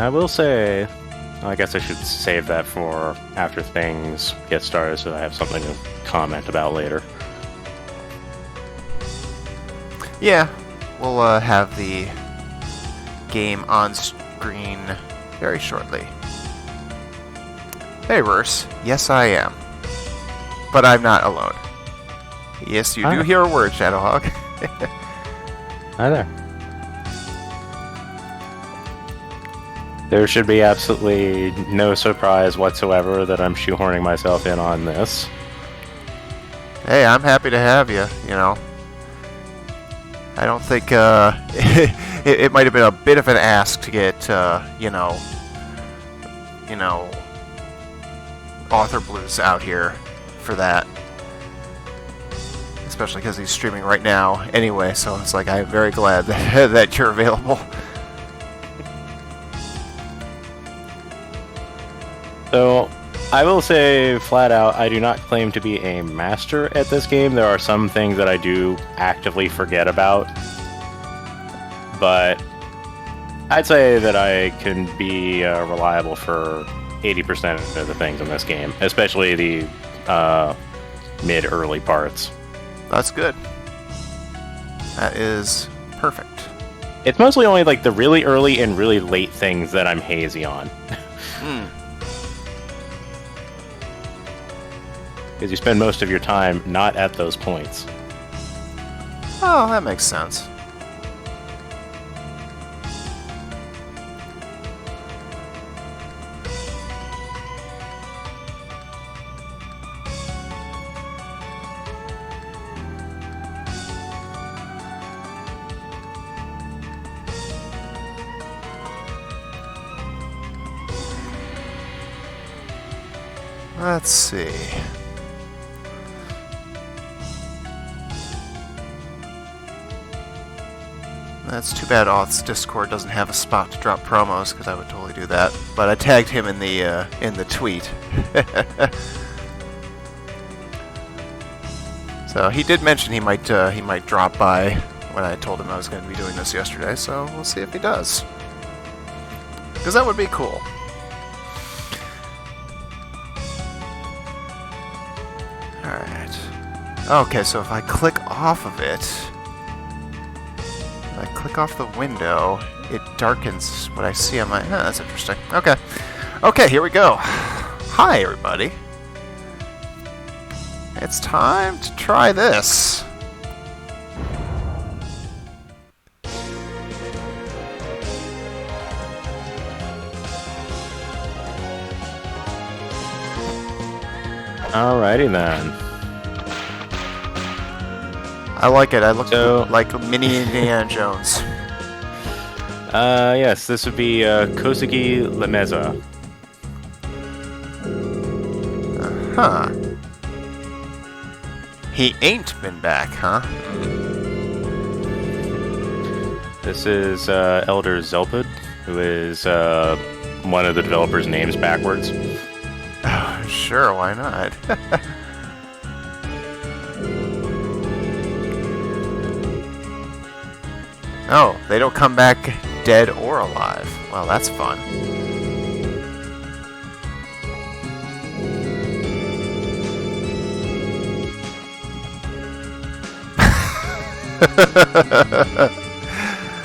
I will say, I guess I should save that for after things get started so I have something to comment about later. Yeah, we'll have the game on screen very shortly. Hey, Verse. Yes, I am. But I'm not alone. Yes, you do hear a word, Shadowhawk. Hi there. There should be absolutely no surprise whatsoever that I'm shoehorning myself in on this. Hey, I'm happy to have you, you know. I don't think it might have been a bit of an ask to get, you know, Author Blues out here for that. Especially because he's streaming right now anyway, so it's like I'm very glad that you're available. So, I will say flat out, I do not claim to be a master at this game. There are some things that I do actively forget about. But I'd say that I can be reliable for 80% of the things in this game, especially the mid-early parts. That's good. That is perfect. It's mostly only like the really early and really late things that I'm hazy on. Because you spend most of your time not at those points. Oh, that makes sense. Let's see. That's too bad Auth's Discord doesn't have a spot to drop promos, because I would totally do that. But I tagged him in the tweet. So he did mention he might drop by when I told him I was going to be doing this yesterday. So we'll see if he does, because that would be cool. All right. Okay, so if I click off of it. I click off the window, it darkens what I see on my... Oh, that's interesting. Okay. Okay, here we go. Hi, everybody. It's time to try this. Alrighty then. I like it. I look like mini Indiana Jones. Yes, this would be Kosugi Lemeza. Huh. He ain't been back, huh? This is Elder Zelpud, who is one of the developers' names backwards. Oh, sure, why not? Oh, they don't come back dead or alive. Well, that's fun.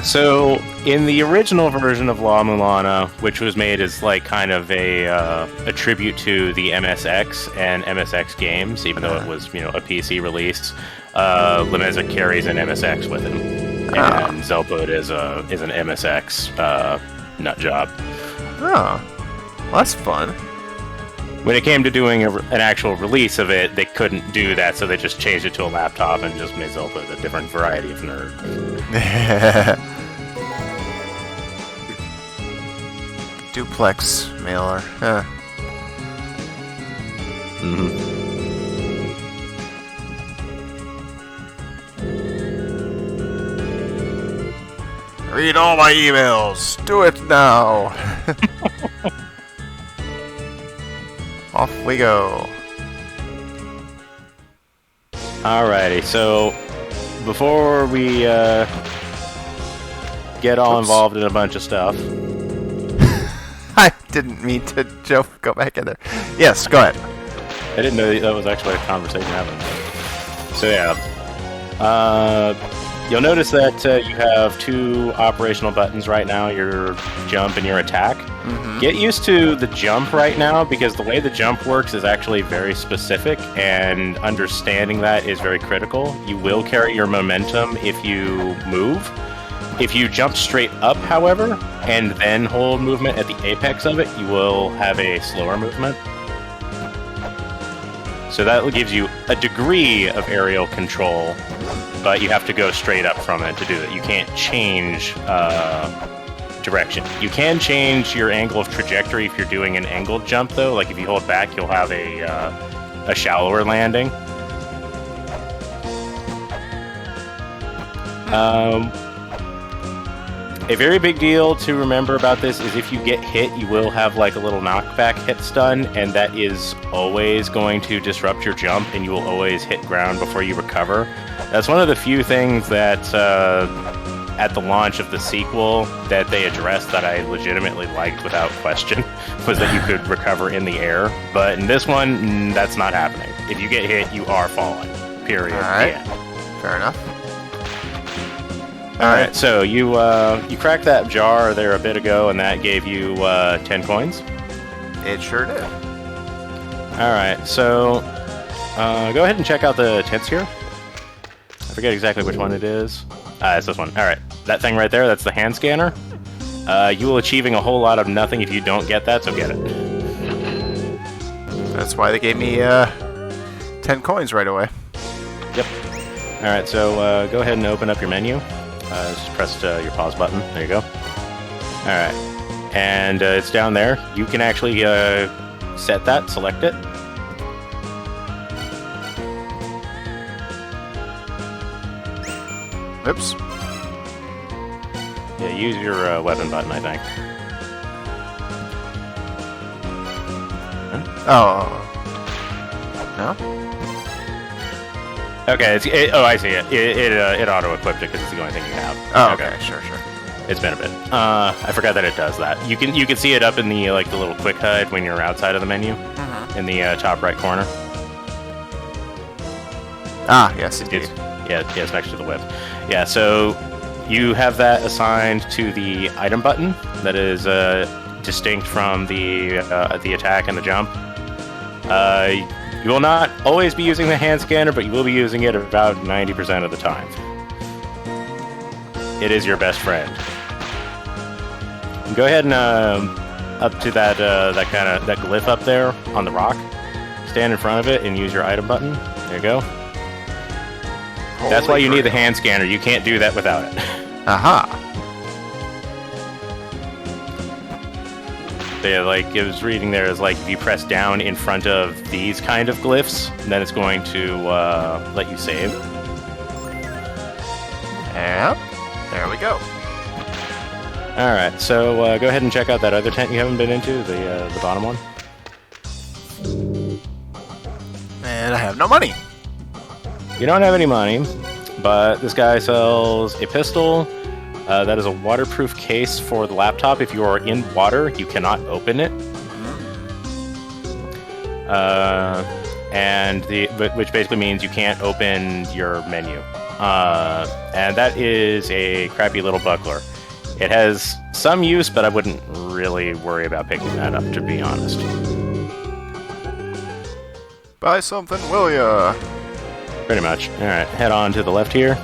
So, in the original version of La-Mulana, which was made as like kind of a tribute to the MSX and MSX games, even though it was a PC release, Lemeza carries an MSX with him. And Zelpud is an MSX nut job. Oh, well, that's fun. When it came to doing an actual release of it, they couldn't do that, so they just changed it to a laptop and just made Zelpud a different variety of nerd. Duplex mailer. Read all my emails. Do it now. Off we go. Alrighty, so before we get all involved in a bunch of stuff, didn't mean to go back in there. Yes, go ahead. I didn't know that was actually a conversation happening. So yeah, you'll notice that you have 2 operational buttons right now, your jump and your attack. Get used to the jump right now, because the way the jump works is actually very specific, and understanding that is very critical. You will carry your momentum if you move. If you jump straight up, however, and then hold movement at the apex of it, you will have a slower movement. So that gives you a degree of aerial control, but you have to go straight up from it to do it. You can't change direction. You can change your angle of trajectory if you're doing an angled jump, though. Like if you hold back, you'll have a shallower landing. A very big deal to remember about this is if you get hit, you will have like a little knockback hit stun, and that is always going to disrupt your jump, and you will always hit ground before you recover. That's one of the few things that at the launch of the sequel that they addressed that I legitimately liked without question, was that you could recover in the air. But in this one, that's not happening. If you get hit, you are falling. Period. All right. Yeah. Fair enough. All right, so you cracked that jar there a bit ago, and that gave you 10 coins. It sure did. All right, so go ahead and check out the tents here. I forget exactly which one it is. It's this one. All right, that thing right there, that's the hand scanner. You will achieving a whole lot of nothing if you don't get that, so get it. That's why they gave me 10 coins right away. Yep. All right, so go ahead and open up your menu. Just press your pause button. There you go. All right, and it's down there. You can actually set that, select it. Oops. Yeah, use your weapon button, I think. Huh? Oh. No? Okay, oh, I see it. It auto-equipped it because it's the only thing you have. Oh, okay. Sure. It's been a bit. I forgot that it does that. You can see it up in the the little quick HUD when you're outside of the menu, in the top right corner. Ah, yes, indeed. It's next to the whip. Yeah, so you have that assigned to the item button that is distinct from the attack and the jump. You will not always be using the hand scanner, but you will be using it about 90% of the time. It is your best friend. Go ahead and up to that glyph up there on the rock. Stand in front of it and use your item button. There you go. That's why you need the hand scanner. You can't do that without it. Aha. Yeah, like it was reading there is like if you press down in front of these kind of glyphs, then it's going to let you save. Yep. There we go. All right, so go ahead and check out that other tent you haven't been into, the bottom one. And I have no money. You don't have any money, but this guy sells a pistol. That is a waterproof case for the laptop. If you are in water, you cannot open it. Which basically means you can't open your menu. And that is a crappy little buckler. It has some use, but I wouldn't really worry about picking that up, to be honest. Buy something, will ya? Pretty much. All right, head on to the left here.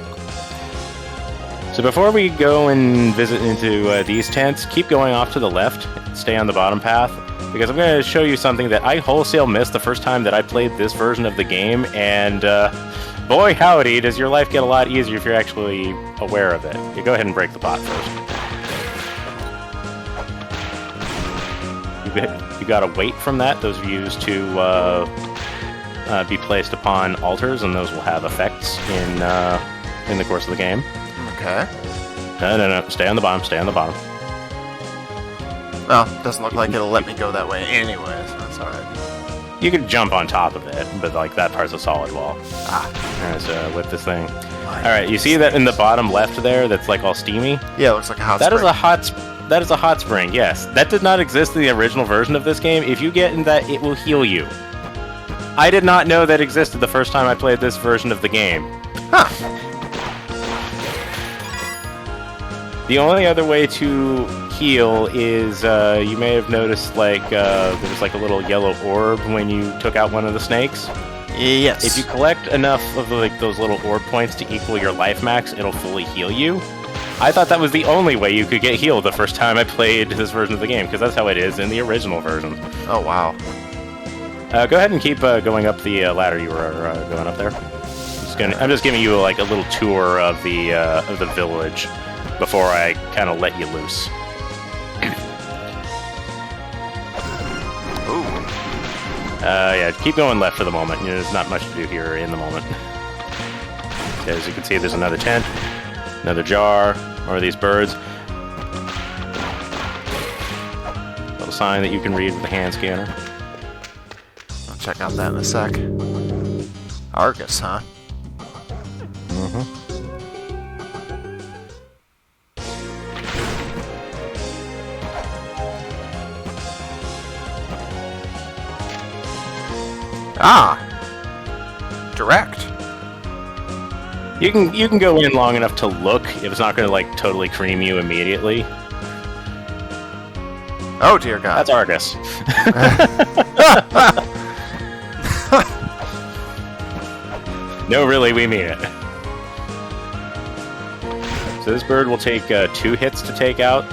So before we go and visit into these tents, keep going off to the left. Stay on the bottom path, because I'm going to show you something that I wholesale missed the first time that I played this version of the game, and boy howdy, does your life get a lot easier if you're actually aware of it. You go ahead and break the pot first. You got a weight from that. Those are used to be placed upon altars, and those will have effects in the course of the game. Okay. No. Stay on the bottom. Stay on the bottom. Well, doesn't look like it'll let me go that way anyway, so that's alright. You could jump on top of it, but like that part's a solid wall. Ah. Alright, so whip this thing. Alright, you see that in the bottom left there that's like all steamy? Yeah, it looks like a hot That spring. is a hot That is a hot spring, yes. That did not exist in the original version of this game. If you get in that, it will heal you. I did not know that existed the first time I played this version of the game. Huh. The only other way to heal is, you may have noticed, like, there was like a little yellow orb when you took out one of the snakes. Yes. If you collect enough of like those little orb points to equal your life max, it'll fully heal you. I thought that was the only way you could get healed the first time I played this version of the game, because that's how it is in the original version. Oh, wow. Go ahead and keep going up the ladder you were going up there. I'm just giving you like a little tour of the village before I kind of let you loose. Ooh. Yeah, keep going left for the moment. You know, there's not much to do here in the moment. As you can see, there's another tent, another jar, more of these birds. Little sign that you can read with the hand scanner. I'll check out that in a sec. Argus, huh? Mm-hmm. Ah! Direct. You can go in long enough to look if it's not going to like totally cream you immediately. Oh dear God. That's Argus. No, really, we mean it. So this bird will take 2 hits to take out.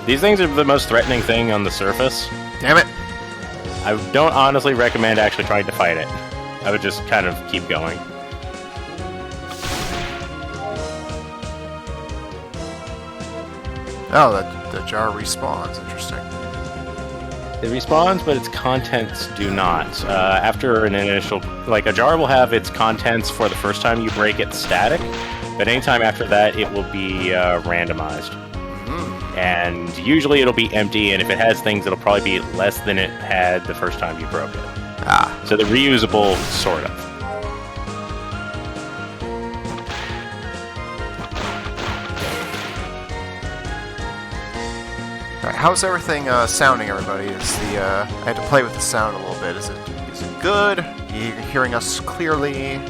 These things are the most threatening thing on the surface. Damn it. I don't honestly recommend actually trying to fight it. I would just kind of keep going. Oh, the jar respawns. Interesting. It respawns, but its contents do not. After an initial... Like, a jar will have its contents for the first time you break it static, but anytime after that, it will be randomized. And usually it'll be empty, and if it has things, it'll probably be less than it had the first time you broke it. Ah. So they're reusable, sort of. Alright, how's everything sounding, everybody? I had to play with the sound a little bit. Is it good? Are you hearing us clearly?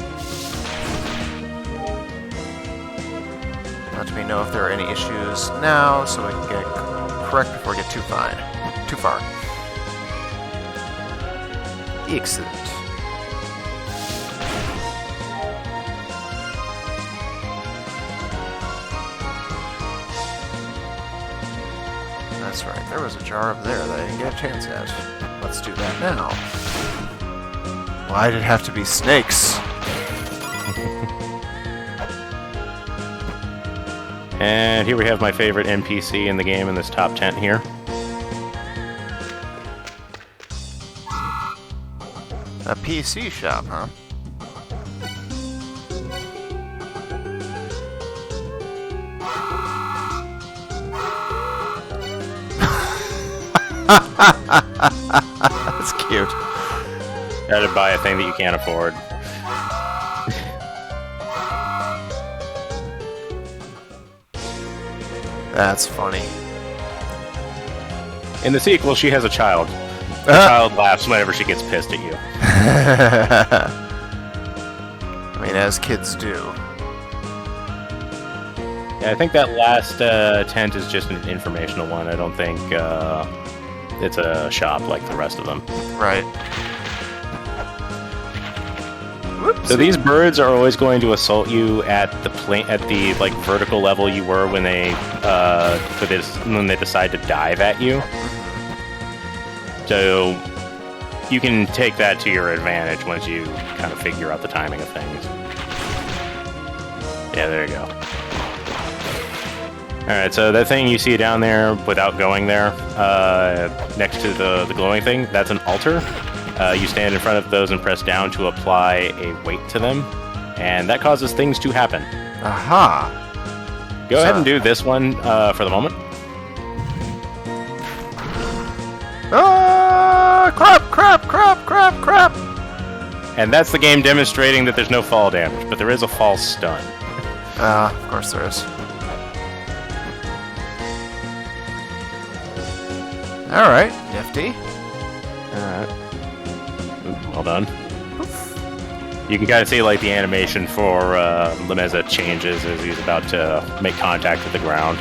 Let me know if there are any issues now, so we can get correct before we get too far. Excellent. That's right, there was a jar up there that I didn't get a chance at. Let's do that now. Why did it have to be snakes? And here we have my favorite NPC in the game in this top tent here. A PC shop, huh? That's cute. Try to buy a thing that you can't afford. That's funny. In the sequel, she has a child. The child laughs whenever she gets pissed at you. I mean, as kids do. Yeah, I think that last tent is just an informational one. I don't think it's a shop like the rest of them. Right. Whoops. So these birds are always going to assault you at the like vertical level you were when they decide to dive at you. So you can take that to your advantage once you kind of figure out the timing of things. Yeah, there you go. Alright, so that thing you see down there without going there, next to the glowing thing, that's an altar. You stand in front of those and press down to apply a weight to them, and that causes things to happen. Aha! Go ahead and do this one for the moment. Ah! Crap! And that's the game demonstrating that there's no fall damage, but there is a fall stun. Of course there is. Alright, nifty. Alright. Well done. You can kind of see like the animation for Lemeza changes as he's about to make contact with the ground.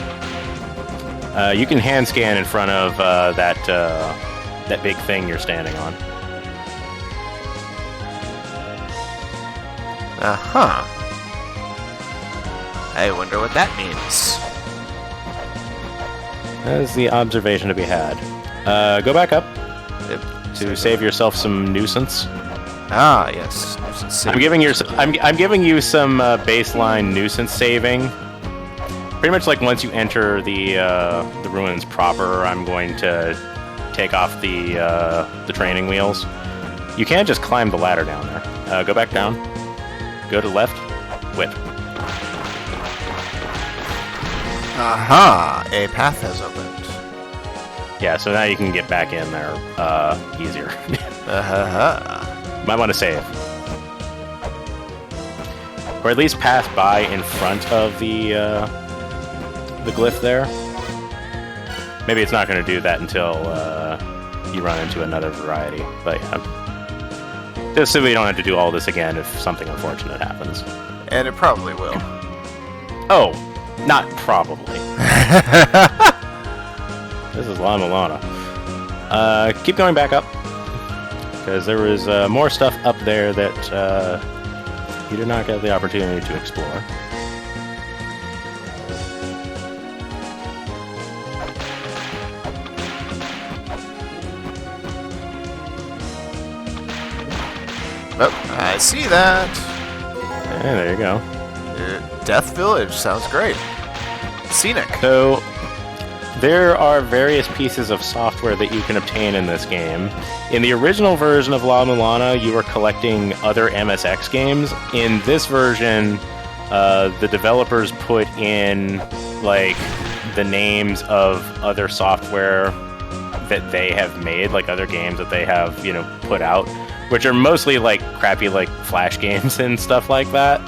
You can hand scan in front of that big thing you're standing on. Uh-huh. I wonder what that means. That is the observation to be had. Go back up Yep. to save yourself some nuisance. Ah, yes. I'm giving you some baseline nuisance saving. Pretty much like once you enter the ruins proper, I'm going to take off the training wheels. You can't just climb the ladder down there. Go back down. Go to left. Whip. Aha! A path has opened. Yeah, so now you can get back in there easier. Might want to save. Or at least pass by in front of the glyph there. Maybe it's not going to do that until you run into another variety. But yeah. Just so we don't have to do all this again if something unfortunate happens. And it probably will. Oh, not probably. This is La-Mulana. Keep going back up. Because there was more stuff up there that you did not get the opportunity to explore. Oh, I see that. Yeah, there you go. Death Village sounds great. Scenic. So, there are various pieces of software that you can obtain in this game. In the original version of La-Mulana, you were collecting other MSX games. In this version, the developers put in, like, the names of other software that they have made, like other games that they have, you know, put out, which are mostly, like, crappy, like, Flash games and stuff like that.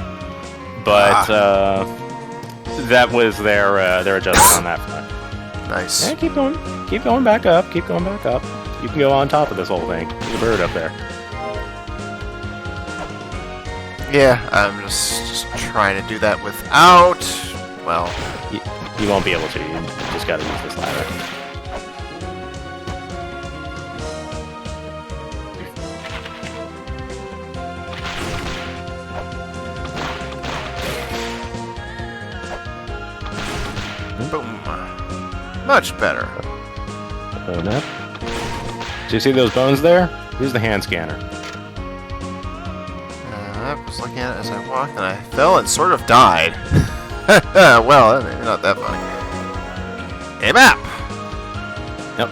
But, that was their adjustment on that front. Nice. Yeah, keep going back up. Keep going back up. You can go on top of this whole thing. There's a bird up there. Yeah, I'm just trying to do that without... Well... You won't be able to. You just gotta use this ladder. Boom. Much better. Open up. Do you see those bones there? Use the hand scanner. I was looking at it as I walked, and I fell and sort of died. Well, maybe not that funny. A map! Yep.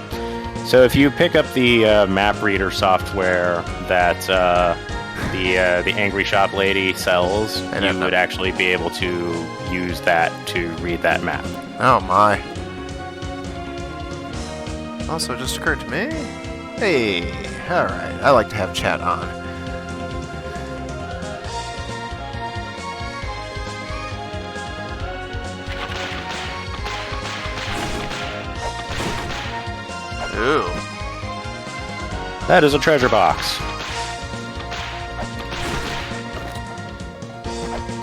So if you pick up the map reader software that the Angry Shop Lady sells, you would actually be able to use that to read that map. Oh my. Also, it just occurred to me. Hey, alright. I like to have chat on. Ooh. That is a treasure box.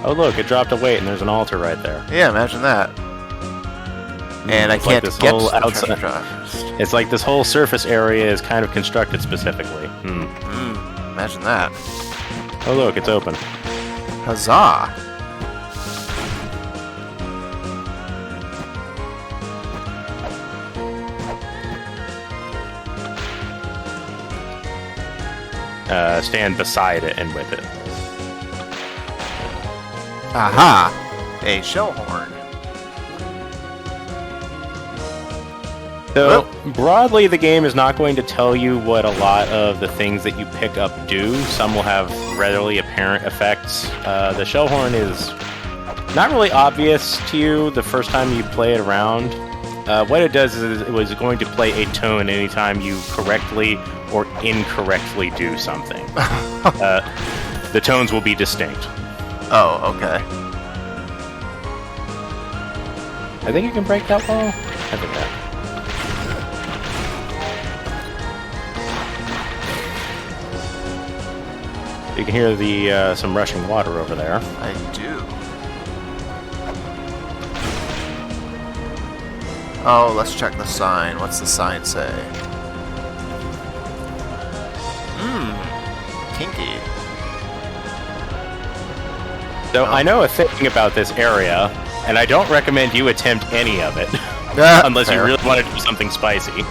Oh look, it dropped a weight and there's an altar right there. Yeah, imagine that. And I can't like get whole to the outside. treasure drop. It's like this whole surface area is kind of constructed specifically. Imagine that. Oh look, it's open. Huzzah! Stand beside it and whip it. Aha! A shell horn. So, broadly, the game is not going to tell you what a lot of the things that you pick up do. Some will have readily apparent effects. The shell horn is not really obvious to you the first time you play it around. What it does is it was going to play a tone anytime you correctly or incorrectly do something. The tones will be distinct. Oh, okay. I think you can break that wall. I think that. You can hear the some rushing water over there. I do. Oh, let's check the sign. What's the sign say? Kinky. So I know a thing about this area, and I don't recommend you attempt any of it. Unless you really want to do something spicy.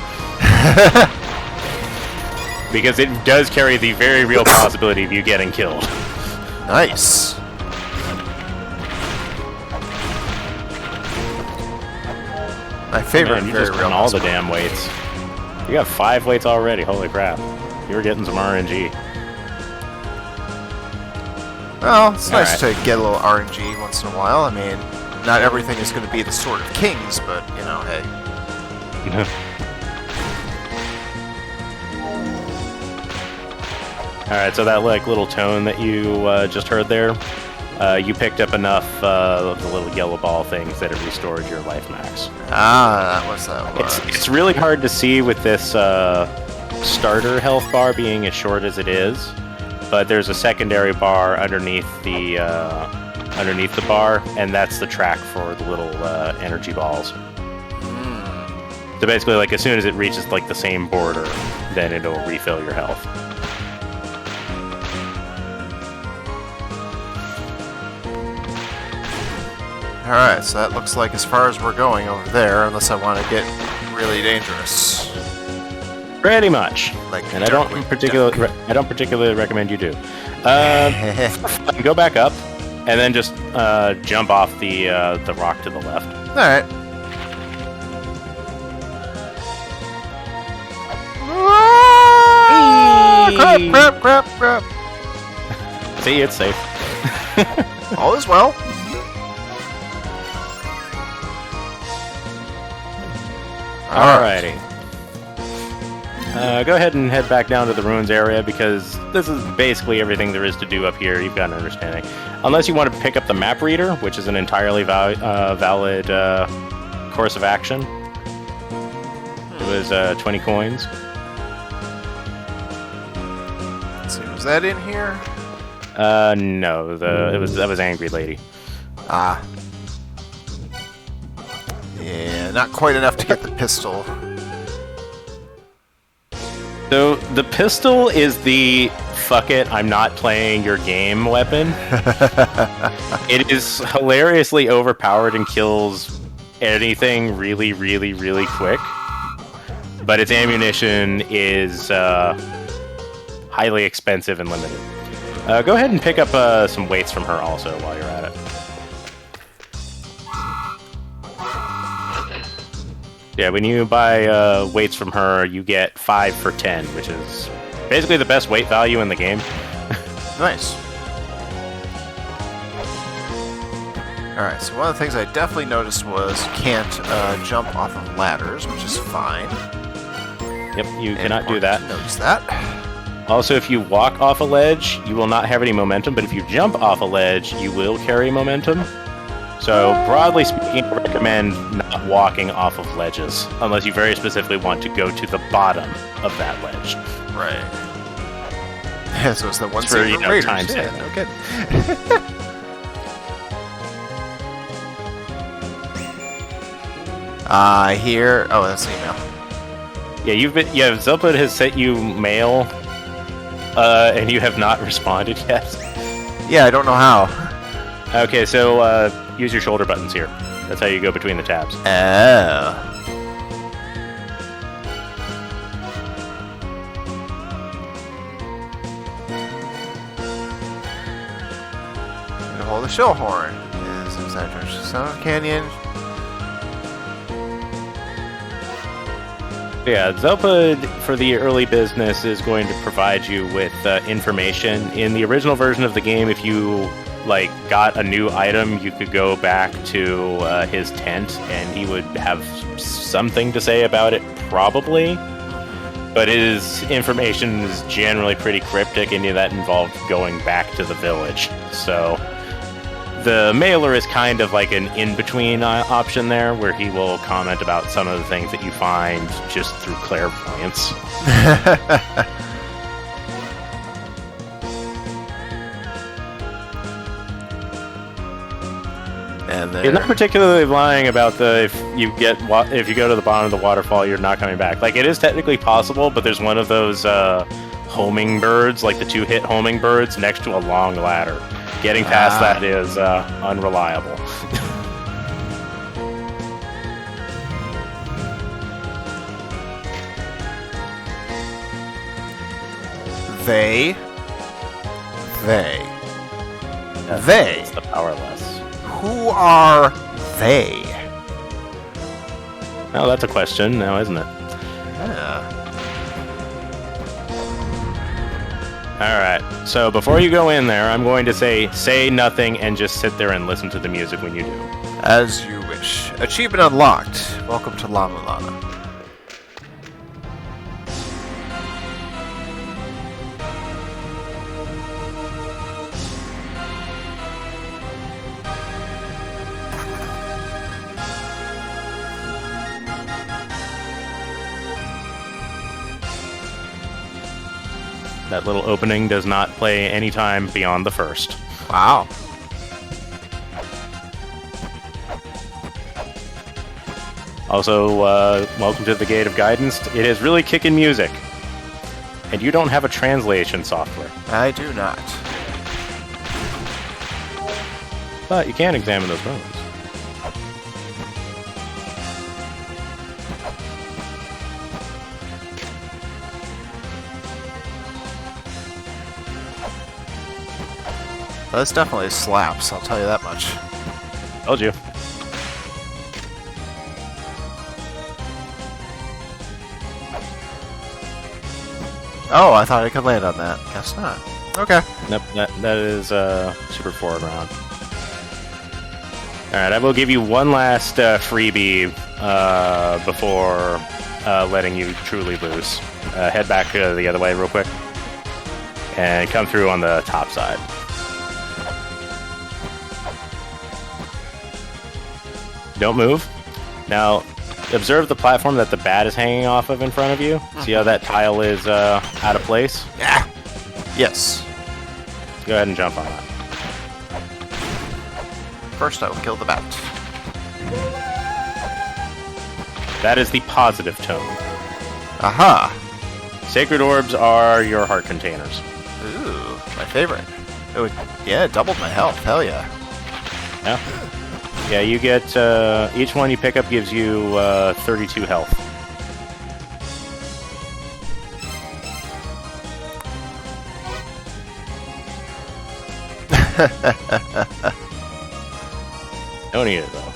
Because it does carry the very real possibility of you getting killed. Nice. My favorite. Man, you just won all the damn weights. You got 5 weights already. Holy crap! You were getting some RNG. Well, it's nice to get a little RNG once in a while. I mean, not everything is going to be the Sword of Kings, but you know, hey. Alright, so that like little tone that you just heard there, you picked up enough of the little yellow ball things that it restored your life max. Ah, that was that was. It's really hard to see with this starter health bar being as short as it is, but there's a secondary bar underneath the bar, and that's the track for the little energy balls. So basically, like as soon as it reaches like the same border, then it'll refill your health. Alright, so that looks like as far as we're going over there, unless I want to get really dangerous. Pretty much. Like, and I don't particularly recommend you do. Go back up, and then just jump off the rock to the left. Alright. Crap. See, it's safe. All is well. Alrighty. Go ahead and head back down to the ruins area, because this is basically everything there is to do up here. You've got an understanding. Unless you want to pick up the map reader, which is an entirely valid course of action. It was 20 coins. Let's see, was that in here? No, that was Angry Lady. Ah. Yeah, not quite enough to get the pistol. So the pistol is the fuck it, I'm not playing your game weapon. It is hilariously overpowered and kills anything really, really, really quick. But its ammunition is highly expensive and limited. Go ahead and pick up some weights from her also while you're at it. Yeah, when you buy weights from her, you get 5 for 10, which is basically the best weight value in the game. Nice. Alright, so one of the things I definitely noticed was you can't jump off of ladders, which is fine. Yep, you cannot do that. Notice that. Also, if you walk off a ledge, you will not have any momentum, but if you jump off a ledge, you will carry momentum. So, broadly speaking, I recommend not walking off of ledges, unless you very specifically want to go to the bottom of that ledge. Right. Yeah, so it's the one for, you know, time saving. saving. Okay. Here. Oh, that's the email. Yeah, Zelpud has sent you mail, and you have not responded yet. Yeah, I don't know how. Okay, so use your shoulder buttons here. That's how you go between the tabs. Oh. Hold the shell horn. Is inside Sound Canyon. Yeah, Zelpud for the early business is going to provide you with information. In the original version of the game, if you got a new item, you could go back to his tent and he would have something to say about it, probably. But his information is generally pretty cryptic, and that involved going back to the village. So the mailer is kind of like an in-between option there, where he will comment about some of the things that you find just through clairvoyance. And He's not particularly lying about the if you go to the bottom of the waterfall, you're not coming back. Like, it is technically possible, but there's one of those homing birds, like the 2-hit homing birds, next to a long ladder. Getting past that is unreliable. They. It's the powerless. Who are they? Oh, that's a question now, isn't it? Yeah. Alright, so before you go in there, I'm going to say nothing and just sit there and listen to the music when you do. As you wish. Achievement unlocked. Welcome to La-Mulana. That little opening does not play any time beyond the first. Wow. Also, welcome to the Gate of Guidance. It is really kicking music. And you don't have a translation software. I do not. But you can examine those bones. This definitely slaps, I'll tell you that much. Told you. Oh, I thought I could land on that. Guess not. Okay. Nope, that is super forward round. Alright, I will give you one last freebie before letting you truly lose. Head back the other way real quick. And come through on the top side. Don't move. Now, observe the platform that the bat is hanging off of in front of you. See how that tile is out of place? Yeah. Yes. Go ahead and jump on that. First I will kill the bat. That is the positive tone. Aha. Sacred orbs are your heart containers. Ooh, my favorite. Oh, yeah, doubled my health. Hell yeah. Yeah. Yeah, you get, each one you pick up gives you 32 health. Don't eat it, though.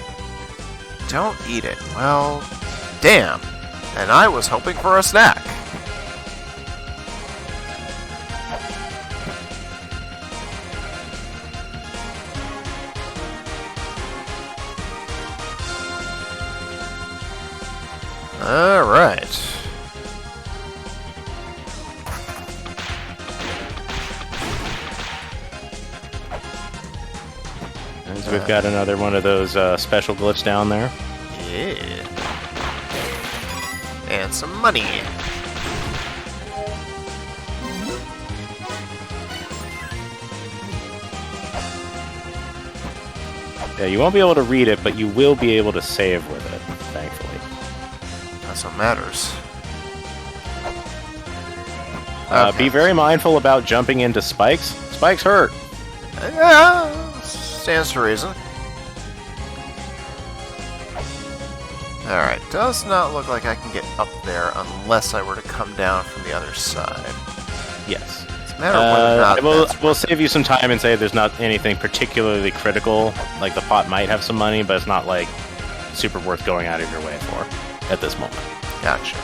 Don't eat it. Well, damn. And I was hoping for a snack. Alright. So we've got another one of those special glyphs down there. Yeah. And some money. Yeah, you won't be able to read it, but you will be able to save with it, thankfully. That's what matters. Be very mindful about jumping into spikes. Spikes hurt. Yeah, stands to reason. Alright, does not look like I can get up there unless I were to come down from the other side. Yes. It's a matter of whether or not we'll save you some time and say there's not anything particularly critical. Like, the pot might have some money, but it's not, like, super worth going out of your way for at this moment. Gotcha.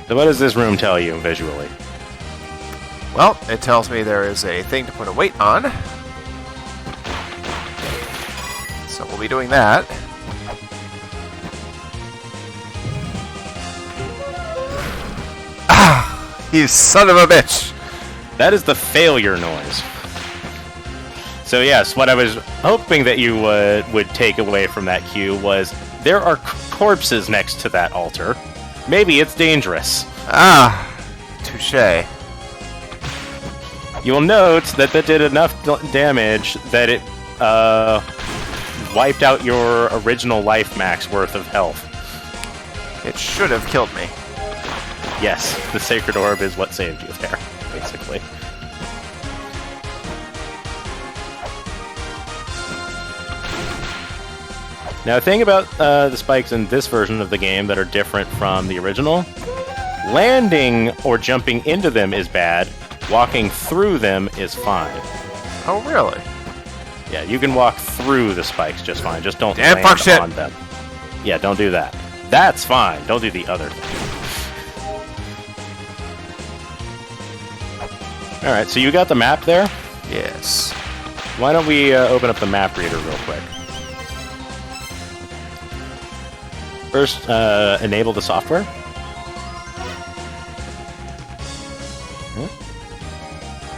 So what does this room tell you visually? Well, it tells me there is a thing to put a weight on. So we'll be doing that. Ah! You son of a bitch! That is the failure noise. So yes, what I was hoping that you would take away from that cue was There are corpses next to that altar. Maybe it's dangerous. Ah, touche. You will note that did enough damage that it wiped out your original life max worth of health. It should have killed me. Yes, the Sacred Orb is what saved you there, basically. Now, the thing about the spikes in this version of the game that are different from the original, landing or jumping into them is bad, walking through them is fine. Oh, really? Yeah, you can walk through the spikes just fine, just don't Damn, land fuck shit. on them. Yeah, don't do that. That's fine, don't do the other thing. Alright, so you got the map there? Yes. Why don't we open up the map reader real quick? First, enable the software.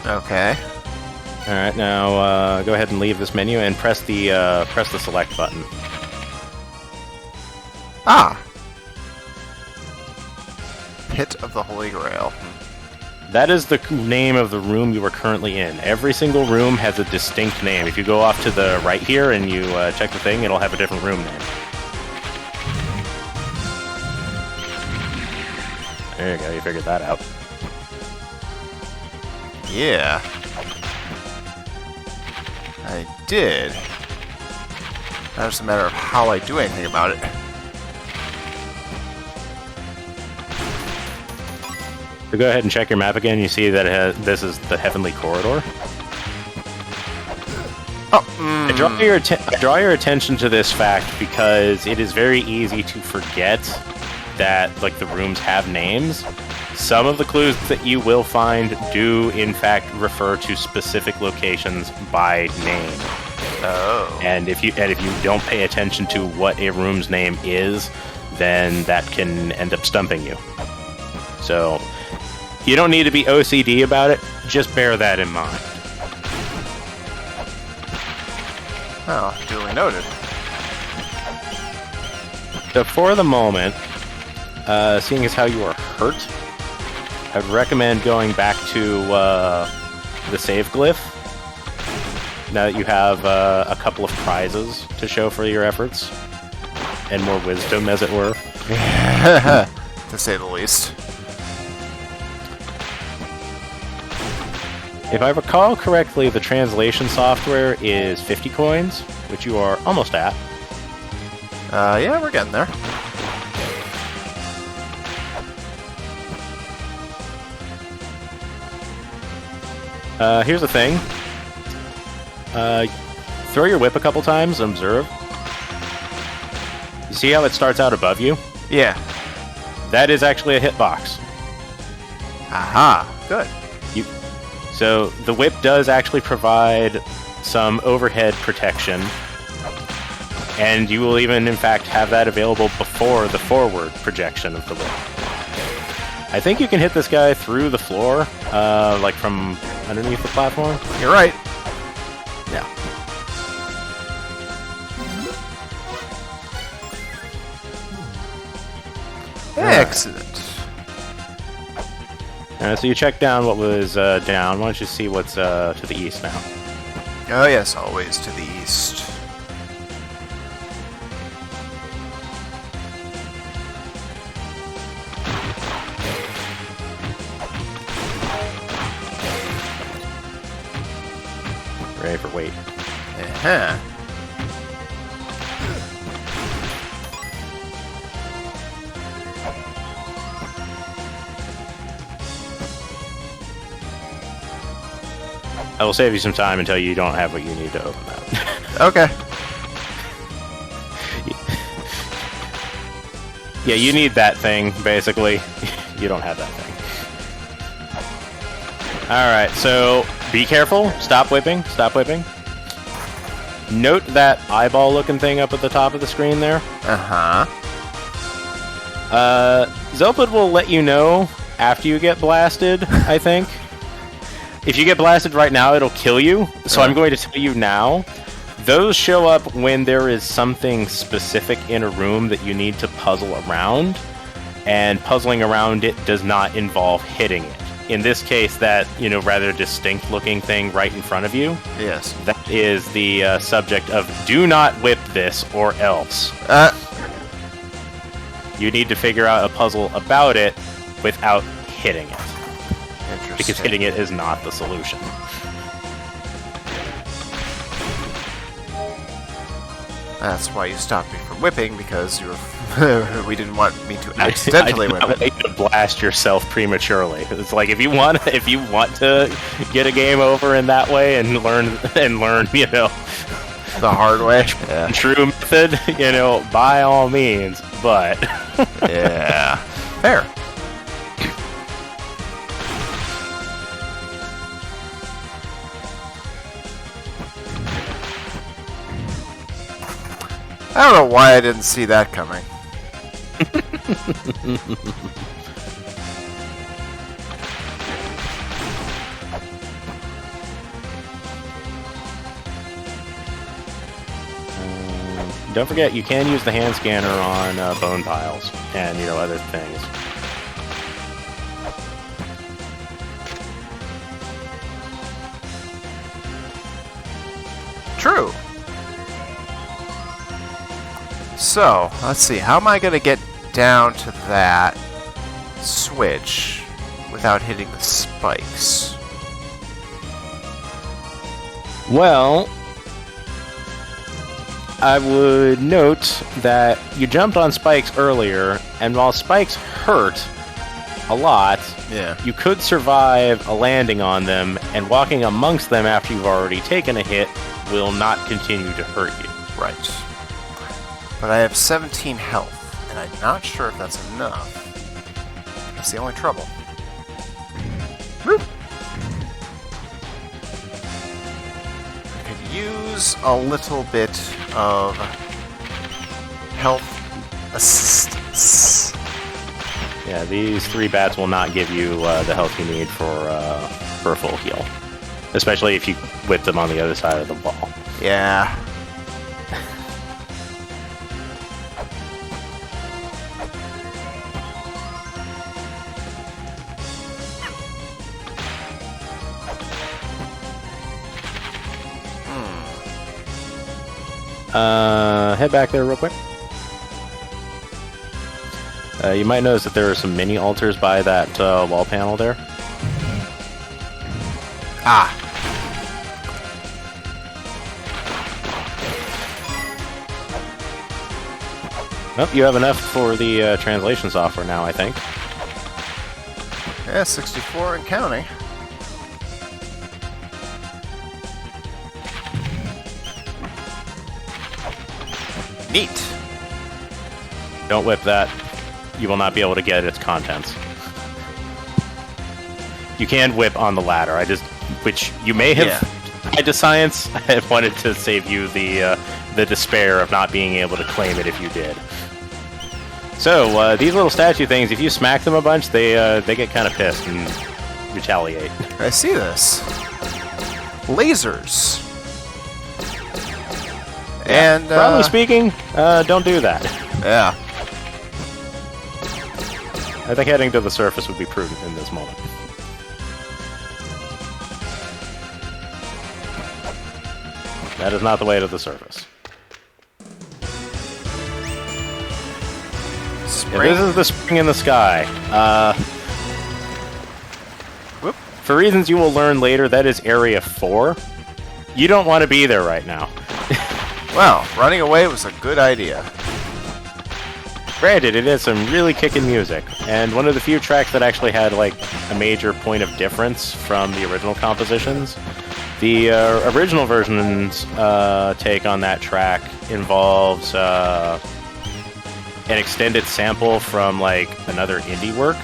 Okay. Alright, now go ahead and leave this menu and press the select button. Ah! Pit of the Holy Grail. That is the name of the room you are currently in. Every single room has a distinct name. If you go off to the right here and you check the thing, it'll have a different room name. There you go, you figured that out. Yeah. I did. Now it's a matter of how I do anything about it. So go ahead and check your map again. You see that it has, this is the Heavenly Corridor. Oh, I draw your attention to this fact because it is very easy to forget that like the rooms have names. Some of the clues that you will find do in fact refer to specific locations by name. Oh. And if you don't pay attention to what a room's name is, then that can end up stumping you. So you don't need to be OCD about it, just bear that in mind. Oh, duly noted. So for the moment, seeing as how you are hurt, I would recommend going back to the save glyph. Now that you have a couple of prizes to show for your efforts, and more wisdom, as it were. To say the least. If I recall correctly, the translation software is 50 coins, which you are almost at. Yeah, we're getting there. Here's the thing. Throw your whip a couple times and observe. You see how it starts out above you? Yeah. That is actually a hitbox. Aha. Good. So the whip does actually provide some overhead protection, and you will even, in fact, have that available before the forward projection of the whip. I think you can hit this guy through the floor, like from underneath the platform. You're right. Yeah. Excellent. So you check down what was down. Why don't you see what's to the east now? Oh yes, always to the east. Ready for wait. Uh-huh. I will save you some time until you don't have what you need to open that. Okay. Yeah, you need that thing, basically. You don't have that thing. Alright, so be careful. Stop whipping. Stop whipping. Note that eyeball-looking thing up at the top of the screen there. Uh-huh. Zelpid will let you know after you get blasted, I think. If you get blasted right now, it'll kill you. So I'm going to tell you now Those show up when there is something specific in a room that you need to puzzle around, and puzzling around it does not involve hitting it. In this case, that, rather distinct-looking thing right in front of you, Yes. that is the subject of do not whip this or else. You need to figure out a puzzle about it without hitting it. Interesting. Because hitting it is not the solution. That's why you stopped me from whipping, because you were we didn't want me to accidentally whip I did not want you to blast yourself prematurely. It's like if you want to get a game over in that way and learn, the hard way. Yeah. True method, by all means. But yeah, fair. I don't know why I didn't see that coming. Don't forget, you can use the hand scanner on bone piles and, other things. True. So, let's see. How am I going to get down to that switch without hitting the spikes? Well, I would note that you jumped on spikes earlier, and while spikes hurt a lot, you could survive a landing on them, and walking amongst them after you've already taken a hit will not continue to hurt you. Right. But I have 17 health, and I'm not sure if that's enough. That's the only trouble. Whoop. I could use a little bit of health assistance. Yeah, these 3 bats will not give you the health you need for a full heal. Especially if you whip them on the other side of the wall. Yeah. Head back there real quick. You might notice that there are some mini altars by that wall panel there. Ah. Nope, you have enough for the translation software now, I think. Yeah, 64 and counting. Neat. Don't whip that. You will not be able to get its contents. You can whip on the ladder. Which you may have tried to science. I wanted to save you the despair of not being able to claim it if you did. So these little statue things, if you smack them a bunch, they get kind of pissed and retaliate. I see this. Lasers. Yeah, and broadly speaking, don't do that. Yeah. I think heading to the surface would be prudent in this moment. That is not the way to the surface. Yeah, this is the spring in the sky. Whoop. For reasons you will learn later, that is Area 4. You don't want to be there right now. Well, running away was a good idea. Granted, it is some really kickin' music, and one of the few tracks that actually had like a major point of difference from the original compositions. The original version's take on that track involves an extended sample from like another indie work.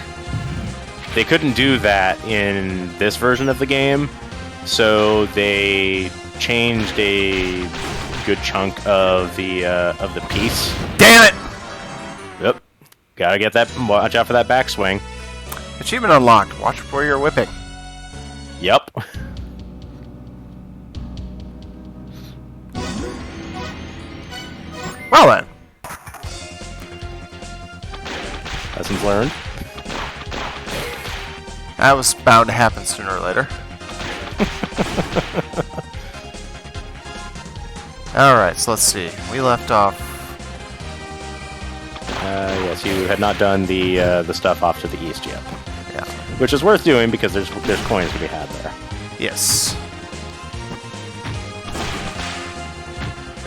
They couldn't do that in this version of the game, so they changed a good chunk of the piece. Damn it! Yep. Gotta get that. Watch out for that backswing. Achievement unlocked. Watch where you're whipping. Yep. Well then. Lessons learned. That was bound to happen sooner or later. Alright, so let's see. We left off... Yes, you had not done the stuff off to the east yet. Yeah. Which is worth doing because there's coins to be had there. Yes.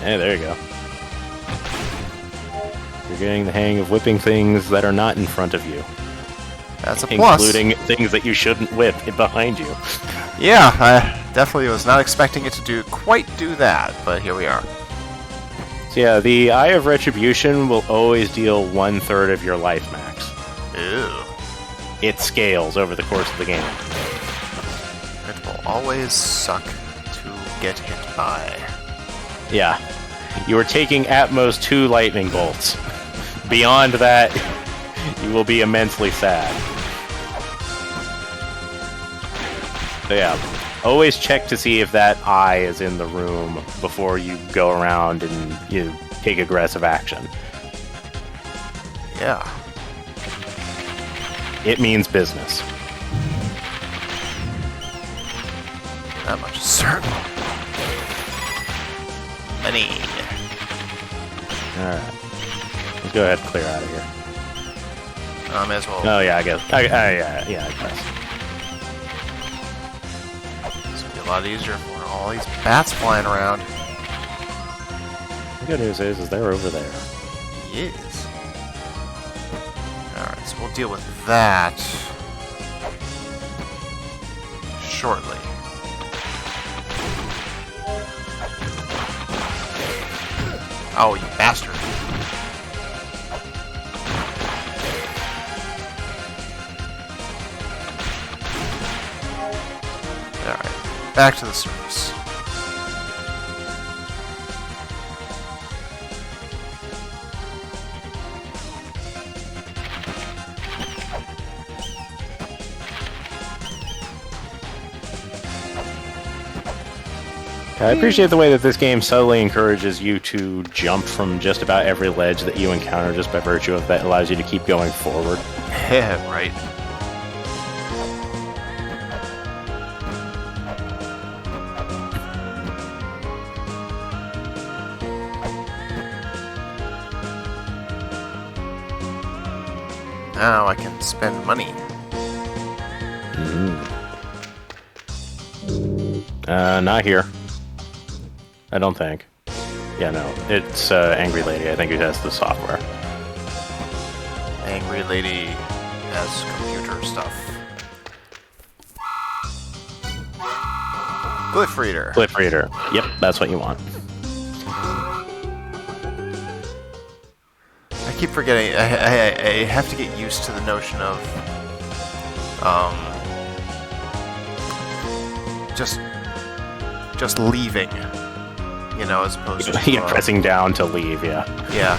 Hey, there you go. You're getting the hang of whipping things that are not in front of you. That's a plus. Including things that you shouldn't whip behind you. Yeah, I definitely was not expecting it to quite do that, but here we are. So yeah, the Eye of Retribution will always deal 1/3 of your life max. Ew. It scales over the course of the game. It will always suck to get hit by. Yeah. You are taking at most 2 lightning bolts. Beyond that, you will be immensely sad. So yeah, always check to see if that eye is in the room before you go around and you take aggressive action. Yeah. It means business. That much is certain. Money. Alright. Let's go ahead and clear out of here. May as well. Oh yeah, I guess. Yeah, I guess. This will be a lot easier for all these bats flying around. The good news is they're over there. Yes. Alright, so we'll deal with that shortly. Oh, you bastard. Alright, back to the surface. I appreciate the way that this game subtly encourages you to jump from just about every ledge that you encounter just by virtue of that allows you to keep going forward. Yeah, right. Now I can spend money. Not here. I don't think. Yeah, no. It's Angry Lady, I think, who has the software. Angry Lady has computer stuff. Glyph Reader. Glyph Reader. Yep, that's what you want. I keep forgetting. I have to get used to the notion of just leaving, you know, as opposed to Yeah, pressing down to leave. Yeah. Yeah.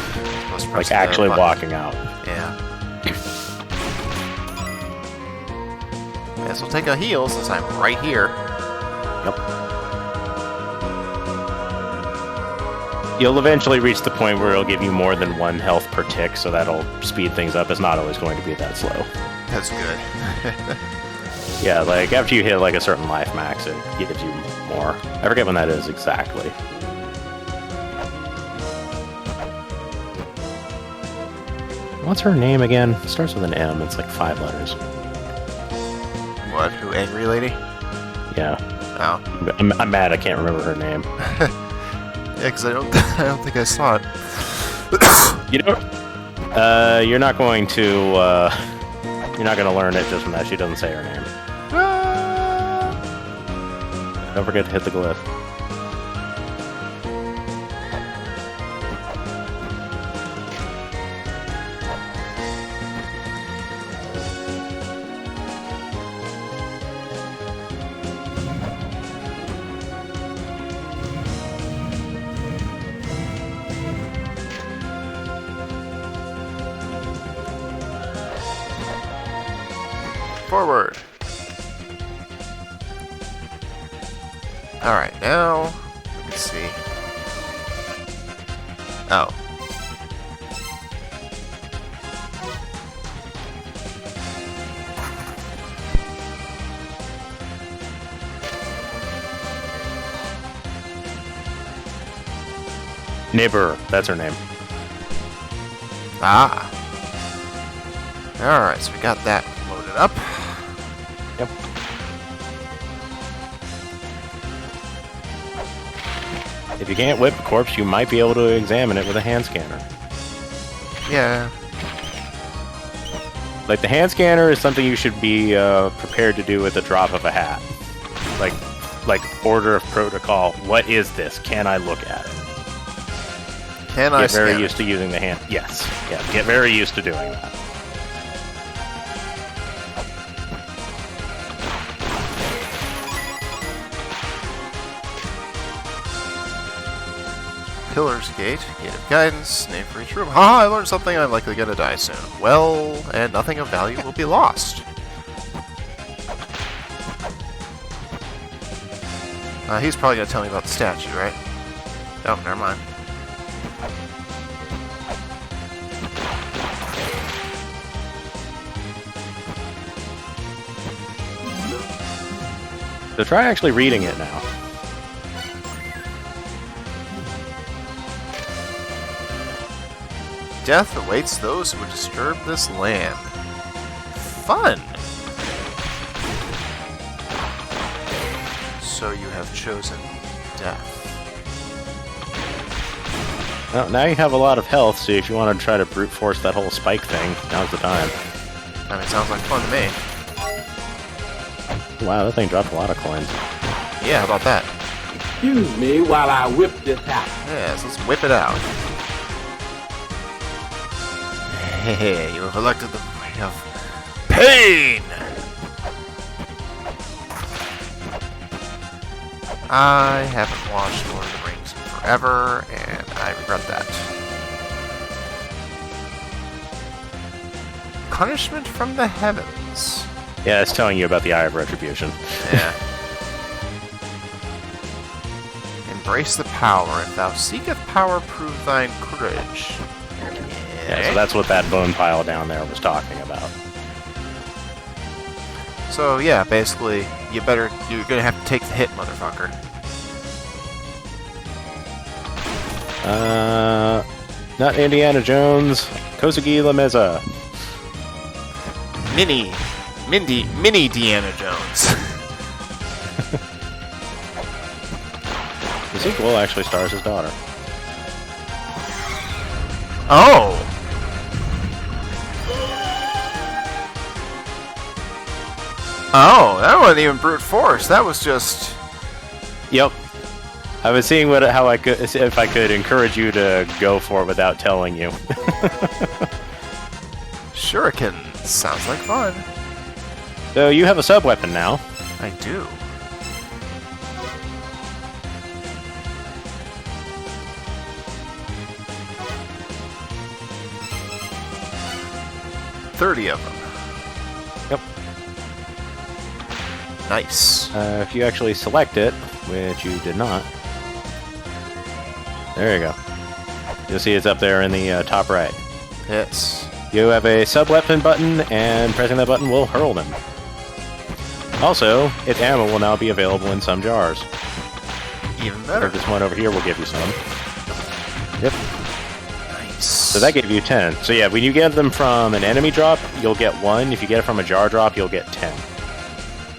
Like actually walking out. Yeah. Guess we'll take a heal since I'm right here. Yep. You'll eventually reach the point where it'll give you more than 1 health per tick, so that'll speed things up. It's not always going to be that slow. That's good. Yeah, like after you hit like a certain life max, it gives you more. I forget when that is exactly. What's her name again? It starts with an M. It's like 5 letters. What? Who? Angry Lady? Yeah. Oh. I'm mad I can't remember her name. Yeah, because I don't think I saw it. You know, you're not going to learn it just from that. She doesn't say her name. Don't forget to hit the glyph. Forward. Alright, now, let's see. Oh, Neighbor, that's her name. Ah. Alright, so we got that loaded up. Yep. If you can't whip a corpse, you might be able to examine it with a hand scanner. Yeah. Like, the hand scanner is something you should be prepared to do at the drop of a hat. Like order of protocol. What is this? Can I look at it? Can I Get very scan used to using the hand. Yes. Yeah, get very used to doing that. Pillar's Gate, Gate of Guidance, name for each room. Haha, I learned something. I'm likely gonna die soon. Well, and nothing of value will be lost. He's probably gonna tell me about the statue, right? Oh, never mind. So try actually reading it now. Death awaits those who would disturb this land. Fun! So you have chosen death. Well, now you have a lot of health, so if you want to try to brute force that whole spike thing, now's the time. I mean, sounds like fun to me. Wow, that thing dropped a lot of coins. Yeah, how about that? Excuse me while I whip this out. Yes, let's whip it out. Hey, you have elected the way of pain! I haven't watched Lord of the Rings in forever, and I regret that. Punishment from the heavens. Yeah, it's telling you about the Eye of Retribution. Yeah. Embrace the power. If thou seeketh power, prove thine courage. Yeah, so that's what that bone pile down there was talking about. So yeah, basically, you're gonna have to take the hit, motherfucker. Not Indiana Jones. Kosugi Lameza. Mini Deanna Jones. The sequel actually stars his daughter. Oh! Oh, that wasn't even brute force. That was just... Yep. I was seeing how I could, if I could encourage you to go for it without telling you. Shuriken. Sounds like fun. So you have a sub-weapon now. I do. $30 of them. Yep. Nice. If you actually select it, which you did not. There you go. You'll see it's up there in the top right. Yes. You have a sub-weapon button, and pressing that button will hurl them. Also, its ammo will now be available in some jars. Even better. This one over here will give you some. Yep. Nice. So that gave you 10. So yeah, when you get them from an enemy drop, you'll get 1. If you get it from a jar drop, you'll get 10.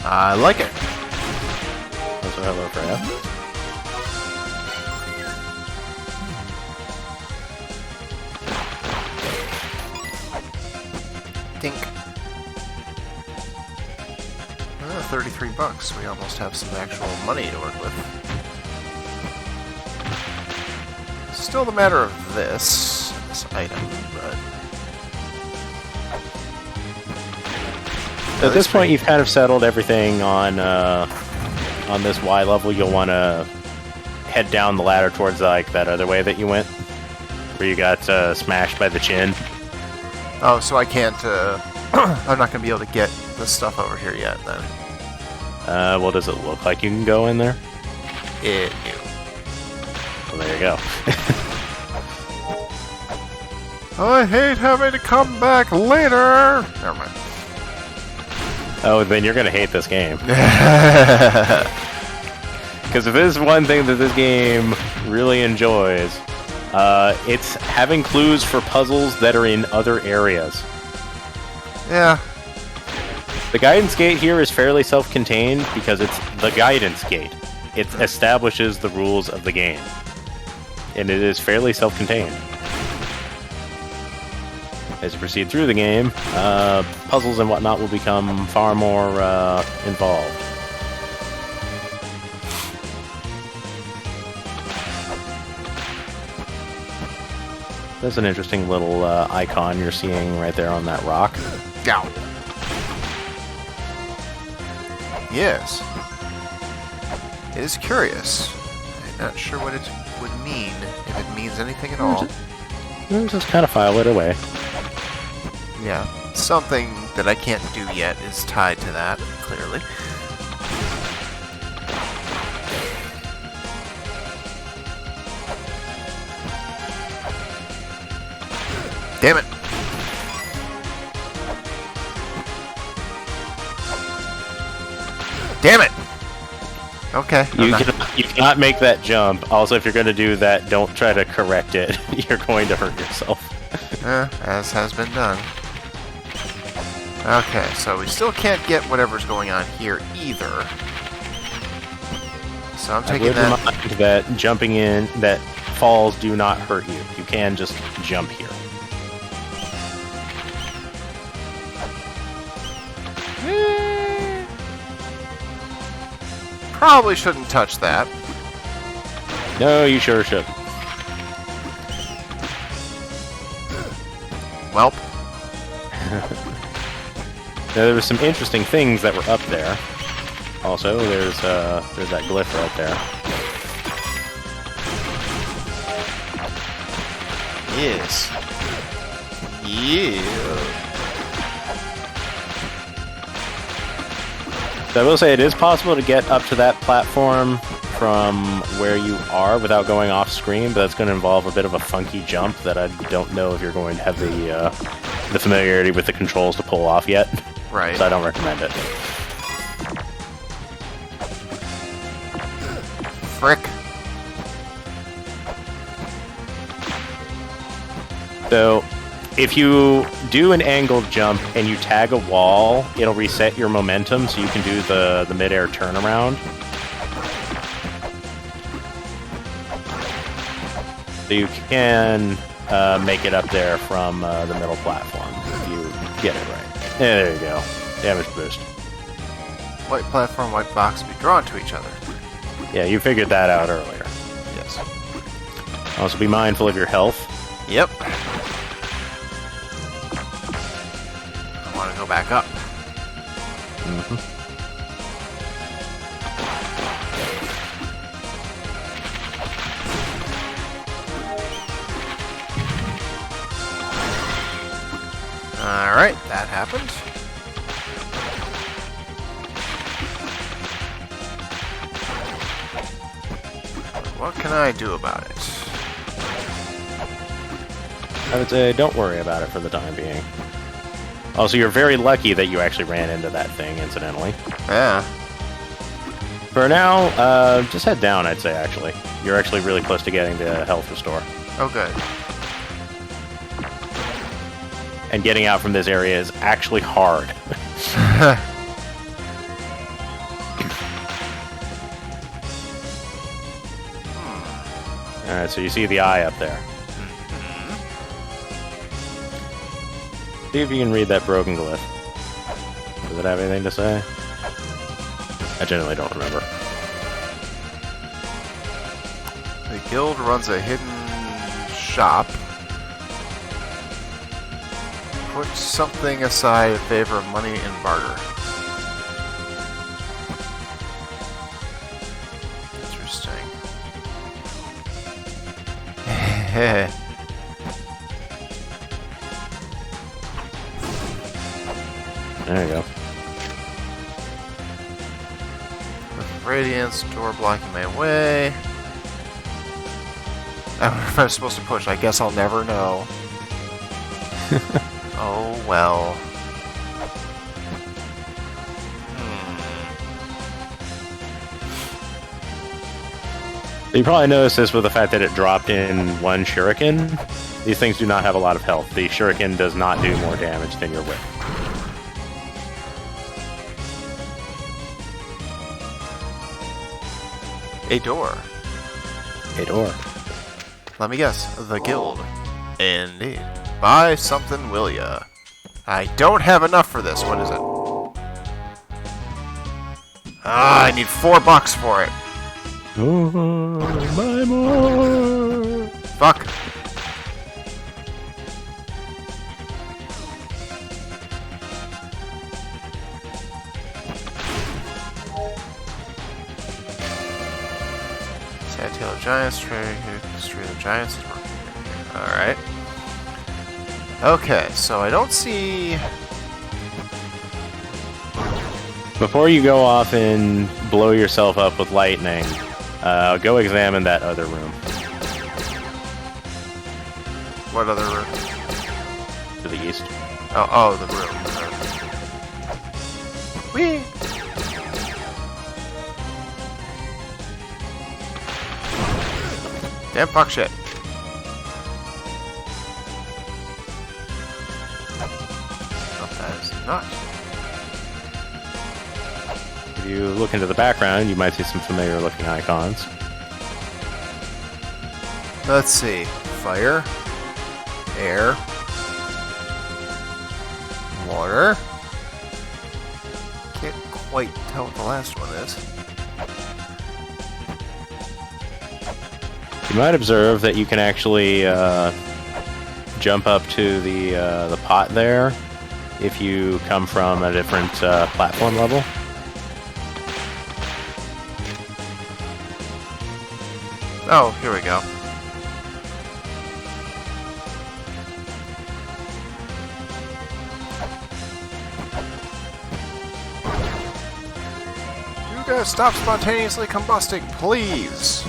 I like it. Also, hello, Freya. Dink. 33 bucks. We almost have some actual money to work with. Still the matter of this item, but... At this point, you've kind of settled everything on this Y level. You'll want to head down the ladder towards like that other way that you went, where you got smashed by the chin. Oh, so I can't, I'm not going to be able to get this stuff over here yet, then. Well, does it look like you can go in there? It do. Well, there you go. I hate having to come back later! Never mind. Oh, then you're going to hate this game. Because if there's one thing that this game really enjoys, It's having clues for puzzles that are in other areas. Yeah. The guidance gate here is fairly self-contained because it's the guidance gate. It establishes the rules of the game. And it is fairly self-contained. As you proceed through the game, puzzles and whatnot will become far more involved. That's an interesting little icon you're seeing right there on that rock. Down. Yes. It is curious. I'm not sure what it would mean, if it means anything at all. Just kind of file it away. Yeah. Something that I can't do yet is tied to that, clearly. Damn it! Damn it! Okay. You cannot make that jump. Also, if you're going to do that, don't try to correct it. You're going to hurt yourself. As has been done. Okay, so we still can't get whatever's going on here either. So I'm taking that jumping in, that falls do not hurt you. You can just jump here. Probably shouldn't touch that. No, you sure should. Welp. Now, there were some interesting things that were up there. Also, there's that glyph right there. Yes. Yeah. So I will say it is possible to get up to that platform from where you are without going off screen, but that's going to involve a bit of a funky jump that I don't know if you're going to have the familiarity with the controls to pull off yet. Right. So I don't recommend it. Frick. So if you do an angled jump and you tag a wall, it'll reset your momentum so you can do the mid-air turnaround. So you can make it up there from the middle platform if you get it right. Yeah, there you go. Damage boost. White platform, white box be drawn to each other. Yeah, you figured that out earlier. Yes. Also be mindful of your health. Yep. I want to go back up. Mm-hmm. Alright, that happened. What can I do about it? I would say don't worry about it for the time being. Also, you're very lucky that you actually ran into that thing, incidentally. Yeah. For now, just head down, I'd say, actually. You're actually really close to getting the health restore. Oh, good. And getting out from this area is actually hard. Alright, so you see the eye up there. See if you can read that broken glyph. Does it have anything to say? I generally don't remember. The guild runs a hidden shop. Put something aside in favor of money and barter. Interesting. There you go. With Radiance, door blocking my way. I don't know if I'm supposed to push. I guess I'll never know. Oh, well. You probably noticed this with the fact that it dropped in one shuriken. These things do not have a lot of health. The shuriken does not do more damage than your whip. A door. A door. Let me guess. The guild. Indeed. Buy something, will ya? I don't have enough for this. What is it? Ah, I need $4 for it. Buy more. Fuck. Tail of Giants, History of the Giants is working. Alright. Okay, so I don't see... Before you go off and blow yourself up with lightning, go examine that other room. What other room? To the east. Oh, the room. Whee! Damn fuck shit. Oh, that is not. If you look into the background, you might see some familiar looking icons. Let's see. Fire. Air. Water. Can't quite tell what the last one is. You might observe that you can actually jump up to the pot there if you come from a different platform level. Oh, here we go. You guys stop spontaneously combusting, please!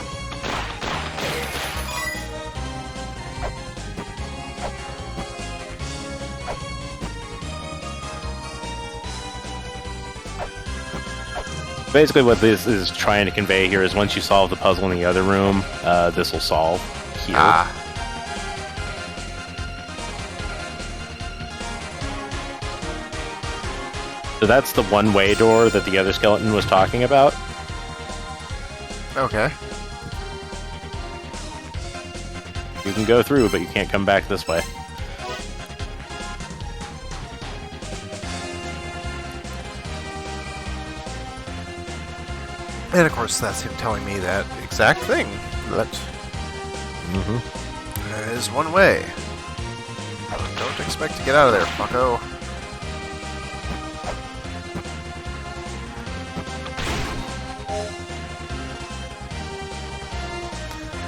Basically what this is trying to convey here is once you solve the puzzle in the other room, this will solve here. Ah. So that's the one-way door that the other skeleton was talking about. Okay. You can go through, but you can't come back this way. And of course, that's him telling me that exact thing. That there is one way. Don't expect to get out of there, fucko.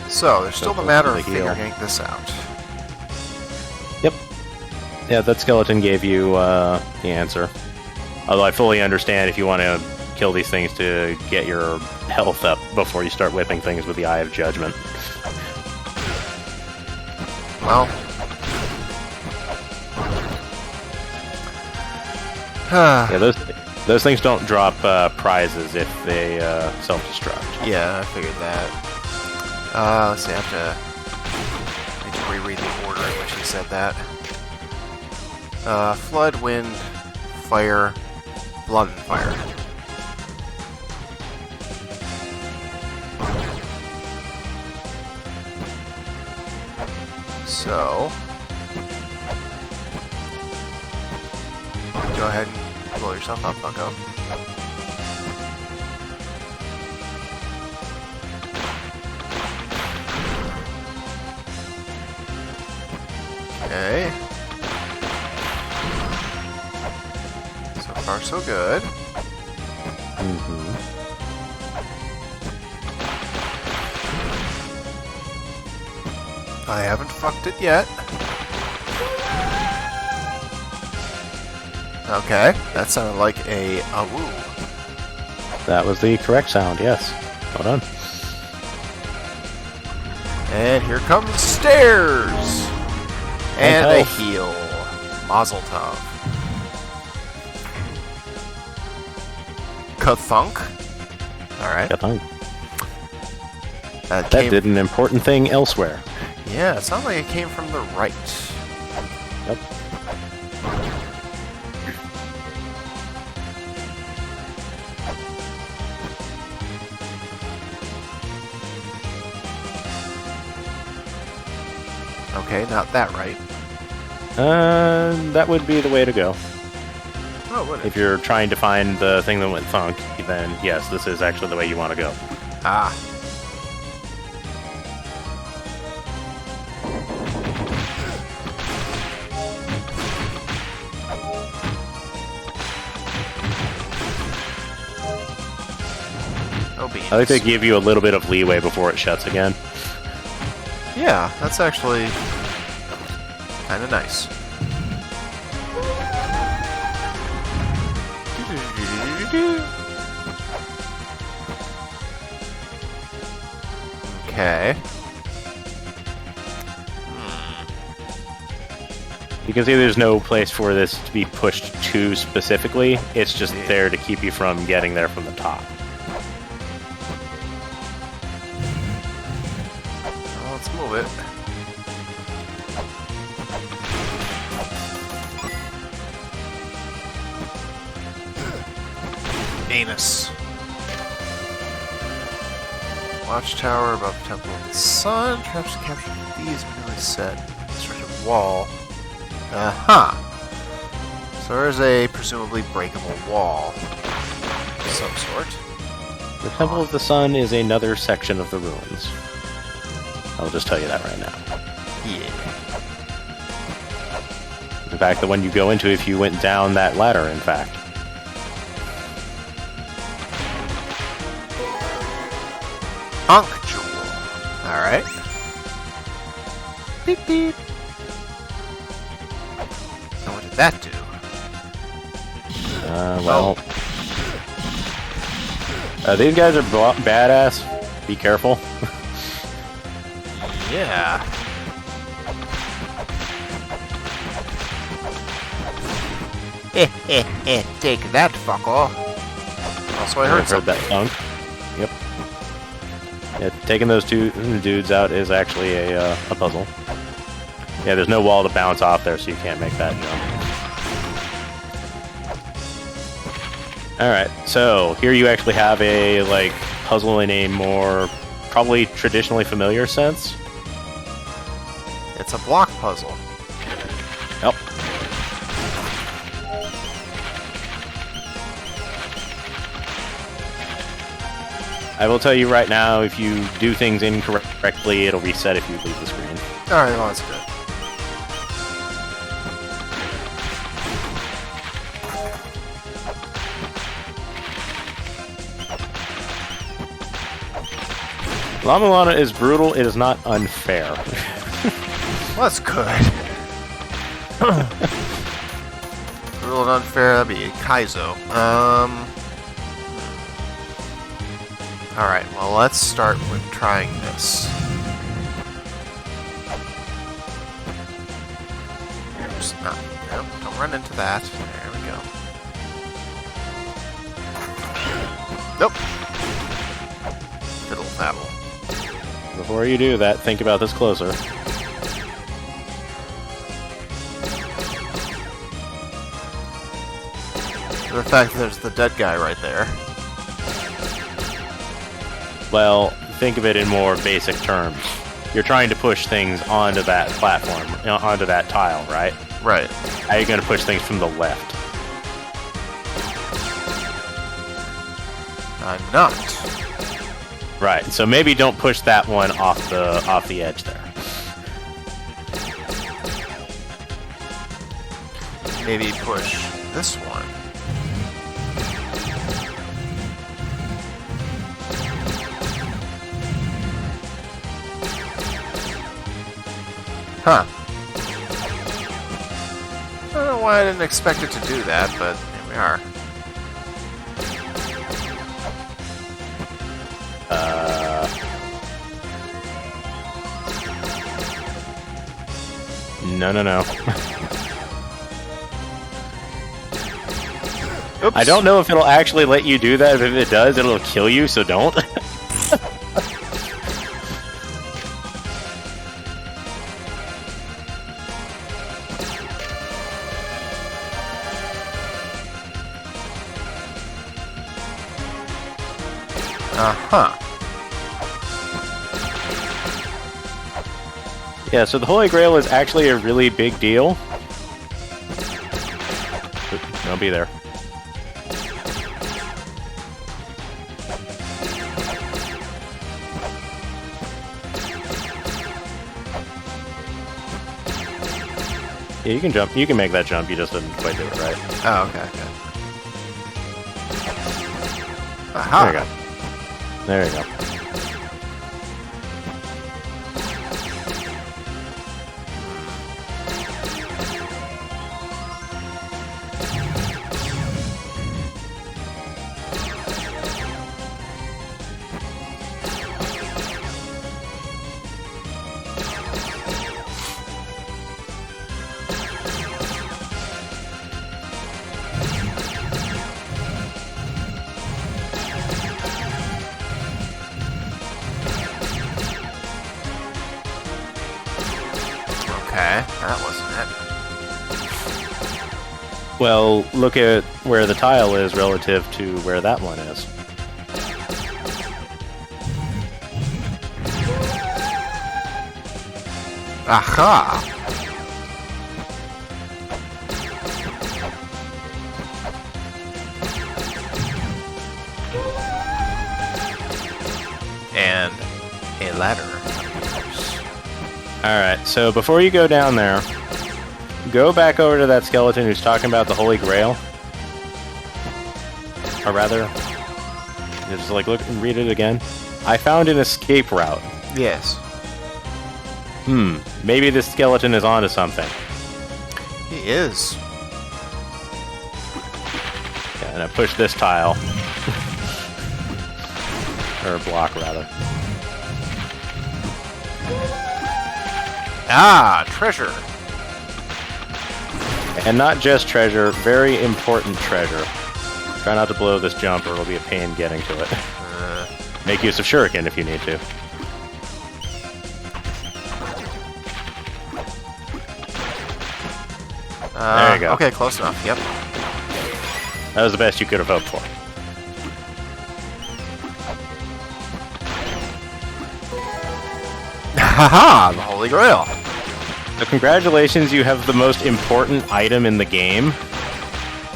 So, there's still the matter of figuring this out. Yep. Yeah, that skeleton gave you the answer. Although I fully understand if you want to kill these things to get your health up before you start whipping things with the Eye of Judgment. Well. Yeah, those things don't drop prizes if they self-destruct. Yeah, I figured that. Let's see, I need to reread the order in which he said that. Flood, wind, fire, blood, and fire. So, go ahead and blow yourself up, bucko. Okay. So far, so good. I haven't fucked it yet. Okay, that sounded like a woo. That was the correct sound, yes. Well done. And here come the stairs! And a health. heal. Mazel tov. Kathunk? Alright. Got fun. That did an important thing elsewhere. Yeah, it sounds like it came from the right. Yep. Okay, not that right. That would be the way to go. Oh, would it? If you're trying to find the thing that went thunk, then yes, this is actually the way you want to go. Ah. No beans. I think they give you a little bit of leeway before it shuts again. Yeah, that's actually kind of nice. Okay. You can see there's no place for this to be pushed to specifically. It's just there to keep you from getting there from the top. Well, let's move it. Anus. Watchtower above the Temple of the Sun. Traps to capture these really set. Constructed wall. Aha! So there's a presumably breakable wall of some sort. The Temple of the Sun is another section of the ruins. I'll just tell you that right now. Yeah. In fact, the one you go into if you went down that ladder, in fact. Ankh Jewel. Alright. Beep beep. And what did that do? Well... these guys are badass. Be careful. Yeah. Take that, fucker. Also, I heard something. that thunk. Yep. Yeah, taking those two dudes out is actually a puzzle. Yeah, there's no wall to bounce off there, so you can't make that jump. Alright, so here you actually have a, like, puzzle in a more, probably traditionally familiar sense. It's a block puzzle. Yep. I will tell you right now, if you do things incorrectly, it'll reset if you leave the screen. Alright, well, that's good. La-Mulana is brutal, it is not unfair. Well, that's good. Brutal and unfair, that'd be Kaizo. Alright, well, let's start with trying this. Oops, no, don't run into that. There we go. Nope. Fiddle faddle. Before you do that, think about this closer. The fact that there's the dead guy right there. Well, think of it in more basic terms. You're trying to push things onto that platform, onto that tile, right? Right. How are you going to push things from the left? I'm not. Right, so maybe don't push that one off the edge there. Maybe push this one. Huh. I don't know why I didn't expect it to do that, but here we are. No. Oops. I don't know if it'll actually let you do that. If it does, it'll kill you, so don't. Uh-huh. Yeah, so the Holy Grail is actually a really big deal. Oop, don't be there. Yeah, you can jump. You can make that jump. You just didn't quite do it right. Oh, okay, okay. Aha! There you go. There you go. Okay, that wasn't it. Well, look at where the tile is relative to where that one is. Aha! And a ladder. Alright, so before you go down there, go back over to that skeleton who's talking about the Holy Grail. Or rather, just like look and read it again. I found an escape route. Yes. Maybe this skeleton is onto something. He is. Yeah, and I push this tile. Or block, rather. Ah, treasure. And not just treasure, very important treasure. Try not to blow this jump or it'll be a pain getting to it. Make use of shuriken if you need to. There you go. Okay, close enough. Yep. That was the best you could have hoped for. Haha! The Holy Grail. So congratulations, you have the most important item in the game.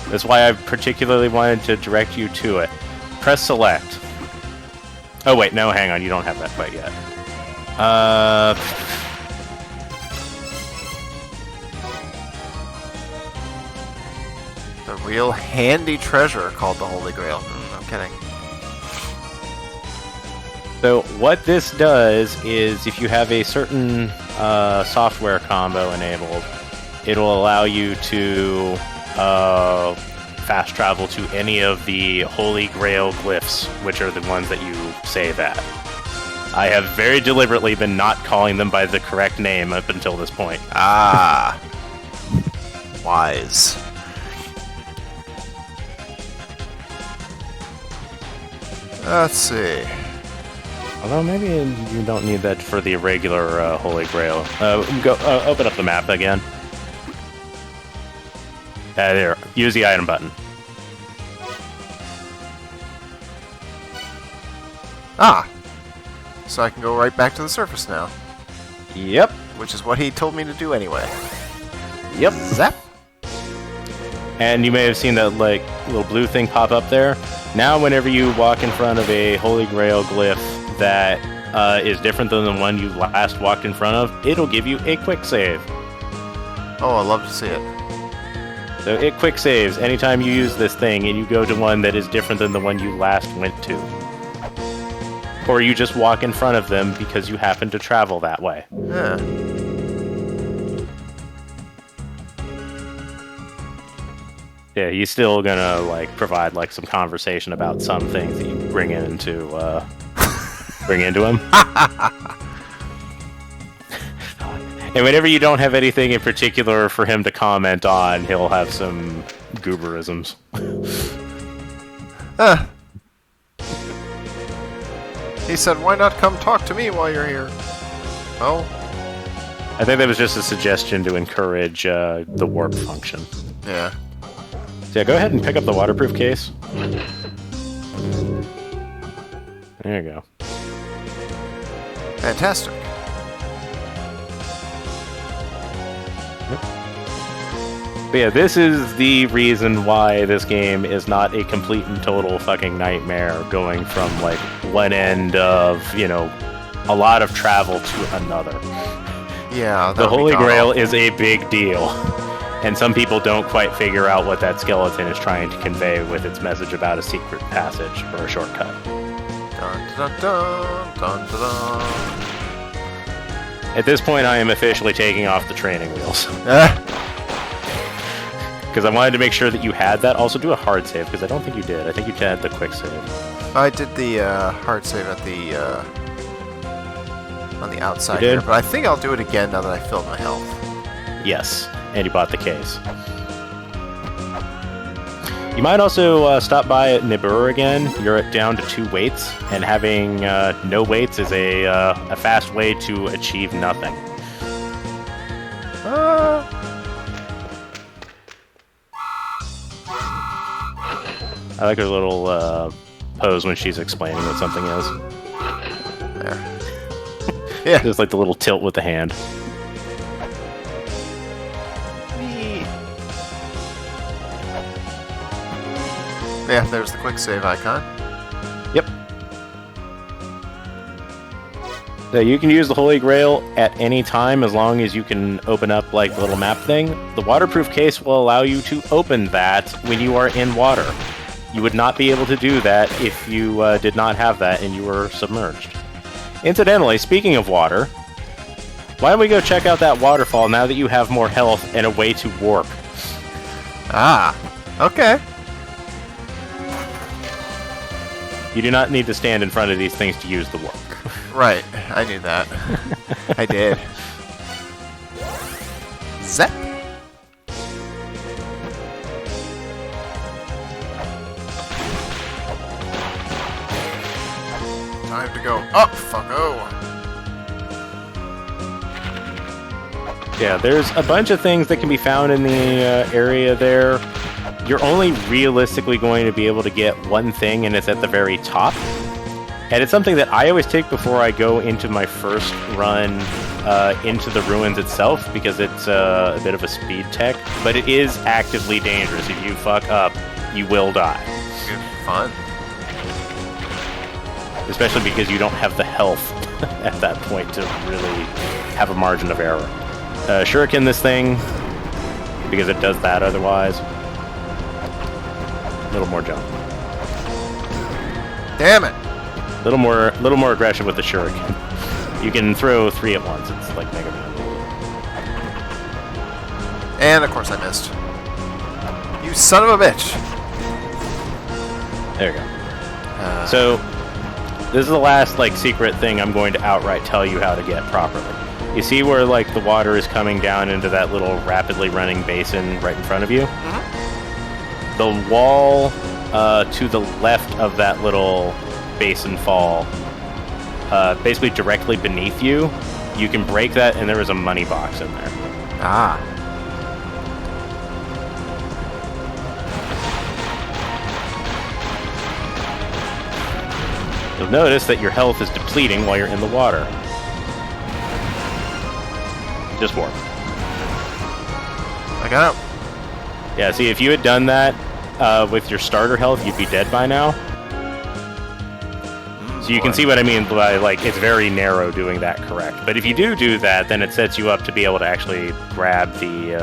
That's why I particularly wanted to direct you to it. Press select. Oh wait, no, hang on, you don't have that quite yet. The real handy treasure called the Holy Grail. No kidding. So what this does is if you have a certain software combo enabled, it'll allow you to fast travel to any of the Holy Grail glyphs, which are the ones that you save at. I have very deliberately been not calling them by the correct name up until this point. Ah. Wise. Let's see. Although maybe you don't need that for the regular Holy Grail. Go open up the map again. There. Use the item button. Ah. So I can go right back to the surface now. Yep. Which is what he told me to do anyway. Yep. Zap. And you may have seen that like little blue thing pop up there. Now whenever you walk in front of a Holy Grail glyph that is different than the one you last walked in front of, it'll give you a quick save. Oh, I'd love to see it. So it quick saves anytime you use this thing and you go to one that is different than the one you last went to. Or you just walk in front of them because you happen to travel that way. Yeah. Yeah, he's still gonna like provide like some conversation about some things that you bring into him. And whenever you don't have anything in particular for him to comment on, he'll have some gooberisms. He said, why not come talk to me while you're here? Oh? I think that was just a suggestion to encourage the warp function. Yeah. So yeah, go ahead and pick up the waterproof case. There you go. Fantastic. But yeah, this is the reason why this game is not a complete and total fucking nightmare, going from like one end of, you know, a lot of travel to another. Yeah, the Holy Grail is a big deal, and some people don't quite figure out what that skeleton is trying to convey with its message about a secret passage or a shortcut. Dun, dun, dun, dun, dun, dun. At this point, I am officially taking off the training wheels. Because I wanted to make sure that you had that. Also, do a hard save, because I don't think you did. I think you had the quick save. I did the hard save at the on the outside You did? here, but I think I'll do it again now that I filled my health. Yes, and you bought the case. You might also stop by at Nibiru again. You're down to 2 weights, and having no weights is a fast way to achieve nothing. I like her little pose when she's explaining what something is. There. Yeah. Just like the little tilt with the hand. Yeah, there's the quick save icon. Yep. So you can use the Holy Grail at any time as long as you can open up like the little map thing. The waterproof case will allow you to open that when you are in water. You would not be able to do that if you did not have that and you were submerged. Incidentally, speaking of water, why don't we go check out that waterfall now that you have more health and a way to warp? Ah, okay. You do not need to stand in front of these things to use the warp. Right, I knew that. I did. Zap. Time to go up, fucko. Yeah, there's a bunch of things that can be found in the area there. You're only realistically going to be able to get one thing, and it's at the very top. And it's something that I always take before I go into my first run into the ruins itself, because it's a bit of a speed tech. But it is actively dangerous. If you fuck up, you will die. Good fun. Especially because you don't have the health at that point to really have a margin of error. Shuriken this thing, because it does that otherwise. A little more jump. Damn it. Little more aggression with the shuriken. You can throw 3 at once. It's like Mega Man. And of course I missed. You son of a bitch. There you go. So this is the last like secret thing I'm going to outright tell you how to get properly. You see where like the water is coming down into that little rapidly running basin right in front of you? Mm-hmm. The wall to the left of that little basin fall, basically directly beneath you, you can break that, and there is a money box in there. Ah. You'll notice that your health is depleting while you're in the water. Just warp. I got it. Yeah, see, if you had done that with your starter health, you'd be dead by now. So you can see what I mean by, like, it's very narrow doing that correct. But if you do that, then it sets you up to be able to actually grab the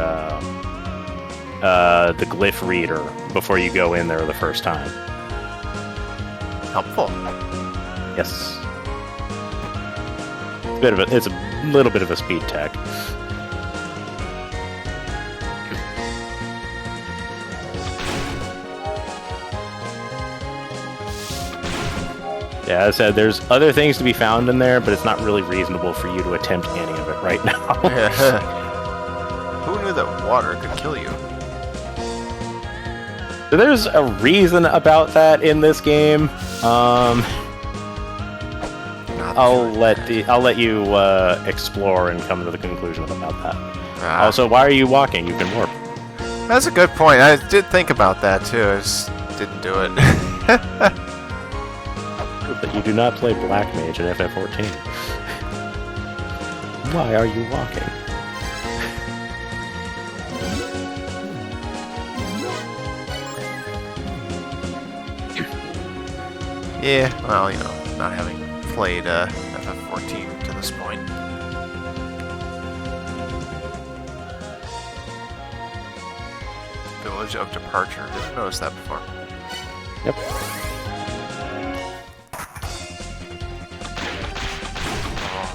glyph reader before you go in there the first time. Helpful. Yes. It's a little bit of a speed tech. Yeah, as I said, there's other things to be found in there, but it's not really reasonable for you to attempt any of it right now. Who knew that water could kill you? So there's a reason about that in this game. I'll let you explore and come to the conclusion about that. Ah. Also, why are you walking? You can warp. That's a good point. I did think about that too. I just didn't do it. that you do not play Black Mage in FF14. Why are you walking? Yeah, well, you know, not having played FF14 to this point. Village of Departure. Didn't notice that before. Yep.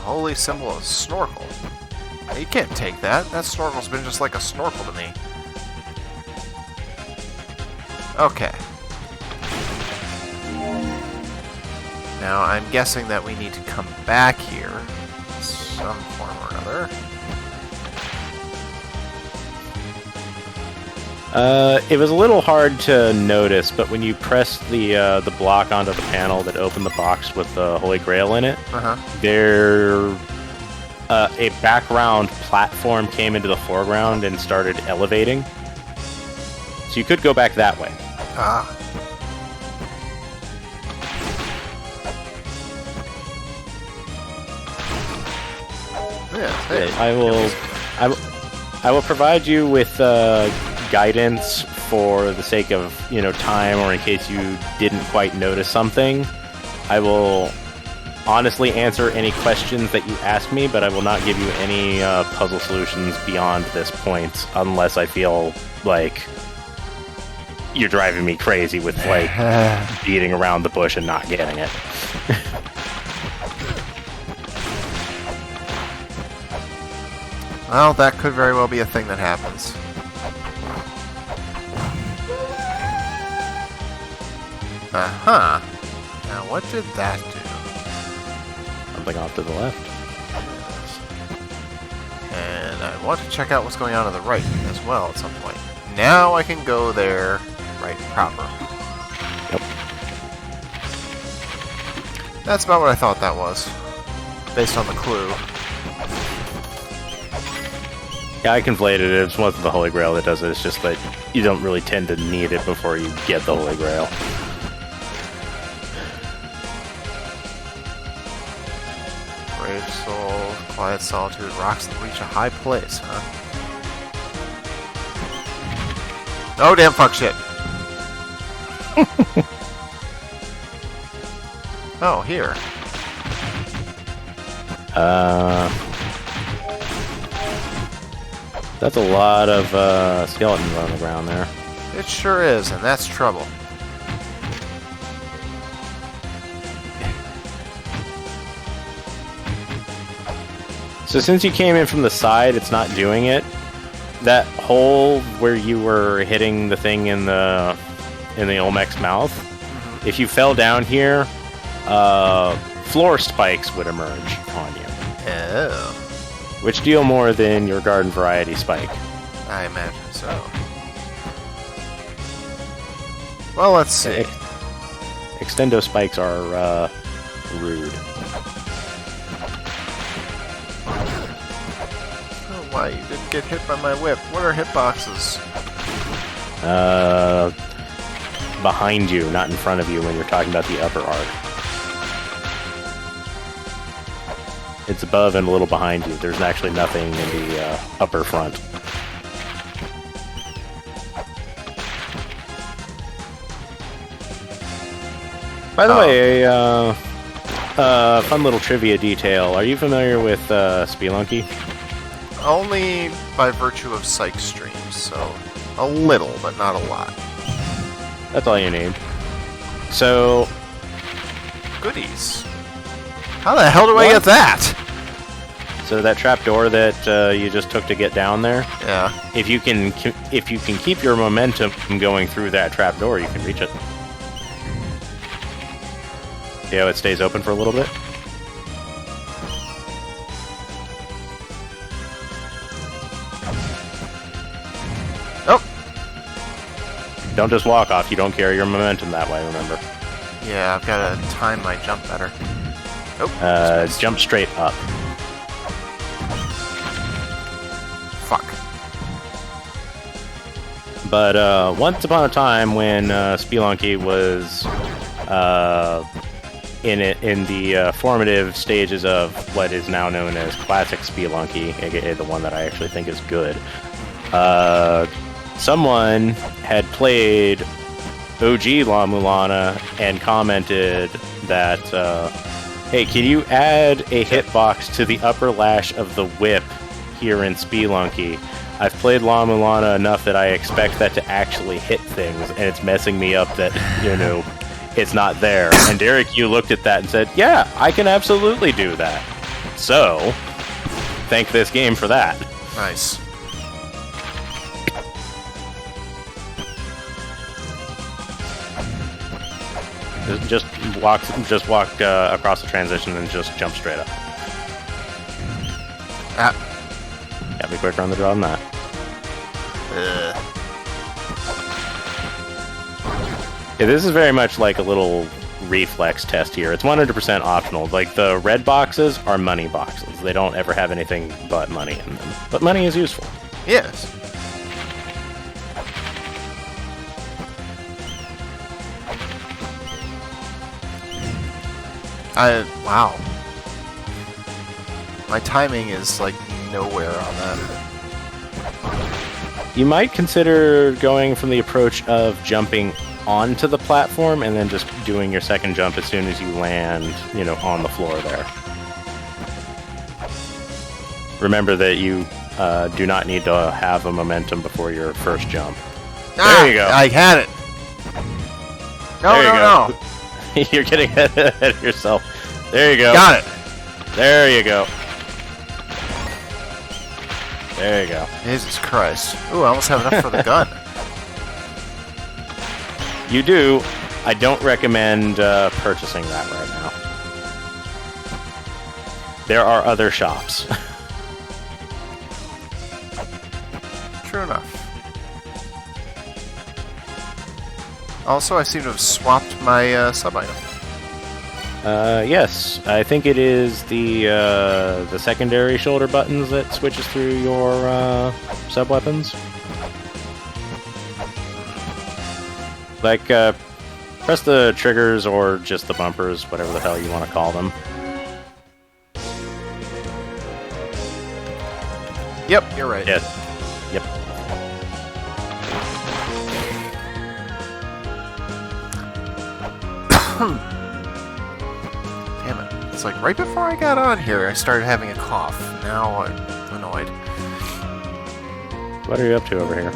Holy symbol of snorkel. You can't take that. That snorkel's been just like a snorkel to me. Okay. Now, I'm guessing that we need to come back here in some form or another. It was a little hard to notice, but when you press the block onto the panel that opened the box with the Holy Grail in it, there a background platform came into the foreground and started elevating. So you could go back that way. Ah. Yeah, hey. I will provide you with guidance for the sake of, you know, time, or in case you didn't quite notice something. I will honestly answer any questions that you ask me, but I will not give you any puzzle solutions beyond this point unless I feel like you're driving me crazy with, like, beating around the bush and not getting it. Well, that could very well be a thing that happens. Now, what did that do? Something off to the left. And I want to check out what's going on to the right as well at some point. Now I can go there right proper. Yep. That's about what I thought that was, based on the clue. Yeah, I conflated it. It wasn't the Holy Grail that does it. It's just that you don't really tend to need it before you get the Holy Grail. Brave soul, quiet solitude, rocks that reach a high place, huh? Oh, damn fuck shit. Oh, here. That's a lot of skeletons on the ground there. It sure is, and that's trouble. So since you came in from the side, it's not doing it. That hole where you were hitting the thing in the Olmec's mouth, if you fell down here, floor spikes would emerge on you. Oh. Which deal more than your garden variety spike. I imagine so. Well, let's see. Extendo spikes are rude. Oh, why you didn't get hit by my whip? What are hitboxes? Behind you, not in front of you when you're talking about the upper arc. It's above and a little behind you. There's actually nothing in the upper front. By the way, a fun little trivia detail. Are you familiar with Spelunky? Only by virtue of psych streams, so a little, but not a lot. That's all you need. So, Goodies. How the hell do I get that? So that trapdoor that you just took to get down there. Yeah. If you can keep your momentum from going through that trapdoor, you can reach it. See how it stays open for a little bit? Oh. Don't just walk off. You don't carry your momentum that way. Remember. Yeah, I've got to time my jump better. Oh. Jump straight up. Fuck. But once upon a time, when Spelunky was in the formative stages of what is now known as classic Spelunky, aka the one that I actually think is good. Someone had played OG La-Mulana and commented that, hey, can you add a hitbox to the upper lash of the whip here in Spelunky? I've played La-Mulana enough that I expect that to actually hit things, and it's messing me up that, it's not there. And Derek, you looked at that and said, yeah, I can absolutely do that. So, thank this game for that. Nice. Just walk across the transition and just jump straight up. Yeah, be quicker on the draw than that. Yeah, this is very much like a little reflex test here. It's 100% optional. Like, the red boxes are money boxes. They don't ever have anything but money in them. But money is useful. Yes. Wow. My timing is, like, nowhere on that. You might consider going from the approach of jumping onto the platform and then just doing your second jump as soon as you land, on the floor there. Remember that you do not need to have a momentum before your first jump. There you go. I had it. No. You're getting ahead of yourself. There you go. Got it. There you go. There you go. Jesus Christ. Ooh, I almost have enough for the gun. You do. I don't recommend purchasing that right now. There are other shops. True enough. Also, I seem to have swapped my sub-item. Yes, I think it is the secondary shoulder buttons that switches through your sub-weapons. Like, press the triggers or just the bumpers, whatever the hell you want to call them. Yep, you're right. Yeah. Yep. Damn it. It's like right before I got on here, I started having a cough. Now I'm annoyed. What are you up to over here?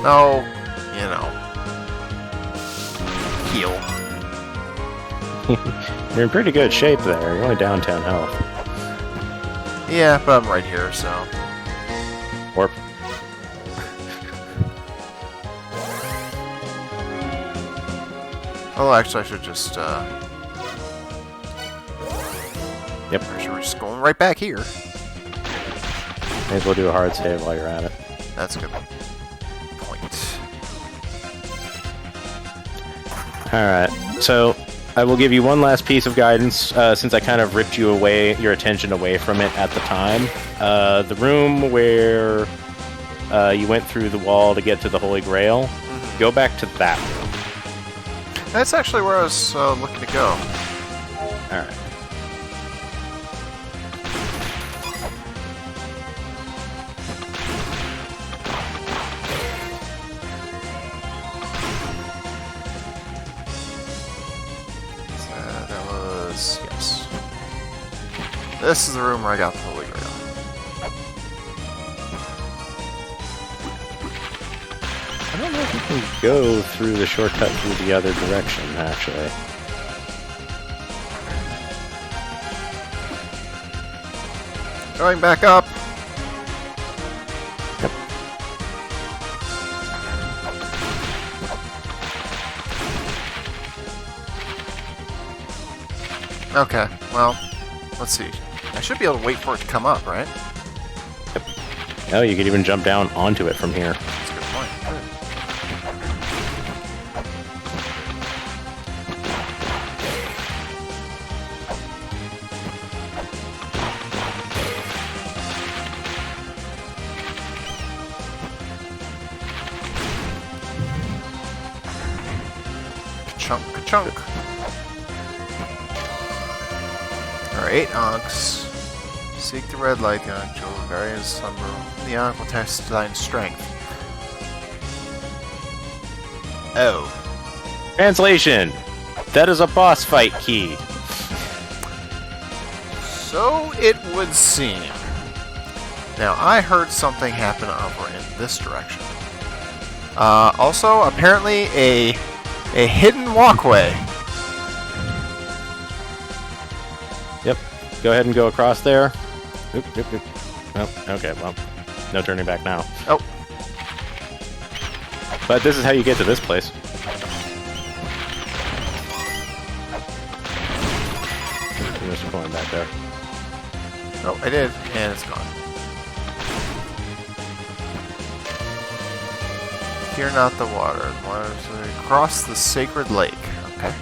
Oh, heal. You're in pretty good shape there. You're only down 10 health. Yeah, but I'm right here, so... Warp. Oh, actually, I should just, Yep. We're just going right back here. May as well do a hard save while you're at it. That's a good point. Alright, so I will give you one last piece of guidance, since I kind of ripped your attention away from it at the time. The room where you went through the wall to get to the Holy Grail, go back to that room. That's actually where I was looking to go. Alright. Yes. This is the room where I got the Holy Grail. I don't know if you can go through the shortcut through the other direction, actually. Going back up! Yep. Okay, well, let's see. I should be able to wait for it to come up, right? Yep. Oh, you could even jump down onto it from here. That's a good point. Ka-chunk, ka-chunk. There are 8 Ankhs. Seek the red light, the Ankh jewel, various slumber. The Ankh will test thine strength. Oh. Translation. That is a boss fight key. So it would seem. Now, I heard something happen over in this direction. Also, apparently a hidden walkway. Yep. Go ahead and go across there. Oop, oop, oop. Oh, okay, well, no turning back now. Oh. But this is how you get to this place. There's a coin back there. Oh, I did, and it's gone. Fear not the water. The water's across the sacred lake. Okay.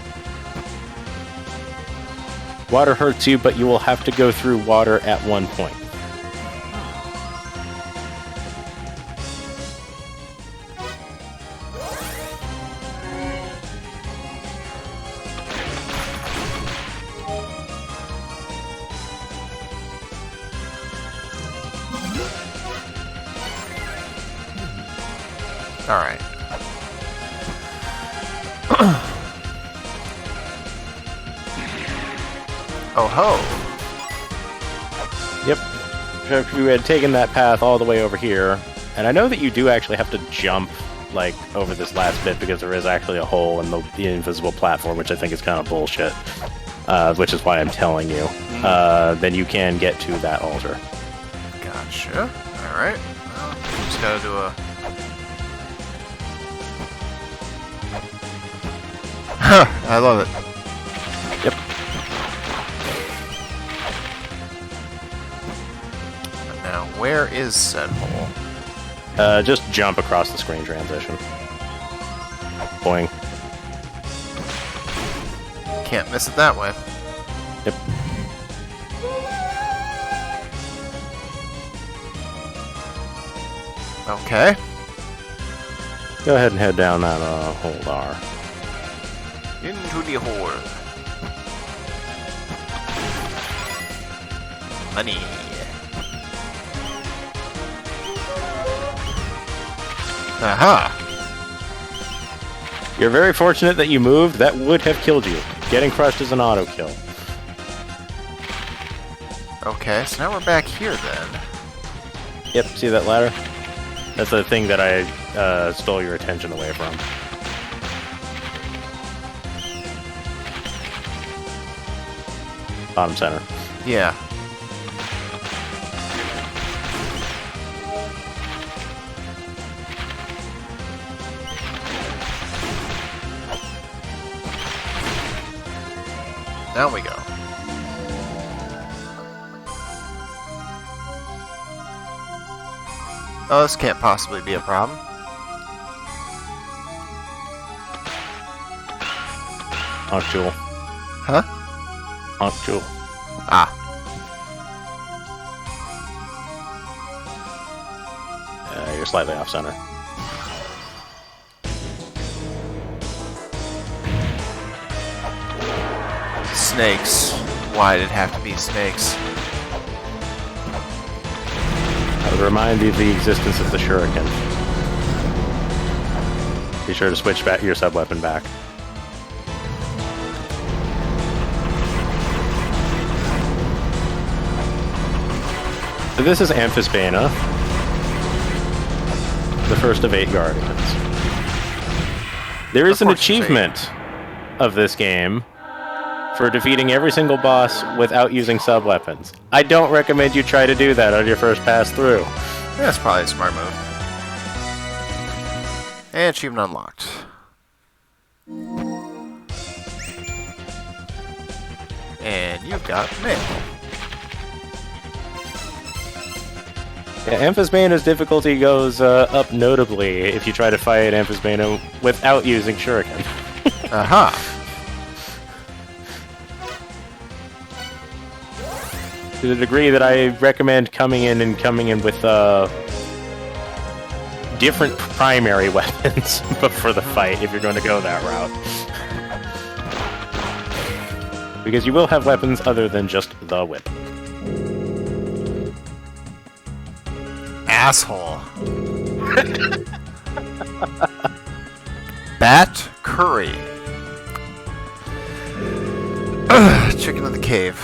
Water hurts you, but you will have to go through water at one point. Alright. Oh ho! Yep. If you had taken that path all the way over here, and I know that you do actually have to jump, like, over this last bit because there is actually a hole in the invisible platform, which I think is kind of bullshit. Which is why I'm telling you. Then you can get to that altar. Gotcha. Alright. Well, just gotta do a... I love it. Yep. Now, where is said hole? Just jump across the screen transition. Boing. Can't miss it that way. Yep. Okay. Go ahead and head down that hole there. Into the hole. Money. Aha! You're very fortunate that you moved. That would have killed you. Getting crushed is an auto kill. Okay, so now we're back here then. Yep, see that ladder? That's the thing that I stole your attention away from. Bottom center. Yeah. Down we go. Oh, this can't possibly be a problem. Ankh jewel. Huh? Ankh jewel. Ah. You're slightly off center. Snakes. Why did it have to be snakes? I would remind you of the existence of the shuriken. Be sure to switch back your sub-weapon back. So this is Amphisbaena, the first of 8 guardians. There is an achievement of this game for defeating every single boss without using sub-weapons. I don't recommend you try to do that on your first pass through. That's probably a smart move. And achievement unlocked. And you've got mail. Yeah, Amphisbaena's difficulty goes up notably if you try to fight Amphisbaena without using shuriken. Aha! To the degree that I recommend coming in with different primary weapons but for the fight if you're going to go that route. Because you will have weapons other than just the whip. Asshole. Bat curry. Chicken in the cave.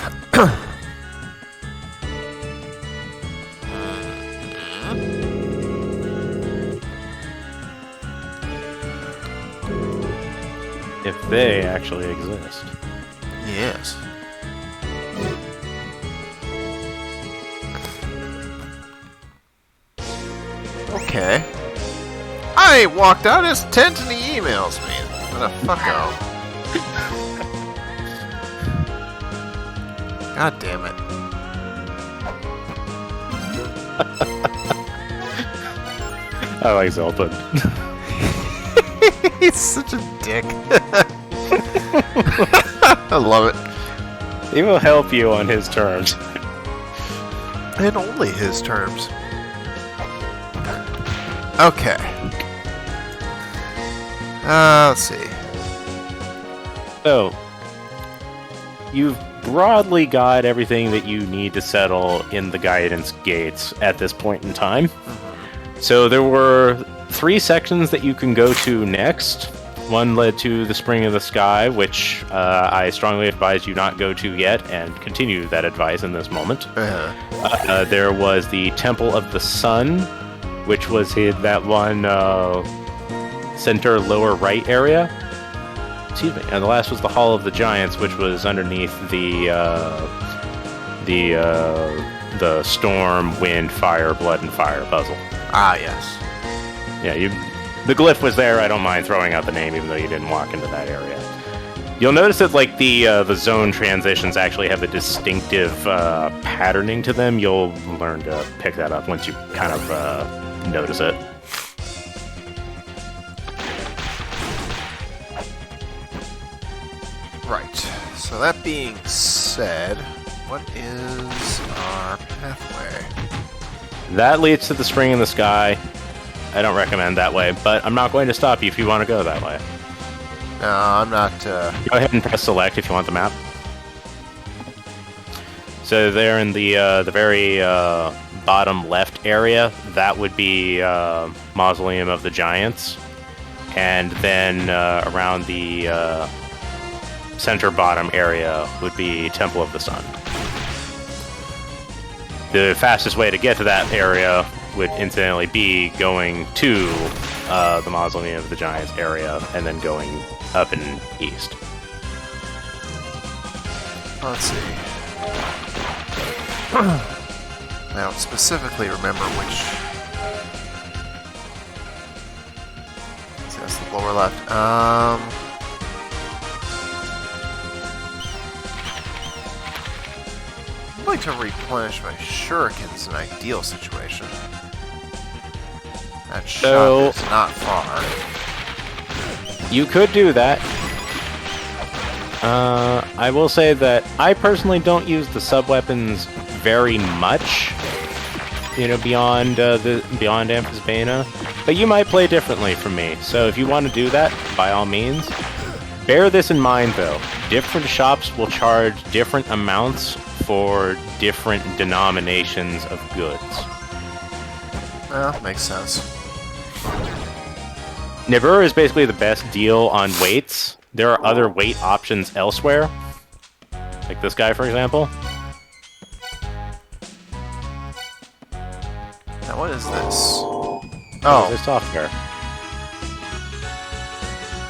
If they actually exist. Yes. Okay. I walked out as tent and he emails me. What the fuck out. God damn it. I like Zelda. He's such a dick. I love it. He will help you on his terms. And only his terms. Okay. Let's see. So, you've broadly got everything that you need to settle in the guidance gates at this point in time. So there were 3 sections that you can go to next. One led to the Spring of the Sky, which I strongly advise you not go to yet, and continue that advice in this moment. There was the Temple of the Sun, which was in that one center lower right area. Excuse me. And the last was the Hall of the Giants, which was underneath the Storm, Wind, Fire, Blood, and Fire puzzle. Ah, yes. Yeah, the glyph was there. I don't mind throwing out the name, even though you didn't walk into that area. You'll notice that, like, the zone transitions actually have a distinctive patterning to them. You'll learn to pick that up once you kind of notice it. Right. So that being said, what is our pathway? That leads to the Spring in the Sky. I don't recommend that way, but I'm not going to stop you if you want to go that way. No, I'm not... Go ahead and press select if you want the map. So there in the very bottom left area, that would be Mausoleum of the Giants. And then around the center bottom area would be Temple of the Sun. The fastest way to get to that area would incidentally be going to the Mausoleum of the Giants area and then going up and east. Let's see. I don't specifically remember which... See, that's the lower left. I'd like to replenish my shurikens in an ideal situation. That shot is not far. You could do that. I will say that I personally don't use the sub-weapons very much, you know, beyond Amphisbaena, but you might play differently from me, so if you want to do that, by all means. Bear this in mind, though. Different shops will charge different amounts for different denominations of goods. Well, makes sense. Nibiru is basically the best deal on weights. There are other weight options elsewhere. Like this guy, for example. Now, what is this? Oh, this software.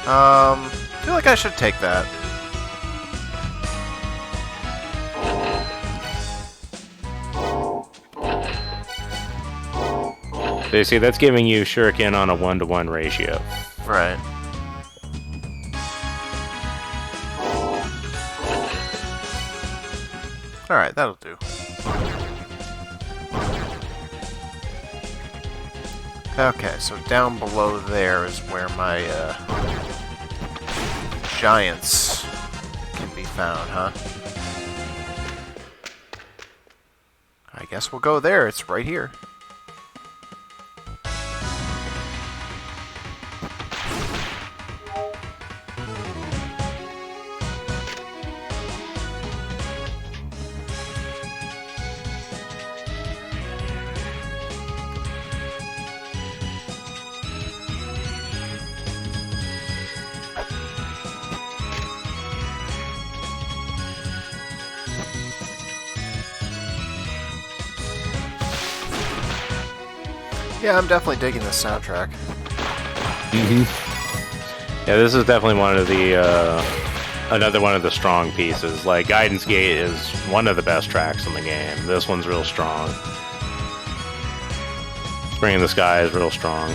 I feel like I should take that. So you see, that's giving you shuriken on a 1-to-1 ratio. Right. Alright, that'll do. Okay, so down below there is where my giants can be found, huh? I guess we'll go there. It's right here. Yeah, I'm definitely digging this soundtrack. Yeah, this is definitely one of the another one of the strong pieces. Like Guidance Gate is one of the best tracks in the game. This one's real strong. Spring in the Sky is real strong.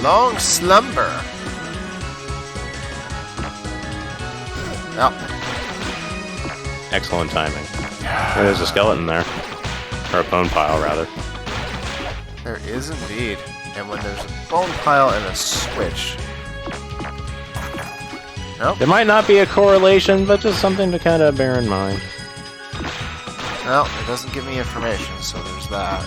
Long slumber. Oh. Excellent timing. There's a skeleton there. Or a bone pile, rather. There is indeed. And when there's a bone pile and a switch... Nope. There might not be a correlation, but just something to kind of bear in mind. Well, it doesn't give me information, so there's that.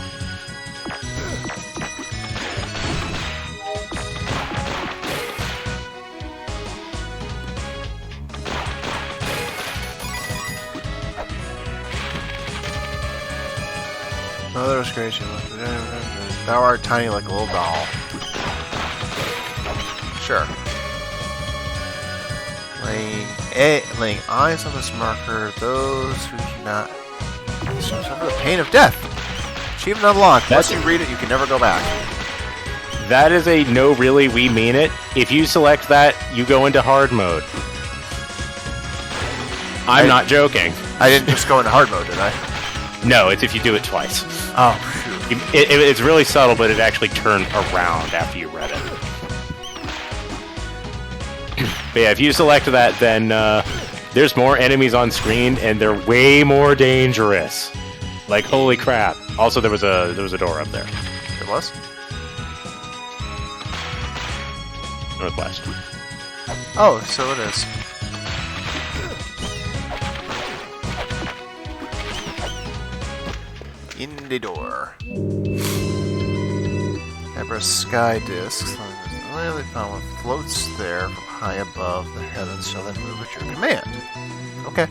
Mother was gracious. Thou art tiny like a little doll. Sure. Laying eyes on this marker, those who do not suffer the pain of death. Achievement unlocked. Once you read it, you can never go back. That is a no, really, we mean it. If you select that, you go into hard mode. I'm not joking. I didn't just go into hard mode, did I? No, it's if you do it twice. Oh, shoot. It's really subtle, but it actually turns around after you read it. But yeah, if you select that, then there's more enemies on screen, and they're way more dangerous. Like, holy crap. Also, there was a door up there. There was? Northwest. Oh, so it is. In the door. Ever sky discs. They found what floats there from high above the heavens shall then move at your command. Okay.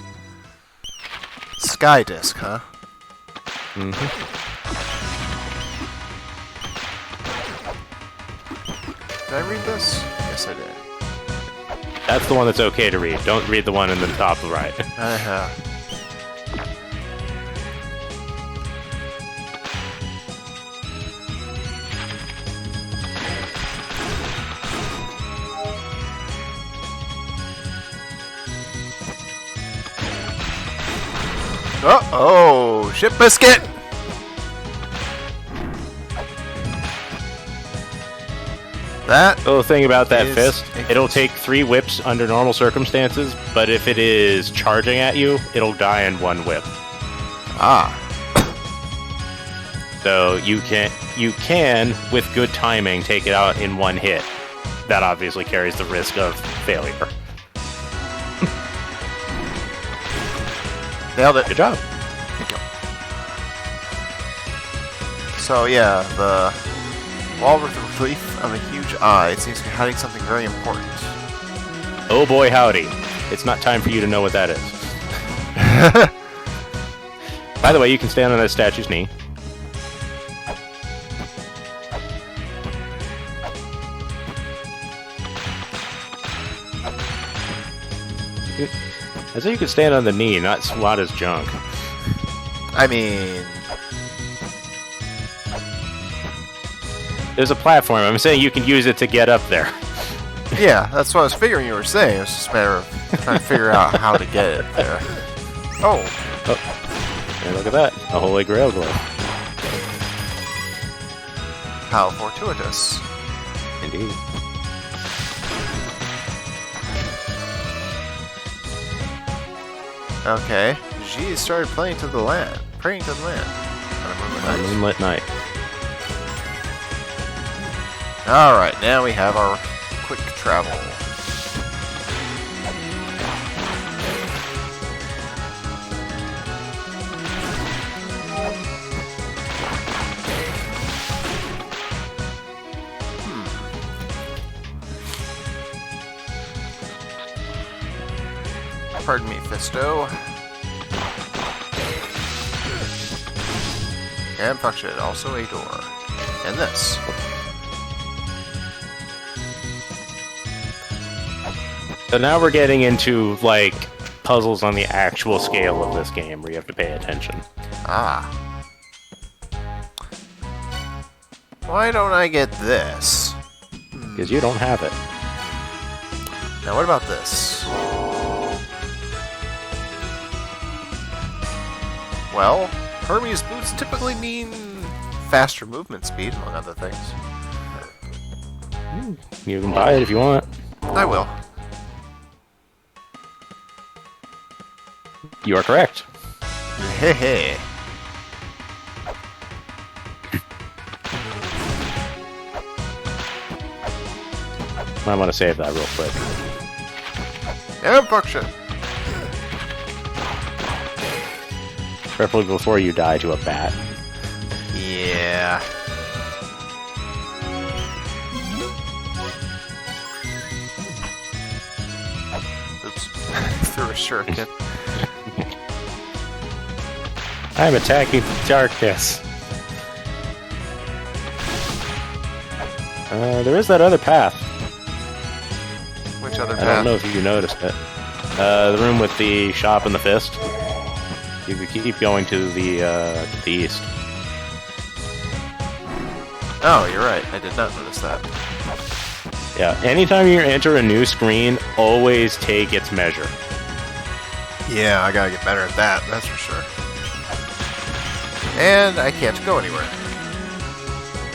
Sky disc, huh? Mm-hmm. Did I read this? Yes, I did. That's the one that's okay to read. Don't read the one in the top right. I have. Oh, ship biscuit! That The little thing about that is fist, a it'll fist. take 3 whips under normal circumstances, but if it is charging at you, it'll die in 1 whip. Ah. So you can, with good timing, take it out in 1 hit. That obviously carries the risk of failure. Nailed it. Good job. So yeah, the wall with the relief of a huge eye. It seems to be hiding something very important. Oh boy, howdy. It's not time for you to know what that is. By the way, you can stand on that statue's knee. I said you could stand on the knee, not swat his junk. I mean, There's a platform. I'm saying you can use it to get up there. yeah, that's what I was figuring you were saying. It was just a matter of trying to figure out how to get it there. Oh. Hey, look at that. A Holy Grail glove. How fortuitous. Indeed. Okay. G started playing to the land. Praying to the land. On a moonlit night. Alright, now we have our quick travel. Pardon me, Fisto. And fuck shit, also a door. And this. So now we're getting into, like, puzzles on the actual scale of this game where you have to pay attention. Ah. Why don't I get this? Because you don't have it. Now, what about this? Well, Hermes boots typically mean faster movement speed, among other things. You can buy it if you want. I will. You are correct. Hehe. I want to save that real quick. And function. Preferably before you die to a bat. Yeah. Oops. Threw a shuriken. I'm attacking the darkness. There is that other path. Which other I path? don't know if you noticed it. The room with the shop and the fist. You could keep going to the east. Oh, you're right. I did not notice that. Yeah, anytime you enter a new screen, always take its measure. Yeah, I gotta get better at that, that's for sure. And I can't go anywhere.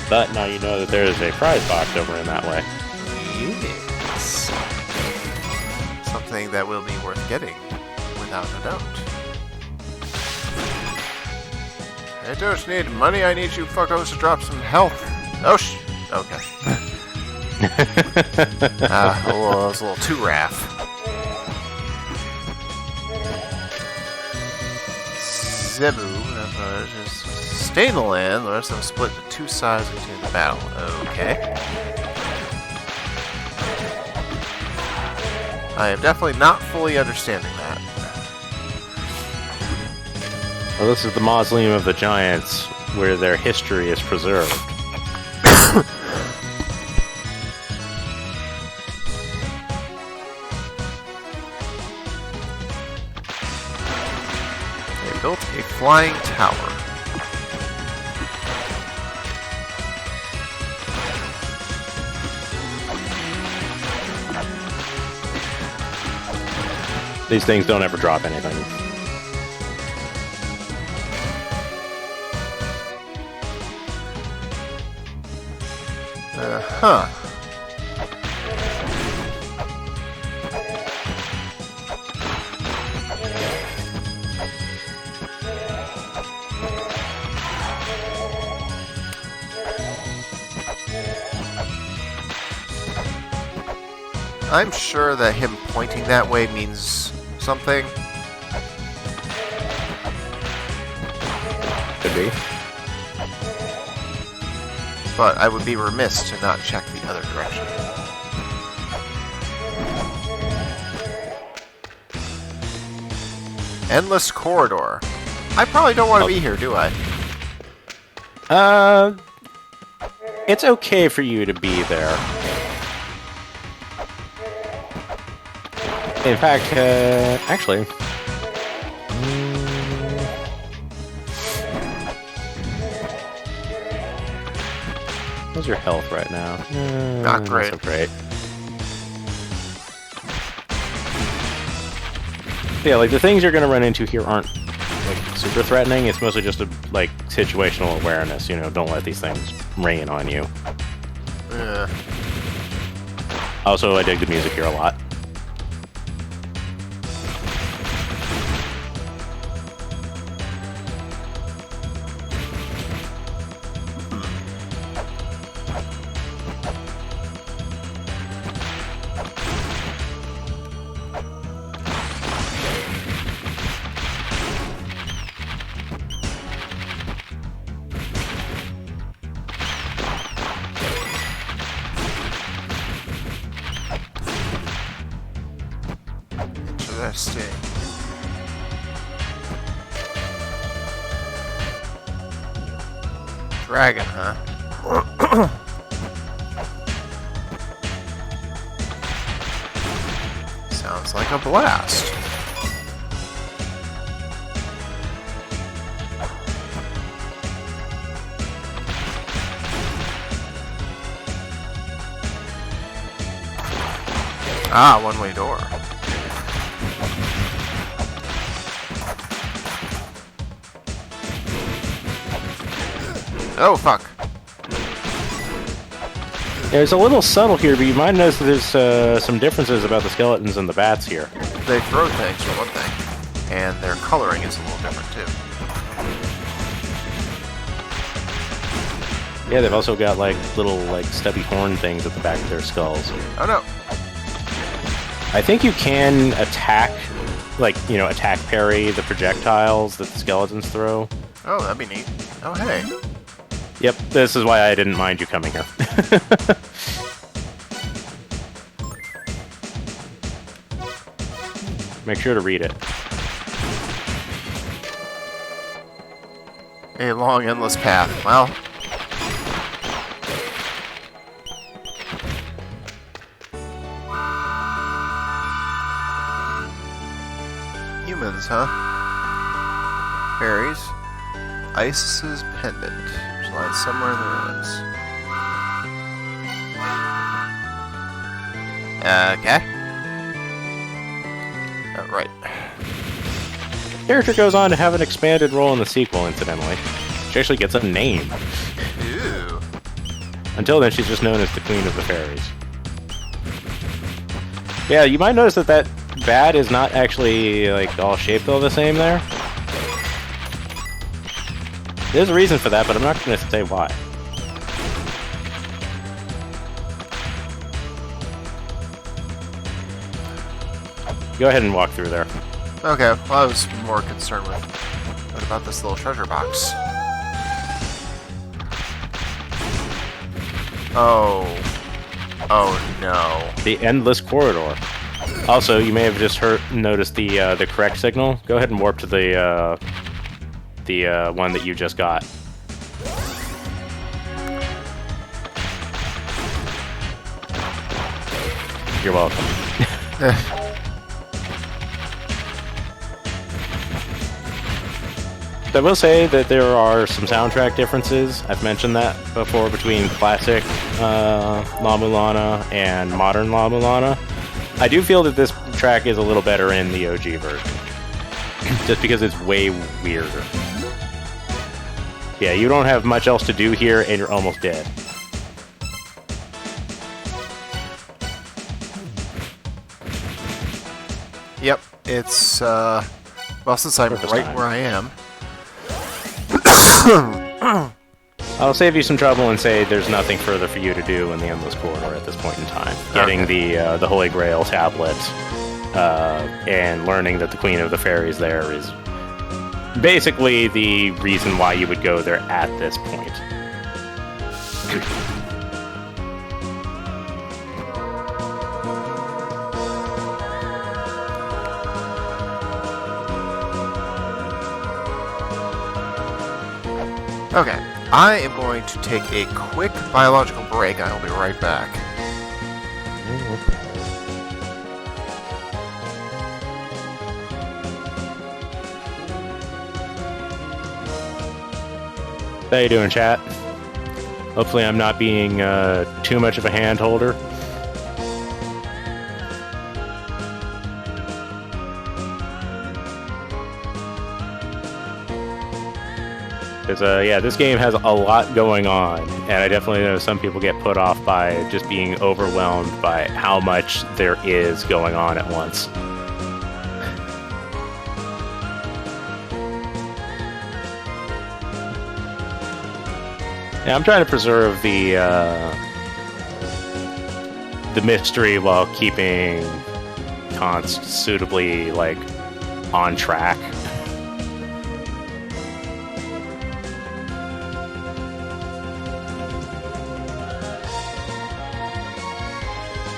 But now you know that there is a prize box over in that way. Yes. Something that will be worth getting, without a doubt. I don't need money, I need you fuckos to drop some health. Oh, okay. That was a little too raff. Zebu, just stay in the land, the rest of them split into two sides and continue the battle. Okay. I am definitely not fully understanding that. Well, this is the Mausoleum of the Giants, where their history is preserved. They built a flying tower. These things don't ever drop anything. Huh. I'm sure that him pointing that way means something. Could be. But I would be remiss to not check the other direction. Endless corridor. I probably don't want to be here, do I? It's okay for you to be there. In fact, actually... How's your health right now? Not great. Not so great. Yeah, like, the things you're gonna run into here aren't, like, super threatening. It's mostly just a, like, situational awareness, you know, don't let these things rain on you. Yeah. Also, I dig the music here a lot. Interesting. Dragon, huh? Sounds like a blast. Ah, one-way door. Oh, fuck. Yeah, it's a little subtle here, but you might notice that there's some differences about the skeletons and the bats here. They throw things, for one thing. And their coloring is a little different, too. Yeah, they've also got, like, little, like, stubby horn things at the back of their skulls. Oh, no. I think you can attack, like, you know, attack parry the projectiles that the skeletons throw. Oh, that'd be neat. Oh, hey. Yep, this is why I didn't mind you coming here. Make sure to read it. A long, endless path. Well... humans, huh? Fairies. Isis's pendant, which lies somewhere in the ruins. Okay. Right. Character goes on to have an expanded role in the sequel, incidentally. She actually gets a name. Ooh. Until then, she's just known as the Queen of the Fairies. Yeah, you might notice that that bat is not actually, like, all shaped all the same there. There's a reason for that, but I'm not going to say why. Go ahead and walk through there. Okay, well, I was more concerned with... what about this little treasure box? Oh. Oh, no. The endless corridor. Also, you may have just noticed the correct signal. Go ahead and warp to the one that you just got. You're welcome. I will say that there are some soundtrack differences. I've mentioned that before between classic La-Mulana and modern La-Mulana. I do feel that this track is a little better in the OG version. Just because it's way weirder. Yeah, you don't have much else to do here, and you're almost dead. Yep, it's, well, since I'm right where I am... I'll save you some trouble and say there's nothing further for you to do in the Endless Corridor at this point in time. Getting the Holy Grail tablet and learning that the Queen of the Fairies there is basically the reason why you would go there at this point. Okay, I am going to take a quick biological break. I'll be right back. How you doing, chat? Hopefully I'm not being too much of a hand holder. Because, yeah, this game has a lot going on, and I definitely know some people get put off by just being overwhelmed by how much there is going on at once. Yeah, I'm trying to preserve the mystery while keeping Const suitably, like, on track.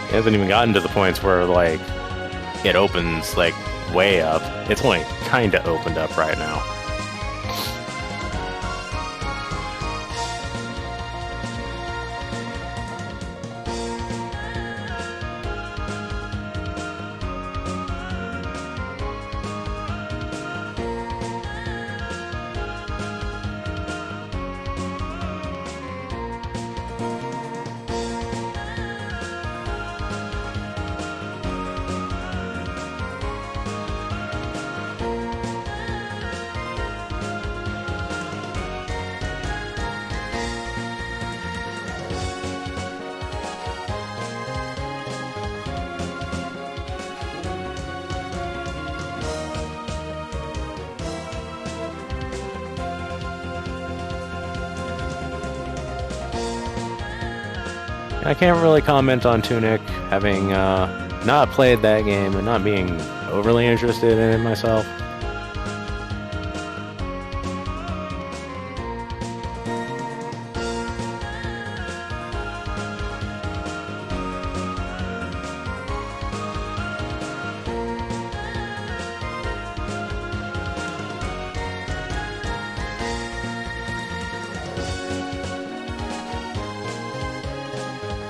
It hasn't even gotten to the points where, like, it opens, like, way up. It's only kinda opened up right now. I can't really comment on Tunic, having not played that game and not being overly interested in it myself.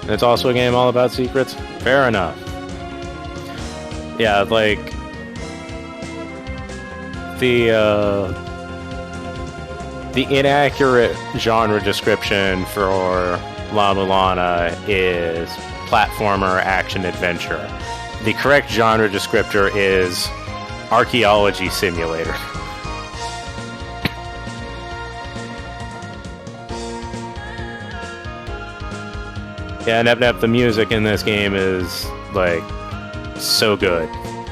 It's also a game all about secrets? Fair enough. Yeah, like... The inaccurate genre description for La-Mulana is platformer action-adventure. The correct genre descriptor is archaeology simulator. Yeah, Nep, the music in this game is, like, so good.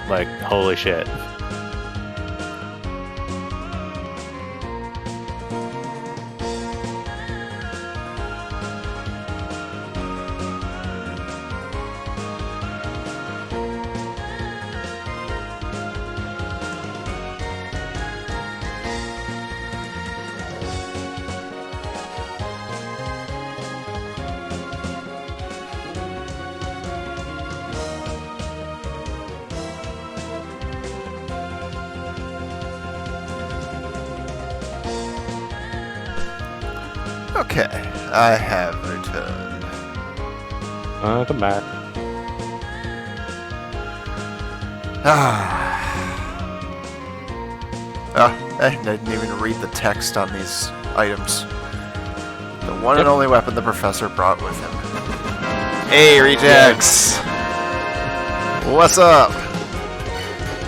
Like, holy shit. Okay, I have returned. Come back. I didn't even read the text on these items. The one and only weapon the professor brought with him. Hey, rejects! What's up?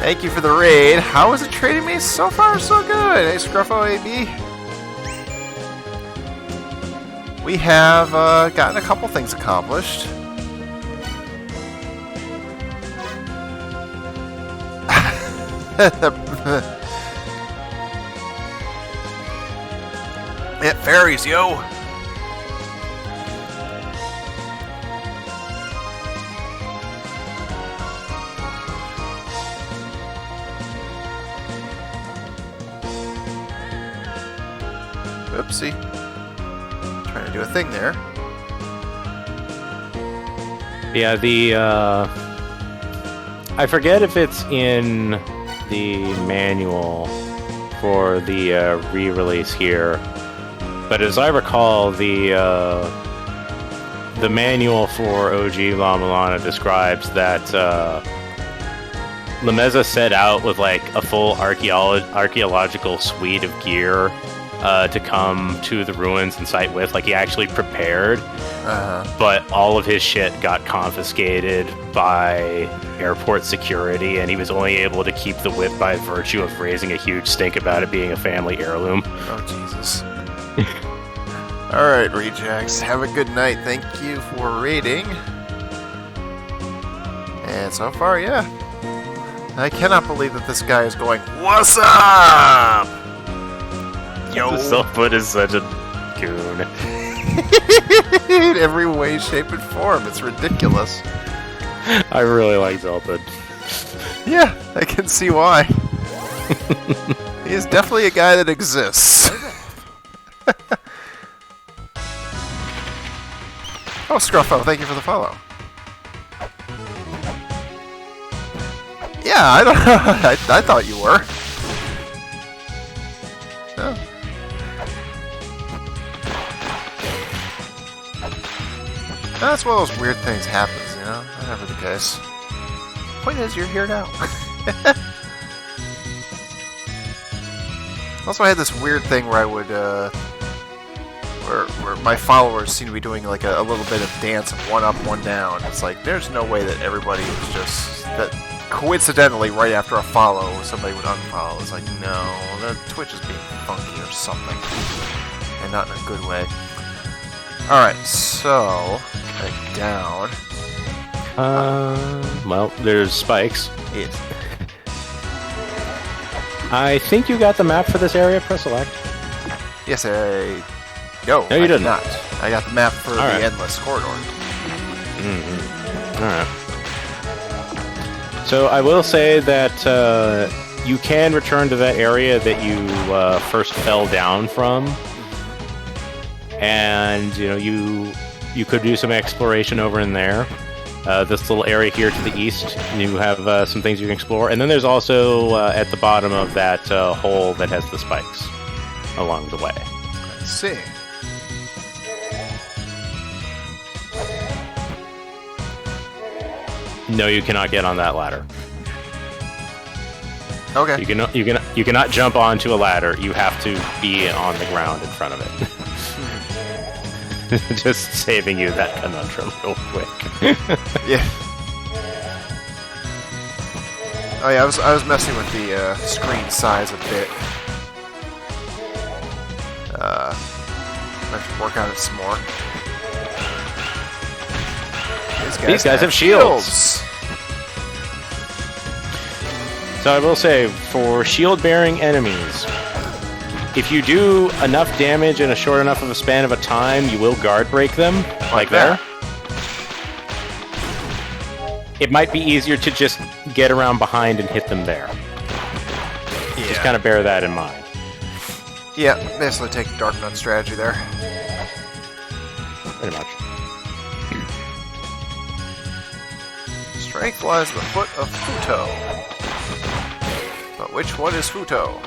Thank you for the raid. How is it treating me? So far, so good. Hey, Scruffo AB. We have gotten a couple things accomplished. Yeah, fairies, yo! Oopsie. Trying to do a thing there. Yeah, I forget if it's in the manual for the re-release here, but as I recall, the manual for OG La-Mulana describes that Lameza set out with like a full archaeological suite of gear to come to the ruins and site with. Like, he actually prepared, but all of his shit got confiscated by airport security, and he was only able to keep the whip by virtue of raising a huge stink about it being a family heirloom. Oh, Jesus. Alright, rejects. Have a good night. Thank you for raiding. And so far, yeah. I cannot believe that this guy is going, "What's up?" Yo. The Selffoot is such a goon. In every way, shape, and form. It's ridiculous. I really like Zelda. Yeah, I can see why. He is definitely a guy that exists. Oh, Scruffo, thank you for the follow. Yeah, I don't know. I thought you were. Oh. That's one of those weird things happens, you know? Whatever the case. Point is, you're here now. Also, I had this weird thing where I would, where my followers seem to be doing like a little bit of dance of one up, one down. It's like, there's no way that everybody was just, that coincidentally, right after a follow, somebody would unfollow. It's like, no, the Twitch is being funky or something. And not in a good way. Alright, so, back down. Well, there's spikes. Yes. I think you got the map for this area. Press select. Yes, no, No, you I did didn't. not. I got the map for All right. the Endless Corridor. All right. So I will say that you can return to that area that you first fell down from, and you could do some exploration over in there. This little area here to the east, you have some things you can explore, and then there's also at the bottom of that hole that has the spikes along the way. Let's see. No, you cannot get on that ladder. Okay. You cannot jump onto a ladder. You have to be on the ground in front of it. Just saving you that conundrum real quick. Yeah. Oh yeah, I was messing with the screen size a bit. I should work on it some more. These guys have shields. So I will say, for shield-bearing enemies, if you do enough damage in a short enough of a span of a time, you will guard break them, like there. It might be easier to just get around behind and hit them there. Yeah. Just kind of bear that in mind. Yeah, basically take Dark Nut strategy there. Pretty much. Strength lies at the foot of Futo. But which one is Futo?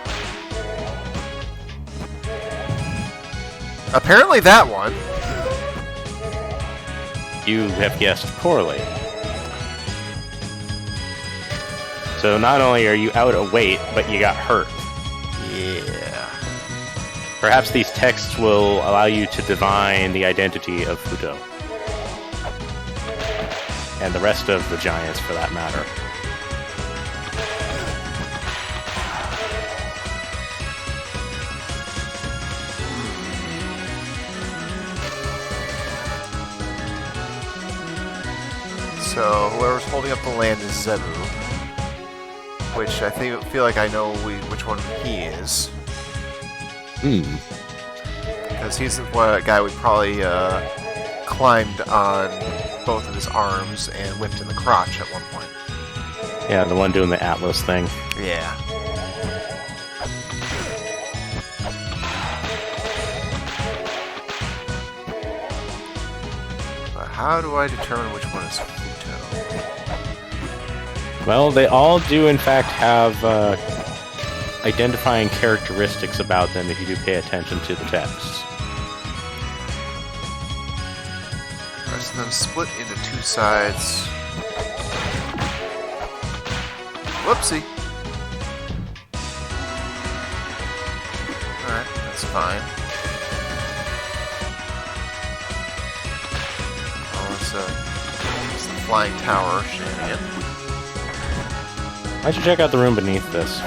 Apparently that one. You have guessed poorly. So not only are you out of weight, but you got hurt. Yeah. Perhaps these texts will allow you to divine the identity of Futo. And the rest of the giants, for that matter. So whoever's holding up the land is Zebu, which I feel like I know which one he is. Because he's the guy we probably climbed on both of his arms and whipped in the crotch at one point. Yeah, the one doing the Atlas thing. Yeah. But how do I determine which one is Futo? Well, they all do in fact have identifying characteristics about them if you do pay attention to the texts. The rest of them split into two sides. Whoopsie. Alright, that's fine. Oh, it's the flying tower shenanigan. Why don't you check out the room beneath this?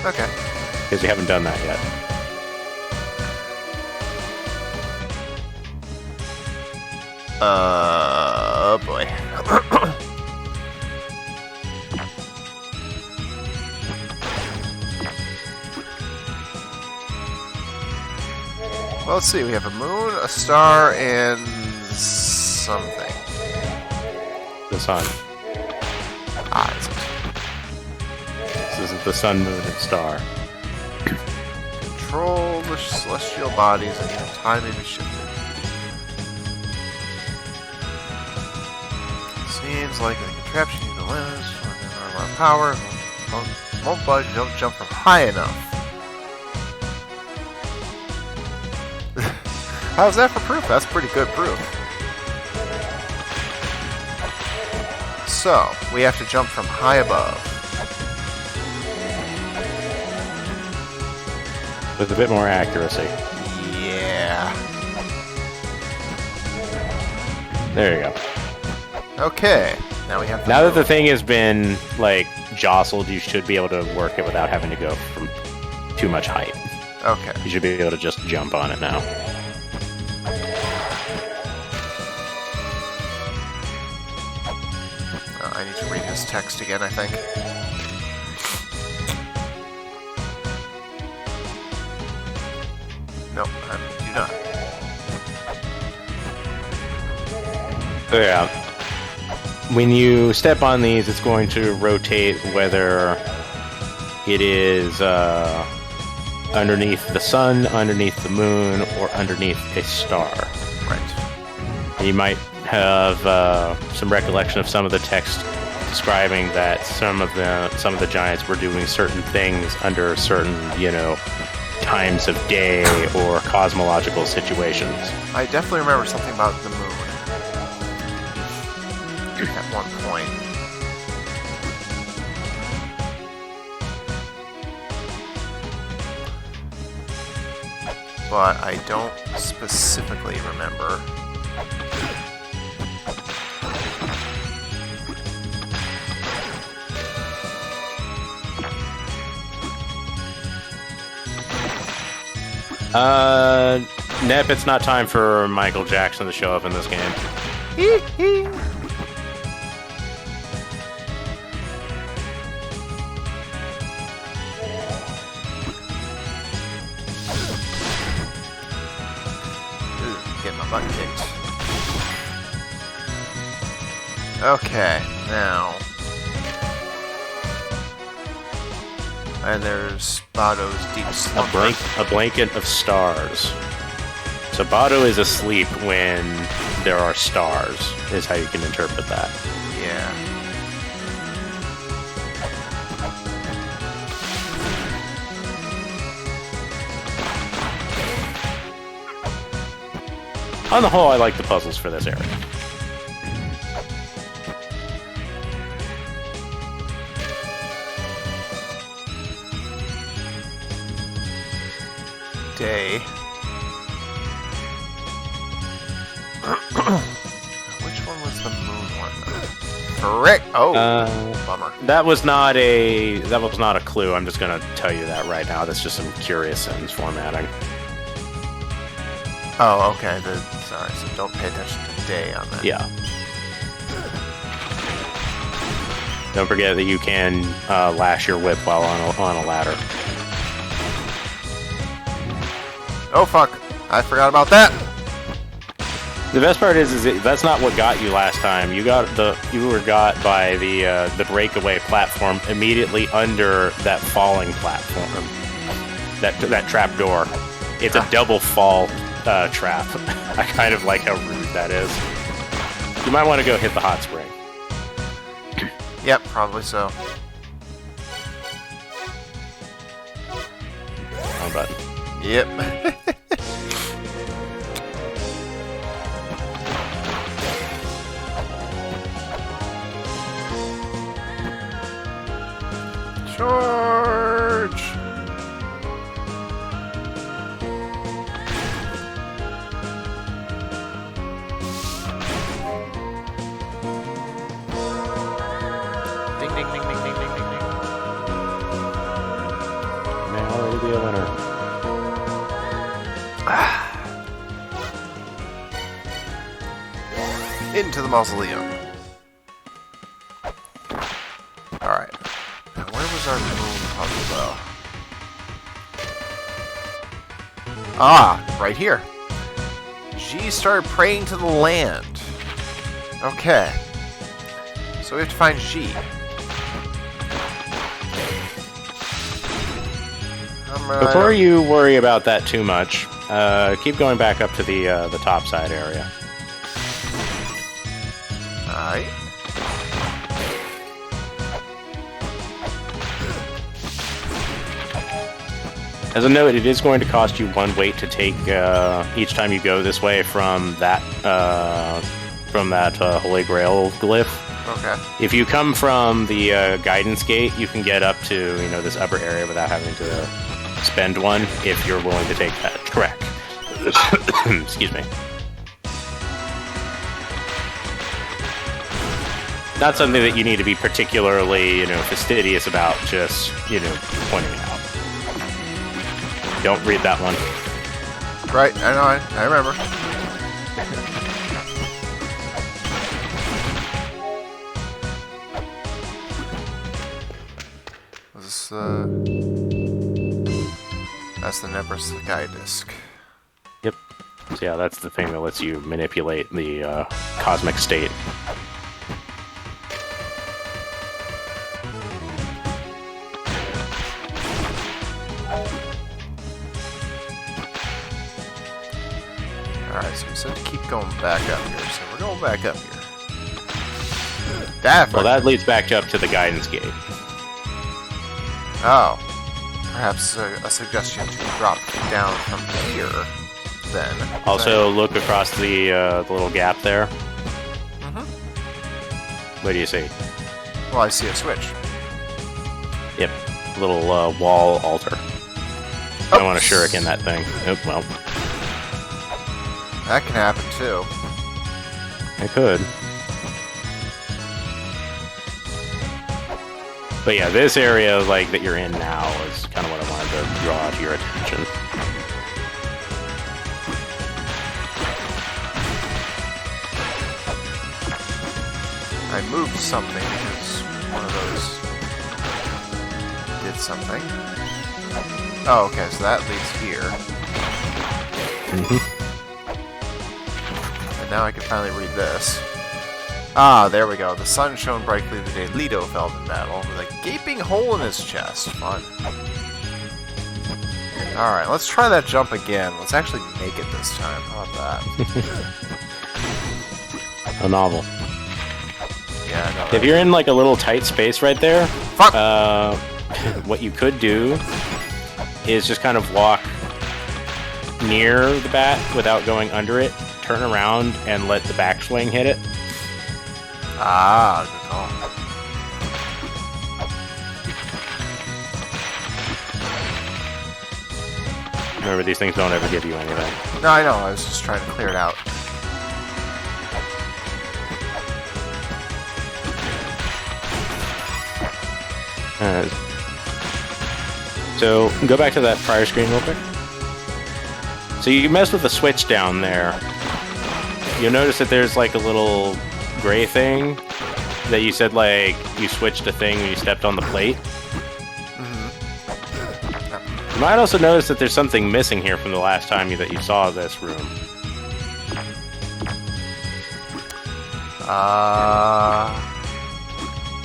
Okay. Because you haven't done that yet. Oh boy. Well, let's see. We have a moon, a star, and something. The sun. Ah, is it? This is the sun, moon, and star. Control the celestial bodies and even time may be shifted. Seems like the contraption you can lose a lot of power. Won't budge, you don't jump from high enough. How's that for proof? That's pretty good proof. So, we have to jump from high above. With a bit more accuracy. Yeah. There you go. Okay. Now we have. Now that the thing has been, like, jostled, you should be able to work it without having to go from too much height. Okay. You should be able to just jump on it now. I need to read his text again, I think. Nope, I do not. So yeah, when you step on these, it's going to rotate whether it is underneath the sun, underneath the moon, or underneath a star. Right. You might have some recollection of some of the text describing that some of the giants were doing certain things under certain, times of day or cosmological situations. I definitely remember something about the moon at one point. But I don't specifically remember. Nep, it's not time for Michael Jackson to show up in this game. Get my butt kicked. Okay, now. And there's Bado's deep slumber. A blanket of stars. So Bado is asleep when there are stars, is how you can interpret that. Yeah. On the whole, I like the puzzles for this area. Day. Which one was the moon one? Correct. Oh, bummer. That was not a clue. I'm just gonna tell you that right now. That's just some curious sentence formatting. Oh, okay. Sorry. So don't pay attention to day on that. Yeah. Don't forget that you can lash your whip while on a ladder. Oh fuck! I forgot about that. The best part is that's not what got you last time. You were got by the breakaway platform immediately under that falling platform. That trap door. It's a double fall trap. I kind of like how rude that is. You might want to go hit the hot spring. Yep, probably so. Wrong button. Yep. Charge! Ding, ding, ding, ding, ding, ding, ding, ding. May already be a winner. Into the Mausoleum. Alright. Now, where was our moon puzzle, though? Ah, right here. G started praying to the land. Okay. So we have to find G. Before you worry about that too much, keep going back up to the top side area. Alright. As a note, it is going to cost you 1 weight to take each time you go this way from that Holy Grail glyph. Okay. If you come from the guidance gate, you can get up to this upper area without having to spend one if you're willing to take that. Correct. Excuse me. Not something that you need to be particularly, fastidious about, just, pointing out. Don't read that one. Right, I know, I remember. Was this, that's the Nebris Sky Disc. Yep. So yeah, that's the thing that lets you manipulate the cosmic state. Alright, so we said to keep going back up here, so we're going back up here. That Well, that leads back up to the guidance gate. Oh. Perhaps a suggestion to drop down from here, then. Also, look across the little gap there. Mm-hmm. What do you see? Well, I see a switch. Yep, little wall altar. I want to shuriken that thing. Oh, well, That can happen, too. I could. But yeah, this area like that you're in now is kind of what I wanted to draw to your attention. I moved something because one of those did something. Oh, okay, so that leads here. And now I can finally read this. Ah, there we go. The sun shone brightly the day Leto fell in battle, with a gaping hole in his chest. Fun. Alright, let's try that jump again. Let's actually make it this time. How about that? A novel. Yeah, I know. If you're in like a little tight space right there, Fuck! what you could do is just kind of walk near the bat without going under it, turn around, and let the backswing hit it. Ah, good call. Remember, these things don't ever give you anything. No, I know. I was just trying to clear it out. So, go back to that prior screen real quick. So you mess with the switch down there. You'll notice that there's like a little gray thing that you said like you switched a thing when you stepped on the plate. You might also notice that there's something missing here from the last time that you saw this room. I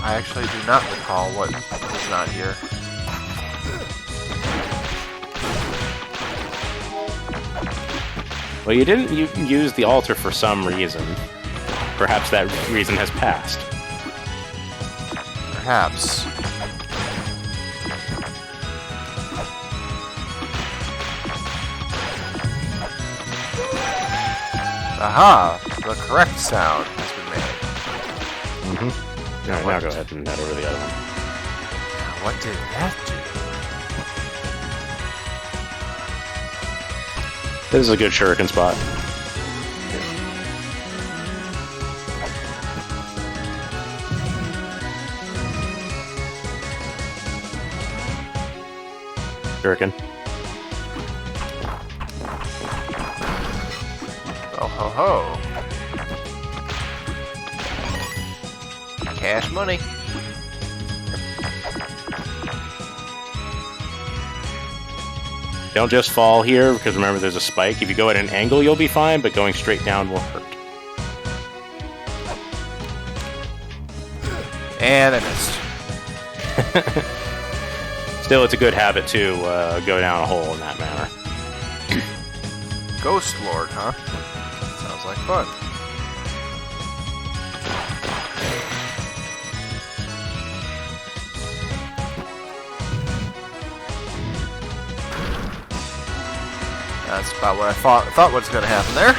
actually do not recall what was not here. Well, you didn't use the altar for some reason. Perhaps that reason has passed. Perhaps. Aha! The correct sound has been made. Alright, now go ahead and head over the other one. Now, what did that do? This is a good shuriken spot. Shuriken. Oh ho ho! Cash money. Don't just fall here, because remember there's a spike. If you go at an angle, you'll be fine, but going straight down will hurt. And I missed. Still, it's a good habit to go down a hole in that manner. Ghost Lord, huh? Sounds like fun. That's about what I thought was going to happen there.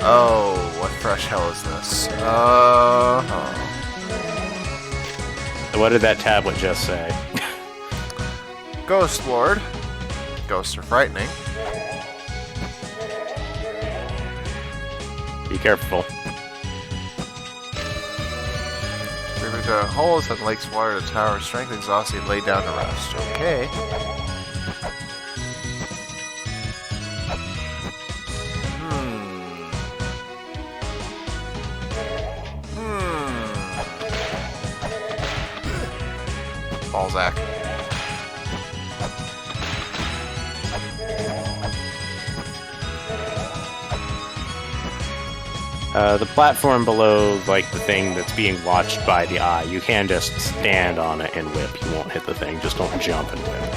Oh, what fresh hell is this? What did that tablet just say? Ghost Lord. Ghosts are frightening. Be careful. River to holes and lakes water to tower. Strength exhausted, lay down to rest. Okay. Falls Zach. The platform below, like the thing that's being watched by the eye, you can just stand on it and whip. You won't hit the thing. Just don't jump and whip.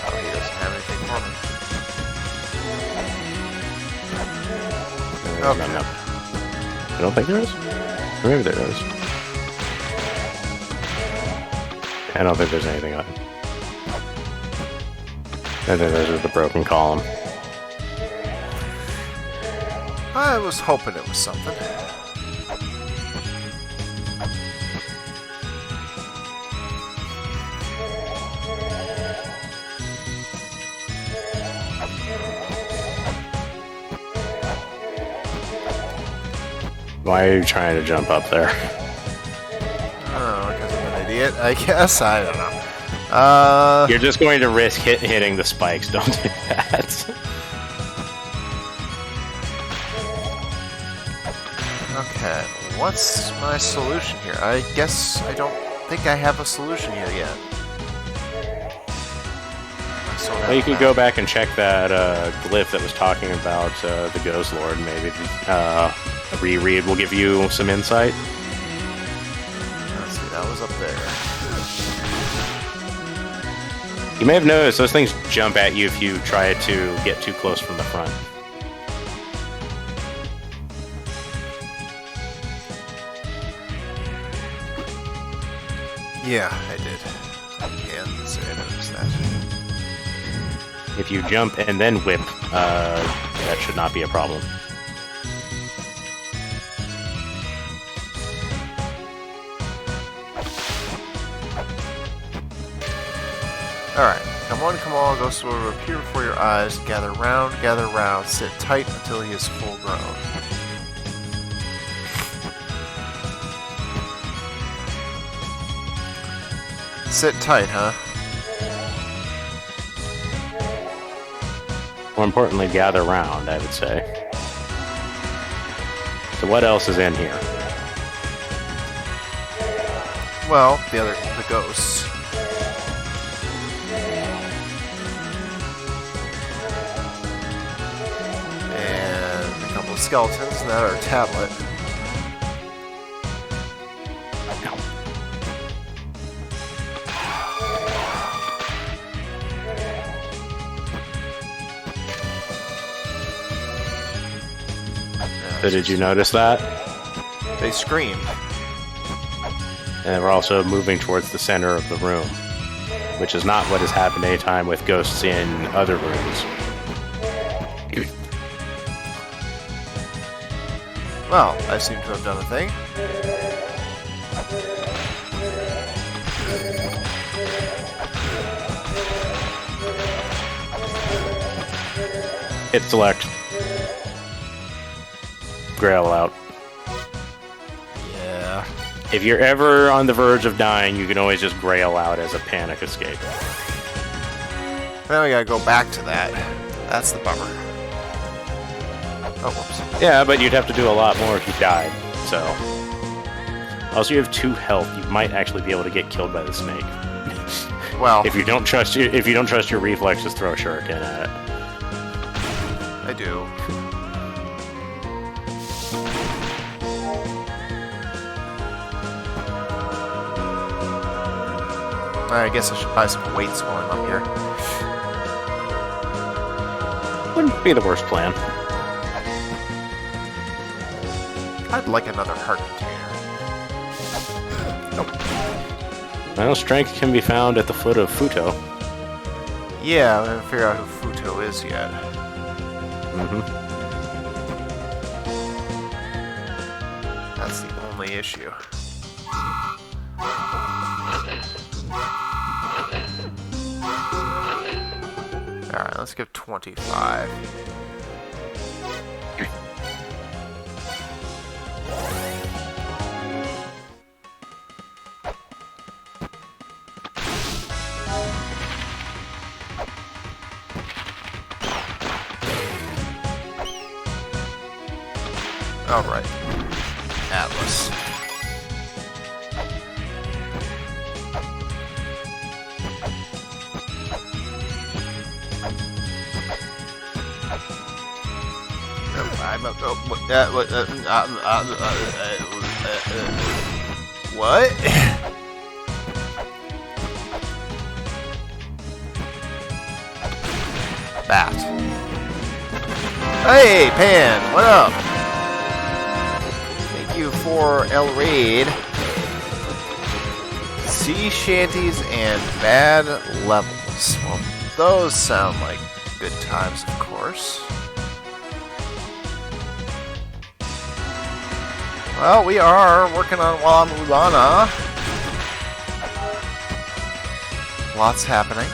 Oh, he doesn't have anything for me. Okay. No. I don't think there is. Or maybe there is. I don't think there's anything on it. I think those are the broken column. I was hoping it was something. Why are you trying to jump up there? Oh, because I'm an idiot, I guess? I don't know. You're just going to risk hitting the spikes. Don't do that. Okay, what's my solution here? I guess I don't think I have a solution here yet. Well, you could go back and check that glyph that was talking about the Ghost Lord. Maybe a reread will give you some insight. Let's see, that was up there. You may have noticed those things jump at you if you try to get too close from the front. Yeah, I did. I can say I noticed that. If you jump and then whip, that should not be a problem. Alright, come on, Ghost Lord will appear before your eyes. Gather round, sit tight until he is full grown. Sit tight, huh? More importantly, gather round, I would say. So what else is in here? Well, the ghosts. And a couple of skeletons, and that our tablet. So did you notice that? They screamed. And we're also moving towards the center of the room, which is not what has happened anytime with ghosts in other rooms. Well, I seem to have done a thing. Hit select. Grail out. Yeah. If you're ever on the verge of dying, you can always just grail out as a panic escape. Now we gotta go back to that. That's the bummer. Oh, whoops. Yeah, but you'd have to do a lot more if you died, so... Also, you have 2 health. You might actually be able to get killed by the snake. Well, If you don't trust your reflexes, throw a shuriken at it. I do. I guess I should buy some weights while I'm up here. Wouldn't be the worst plan. I'd like another heart container. Nope. Well, strength can be found at the foot of Futo. Yeah, I haven't figured out who Futo is yet. That's the only issue. Alright, let's give 25. Alright. Atlas. What? Bat. Hey, Pan, what up? Thank you for El Raid. Sea shanties and bad levels. Well, those sound like good times, of course. Well, we are working on La-Mulana. Lots happening.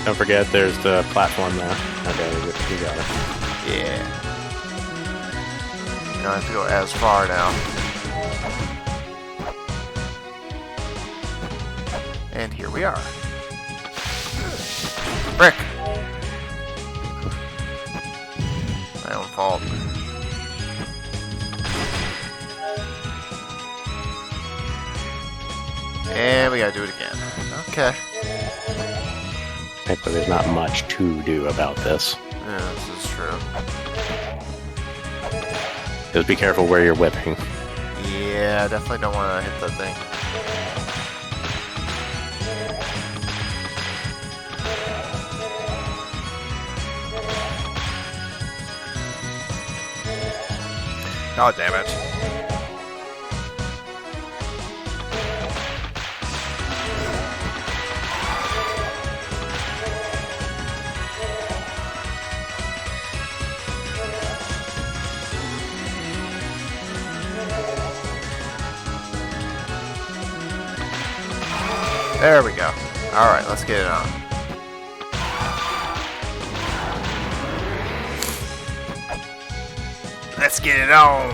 Don't forget, there's the platform there. Okay, you got it. Yeah. You don't have to go as far now. And here we are. Brick! My own fault. And we gotta do it again. Okay. Thankfully, there's not much to do about this. Yeah, this is true. Just be careful where you're whipping. Yeah, definitely don't want to hit the thing. God damn it. There we go. Alright, let's get it on. Let's get it on!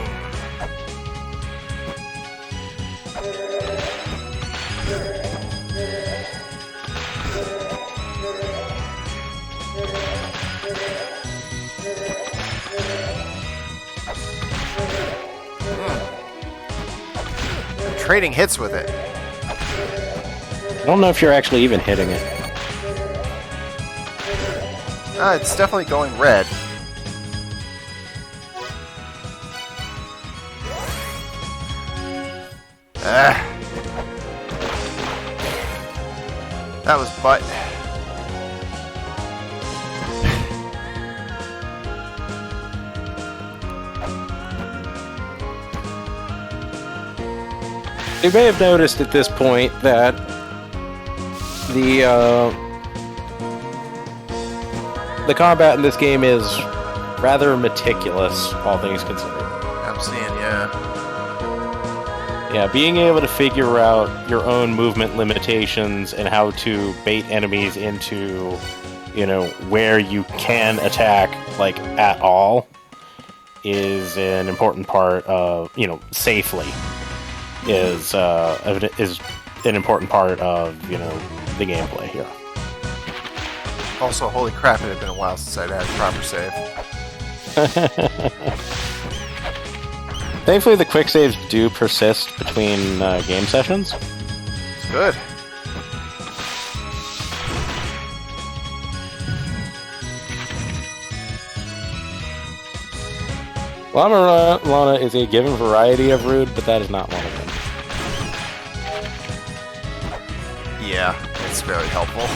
I'm trading hits with it. I don't know if you're actually even hitting it. It's definitely going red. That was butt. You may have noticed at this point that the combat in this game is rather meticulous, all things considered. I'm seeing, yeah. Yeah, being able to figure out your own movement limitations and how to bait enemies into, where you can attack, like, at all, is an important part of, safely, is an important part of, the gameplay here. Also, holy crap, it had been a while since I'd had a proper save. Thankfully, the quick saves do persist between game sessions. It's good. La-Mulana is a given variety of rude, but that is not one of them. Yeah, it's very helpful.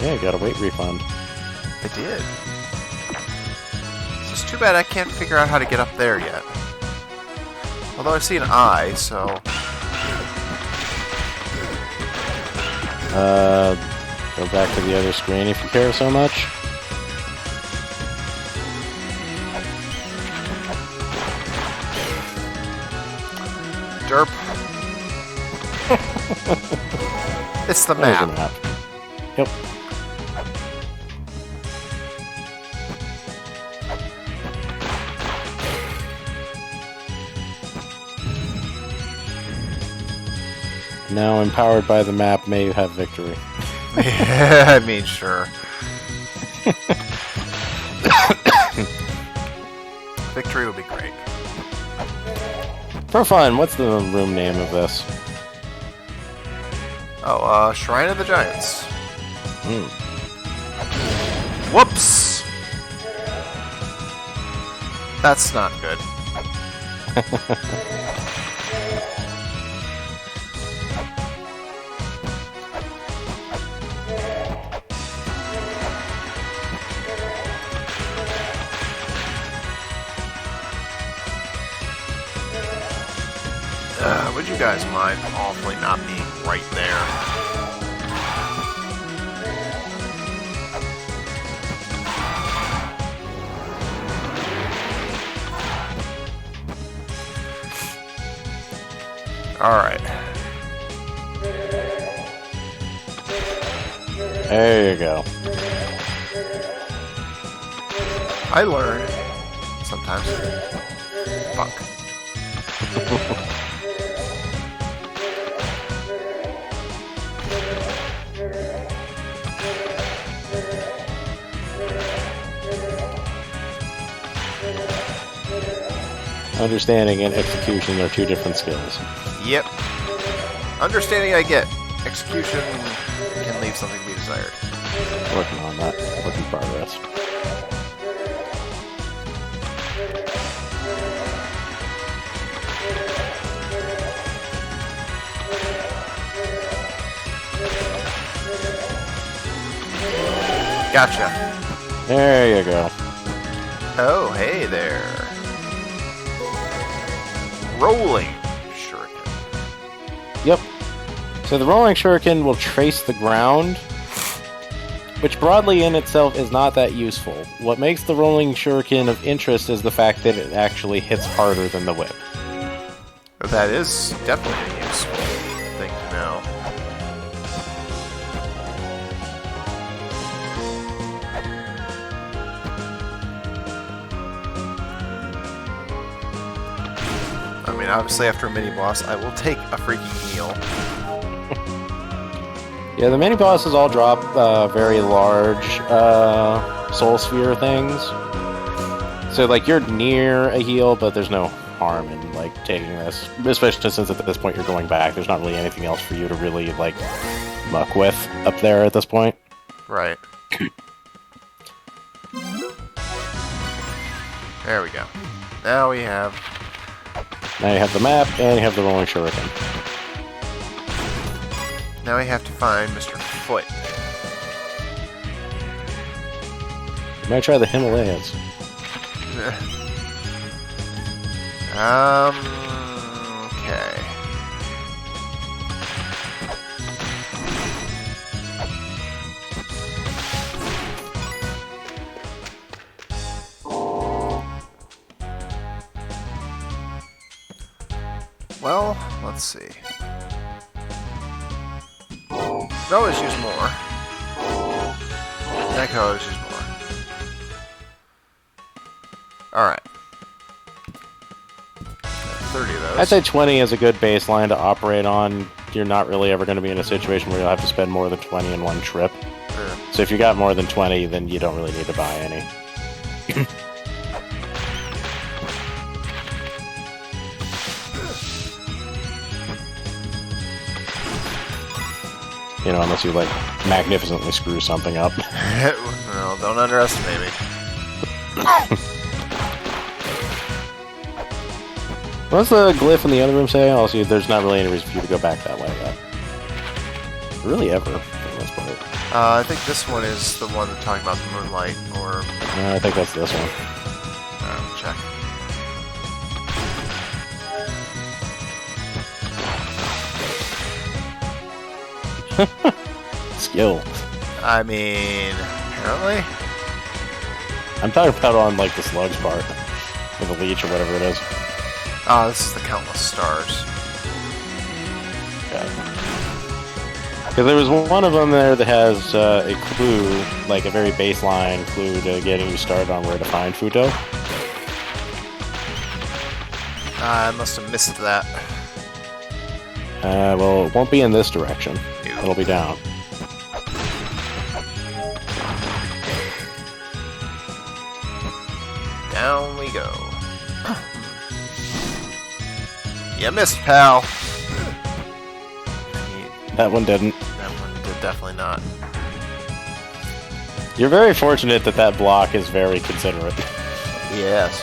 Yeah, you got a weight refund. I did. It's just too bad I can't figure out how to get up there yet. Although I see an eye, so... Go back to the other screen if you care so much. Derp. It's the There's a map. map. Yep. Now empowered by the map may have victory. I mean, sure. Victory would be great. For fun, what's the room name of this? Oh, Shrine of the Giants. Hmm. Whoops! That's not good. Would you guys mind awfully not being right there? Alright. There you go. I learn. Sometimes. Fuck. Understanding and execution are two different skills. Yep. Understanding I get. Execution can leave something to be desired. Working on that. Work in progress. Gotcha. There you go. Oh, hey there. Rolling shuriken. Yep. So the rolling shuriken will trace the ground, which broadly in itself is not that useful. What makes the rolling shuriken of interest is the fact that it actually hits harder than the whip. That is definitely a useful thing to know. I mean, obviously after a mini-boss, I will take a freaking heal. Yeah, the mini bosses all drop very large soul sphere things. So like you're near a heal, but there's no harm in like taking this. Especially since at this point you're going back. There's not really anything else for you to really like muck with up there at this point. Right. There we go. Now we have... Now you have the map and you have the rolling shuriken. Now we have to find Mr. Foot. You might try the Himalayas. Okay. Well, let's see. Could always use more. I could always use more. Alright. 30 of those. I'd say 20 is a good baseline to operate on. You're not really ever going to be in a situation where you'll have to spend more than 20 in one trip. Yeah. So if you got more than 20, then you don't really need to buy any. You know, unless you, like, magnificently screw something up. Well, don't underestimate me. What's the glyph in the other room say? Also, there's not really any reason for you to go back that way yet. Really ever, for the most part. I think this one is the one that's talking about the moonlight, or... I think that's this one. check. Skill. I mean, apparently. I'm talking about on, like, the slugs part. Or the leech, or whatever it is. Oh, this is the countless stars. Because there was one of them there that has a clue, like a very baseline clue to getting you started on where to find Futo. I must have missed that. Well, it won't be in this direction. Ew. It'll be down. down we go. You missed, pal. That one didn't. That one did definitely not. You're very fortunate that that block is very considerate. Yes.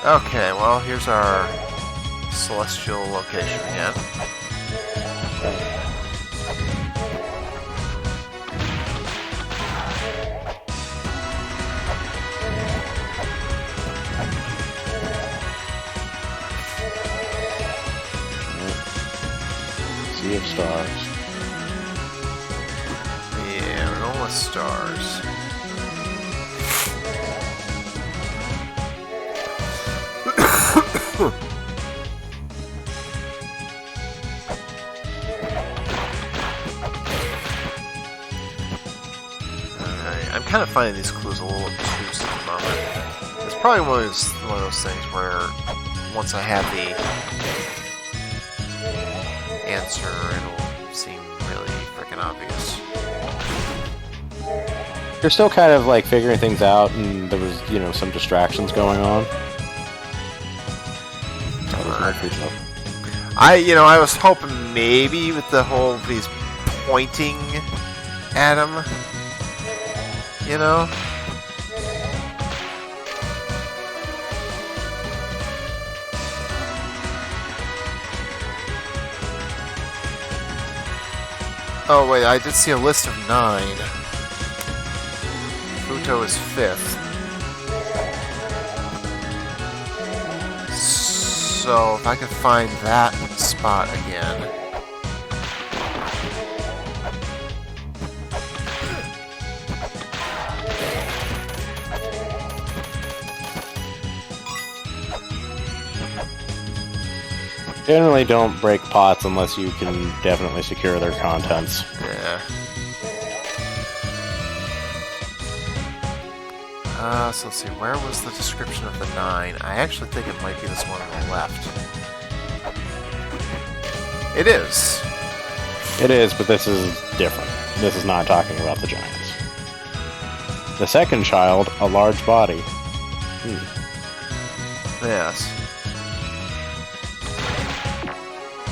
Okay, well, here's our celestial location again. Sea of stars. Yeah, we're going with stars. I'm kind of finding these clues a little obtuse at the moment. It's probably one of those things where once I have the answer, it'll seem really freaking obvious. You're still kind of like figuring things out, and there was, you know, some distractions going on. That was my free stuff. I was hoping maybe with the whole these pointing at him, you know. Oh wait, I did see a list of 9. Futo is 5th. So if I could find that spot again. Generally don't break pots unless you can definitely secure their contents. Yeah. So let's see, where was the description of the 9? I actually think it might be this one on the left. It is. It is, but this is different. This is not talking about the giants. The second child, a large body. Yes.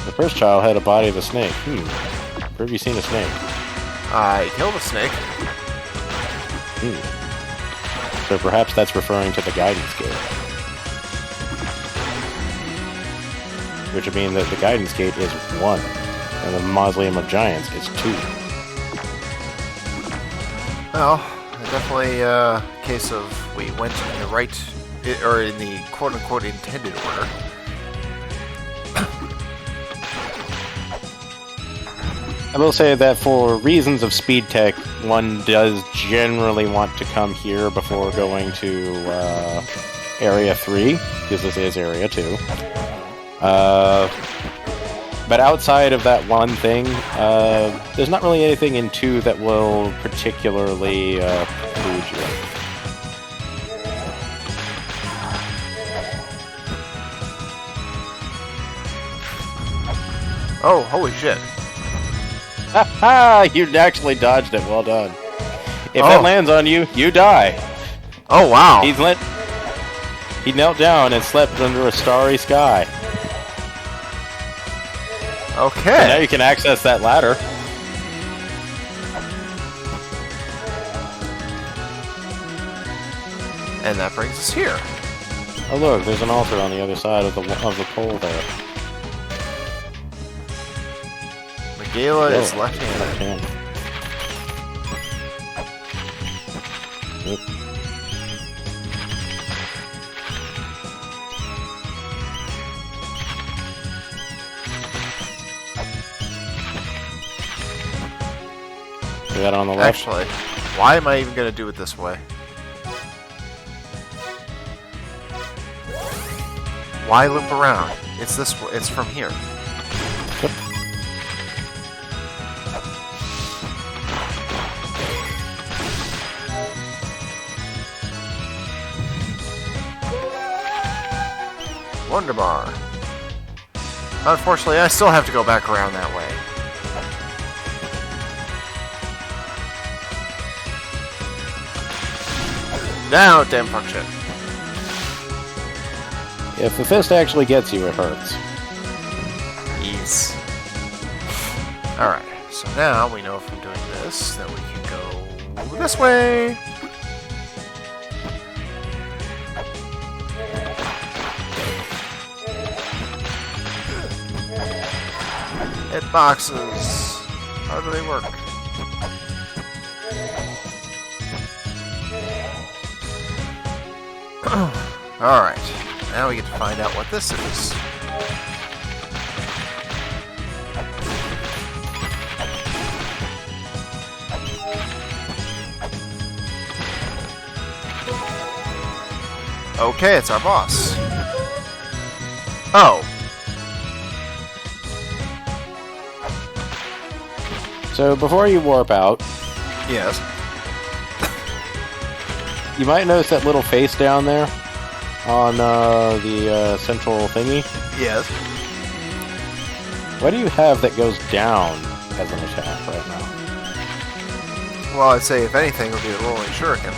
The first child had a body of a snake. Where have you seen a snake? I killed a snake. So perhaps that's referring to the guidance gate. Which would mean that the guidance gate is 1, and the Mausoleum of Giants is 2. Well, definitely a case of we went in the right, or in the quote-unquote intended order. I will say that for reasons of speed tech, one does generally want to come here before going to Area 3, because this is Area 2. But outside of that one thing, there's not really anything in 2 that will particularly preclude you. Oh, holy shit. Ha! You actually dodged it. Well done. If that lands on you, you die. Oh, wow. He knelt down and slept under a starry sky. Okay. And now you can access that ladder. And that brings us here. Oh look, there's an altar on the other side of the pole there. Gala is left-handed. Left-handed. Yep. You got it on the left? Actually, why am I even going to do it this way? Why loop around? It's this way. It's from here. Yep. Wonderbar. Unfortunately, I still have to go back around that way. No, damn fuck shit. If the fist actually gets you, it hurts. Yes. Alright, so now we know from doing this that we can go this way. Hitboxes. How do they work? Alright, now we get to find out what this is. Okay, it's our boss. Oh. So before you warp out, Yes. you might notice that little face down there on the central thingy. Yes. What do you have that goes down as an attack right now? Well, I'd say if anything, it would be a rolling shuriken.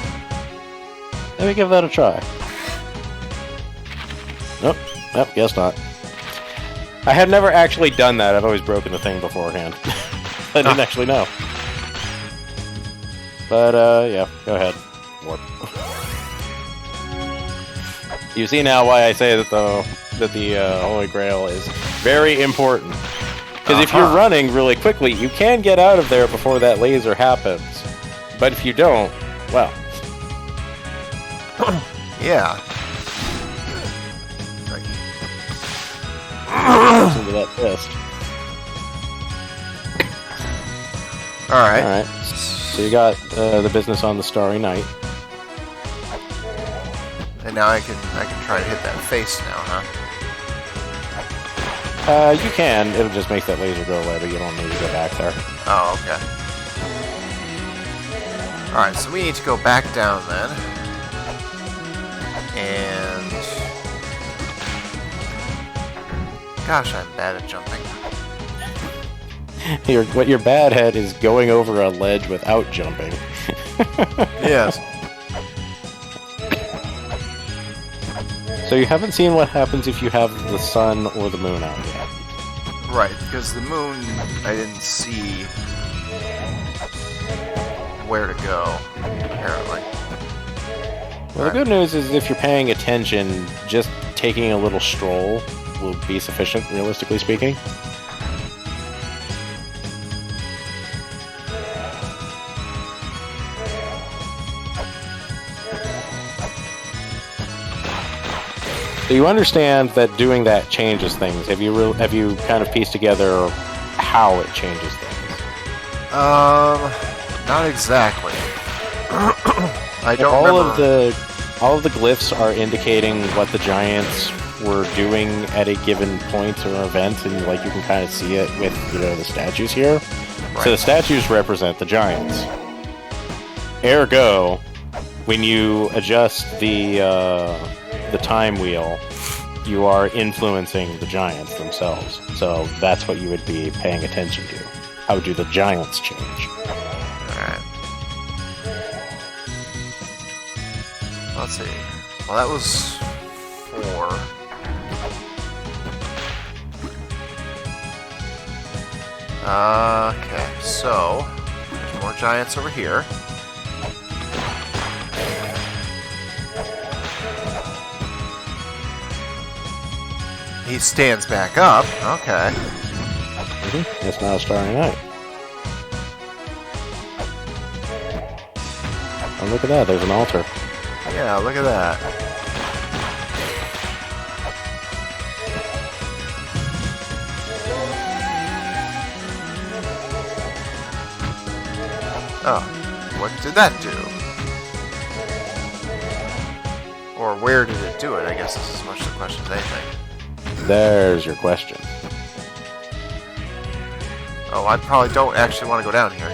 Let me give that a try. Nope. Nope, guess not. I had never actually done that. I've always broken the thing beforehand. I didn't actually know. But, yeah, go ahead. Warp. You see now why I say that the Holy Grail is very important. Because if you're running really quickly, you can get out of there before that laser happens. But if you don't, well. Yeah. Listen to that fist. Alright. Alright. So you got the business on the Starry Night. And now I can try to hit that face now, huh? You can. It'll just make that laser go away, but you don't need to go back there. Oh, okay. Alright, so we need to go back down then. And... Gosh, I'm bad at jumping. What you're bad at is going over a ledge without jumping. Yes. So you haven't seen what happens if you have the sun or the moon out yet. Right, because the moon, I didn't see where to go, apparently. Well, the good news is if you're paying attention, just taking a little stroll will be sufficient, realistically speaking. So you understand that doing that changes things. Have you kind of pieced together how it changes things? Not exactly. I don't all remember. All of the glyphs are indicating what the giants were doing at a given point or event, and like you can kind of see it with the statues here. Right. So the statues represent the giants. Ergo, when you adjust the time wheel, you are influencing the giants themselves. So that's what you would be paying attention to. How do the giants change? Alright. Let's see. Well, that was 4. Okay, so there's more giants over here. He stands back up. Okay. Mm-hmm. It's now Starry Night. Oh, look at that. There's an altar. Yeah, look at that. Oh, what did that do? Or where did it do it? I guess this is as much the question as anything. There's your question. Oh, I probably don't actually want to go down here.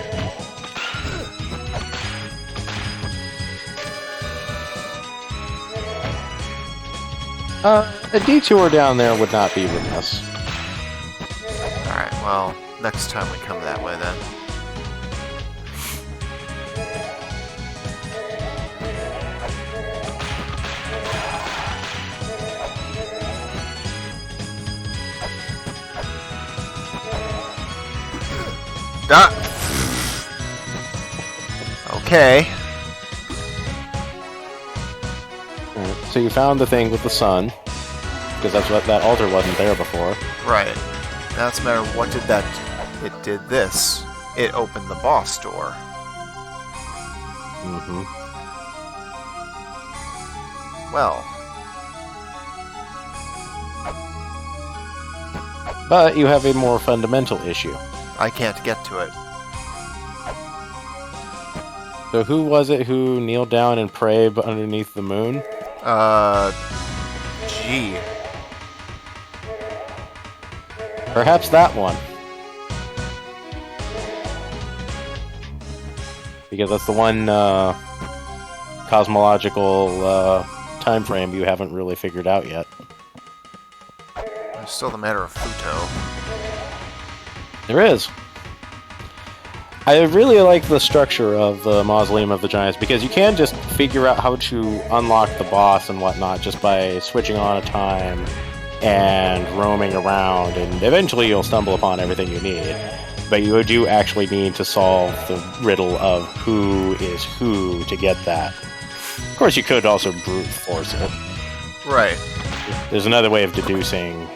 A detour down there would not be remiss. Alright, well, next time we come that way then. Ah! Okay. Alright, so you found the thing with the sun, because that's what that altar wasn't there before. Right. Now it's a matter of what did that... It did this. It opened the boss door. Mm-hmm. Well. But you have a more fundamental issue. I can't get to it. So who was it who kneeled down and prayed underneath the moon? Gee. Perhaps that one. Because that's the one cosmological time frame you haven't really figured out yet. There's still the matter of Futo. There is. I really like the structure of the Mausoleum of the Giants, because you can just figure out how to unlock the boss and whatnot just by switching on a time and roaming around, and eventually you'll stumble upon everything you need. But you do actually need to solve the riddle of who is who to get that. Of course, you could also brute force it. Right. There's another way of deducing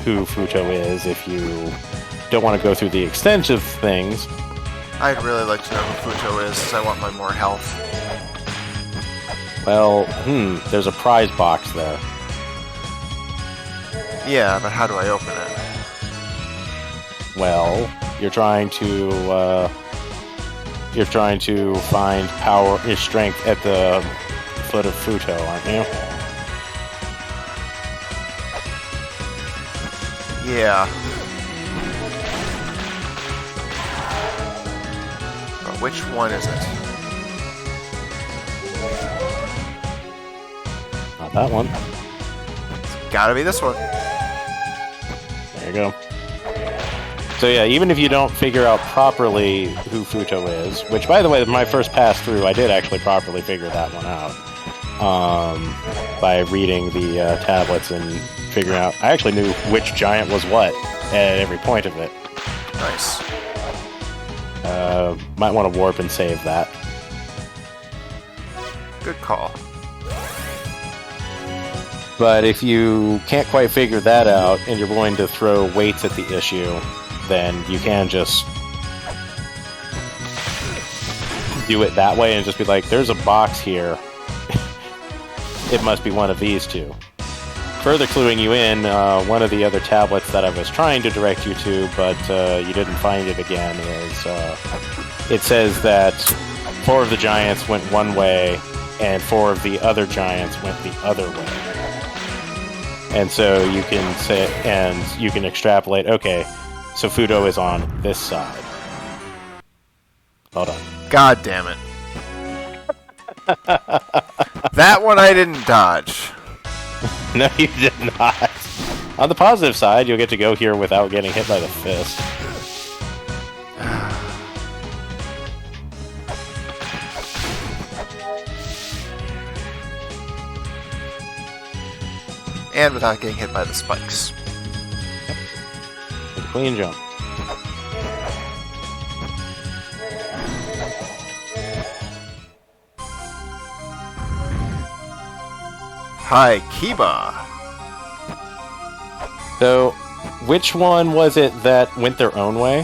who Futo is if you don't want to go through the extensive things. I'd really like to know who Futo is, because I want my more health. Well, there's a prize box there. Yeah, but how do I open it? Well, you're trying to find power, your strength at the foot of Futo, aren't you? Yeah. But which one is it? Not that one. It's gotta be this one. There you go. So yeah, even if you don't figure out properly who Futo is, which, by the way, my first pass through, I did actually properly figure that one out by reading the tablets and figuring out. I actually knew which giant was what at every point of it. Nice. Might want to warp and save that. Good call. But if you can't quite figure that out and you're willing to throw weights at the issue, then you can just do it that way and just be like, there's a box here. It must be one of these two. Further cluing you in, one of the other tablets that I was trying to direct you to, but you didn't find it again, is it says that 4 of the giants went one way and 4 of the other giants went the other way. And so you can say, and you can extrapolate, okay, so Futo is on this side. Hold on. God damn it. That one I didn't dodge. No, you did not. On the positive side, you'll get to go here without getting hit by the fist. And without getting hit by the spikes. With a clean jump. Hi, Kiba. So, which one was it that went their own way?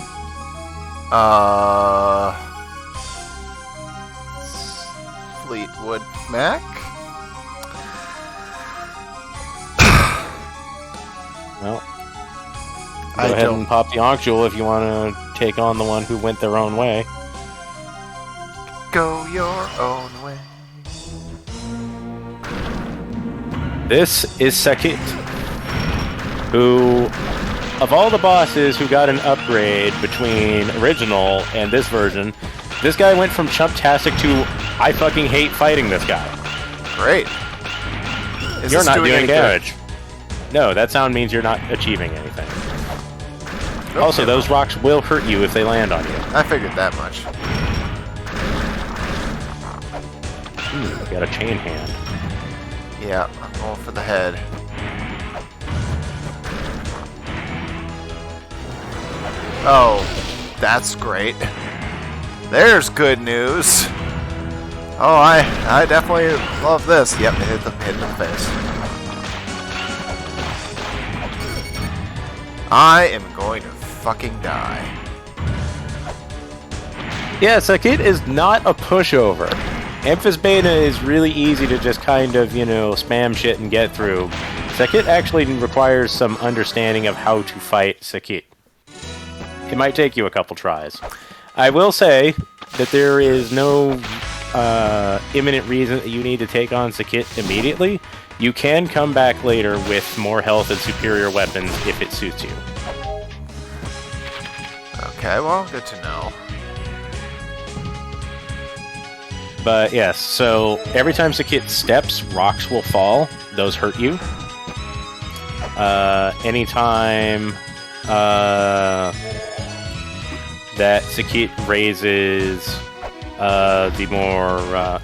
Fleetwood Mac? Well, go ahead and pop the Ankh Jewel if you want to take on the one who went their own way. Go your own way. This is Sakit, who, of all the bosses who got an upgrade between original and this version, this guy went from Chumptastic to I fucking hate fighting this guy. Great. You're not doing damage. No, that sound means you're not achieving anything. Okay. Also, those rocks will hurt you if they land on you. I figured that much. Got a chain hand. Yeah, I'm going for the head. Oh, that's great. There's good news. Oh, I definitely love this. Yep, it hit in the face. I am going to fucking die. Yeah, Sakit is not a pushover. Amphisbeta is really easy to just kind of, spam shit and get through. Sakit actually requires some understanding of how to fight Sakit. It might take you a couple tries. I will say that there is no imminent reason that you need to take on Sakit immediately. You can come back later with more health and superior weapons if it suits you. Okay, well, good to know. But yes, so every time Sakit steps, rocks will fall. Those hurt you. Anytime that Sakit raises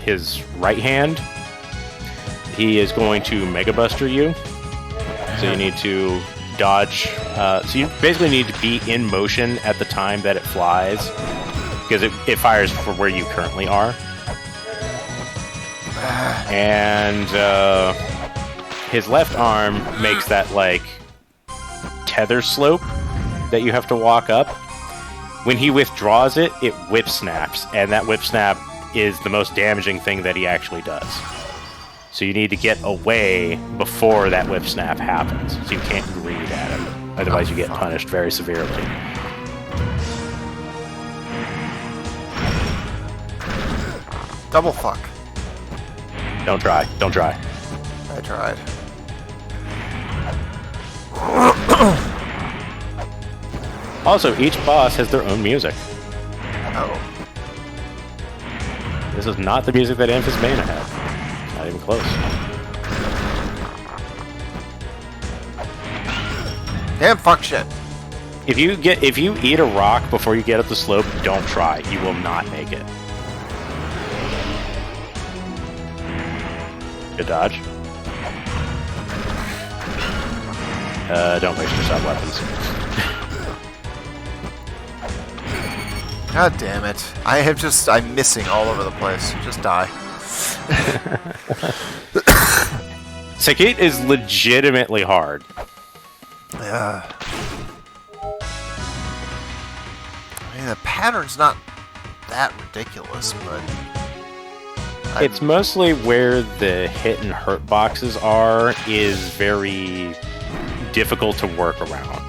his right hand, he is going to Mega Buster you. So you need to dodge. So you basically need to be in motion at the time that it flies, because it fires for where you currently are. And his left arm makes that tether slope that you have to walk up. When he withdraws it, it whip snaps, and that whip snap is the most damaging thing that he actually does. So you need to get away before that whip snap happens, so you can't greed at him. Otherwise you get punished very severely. Double fuck. Don't try. Don't try. I tried. Also, each boss has their own music. Oh. This is not the music that Amphisbeta had. Not even close. Damn fuck shit. If you eat a rock before you get up the slope, don't try. You will not make it. Good dodge. Don't waste your sub-weapons. God damn it. I'm missing all over the place. Just die. Sakit is legitimately hard. Yeah. I mean, the pattern's not that ridiculous, but... It's mostly where the hit and hurt boxes are is very difficult to work around.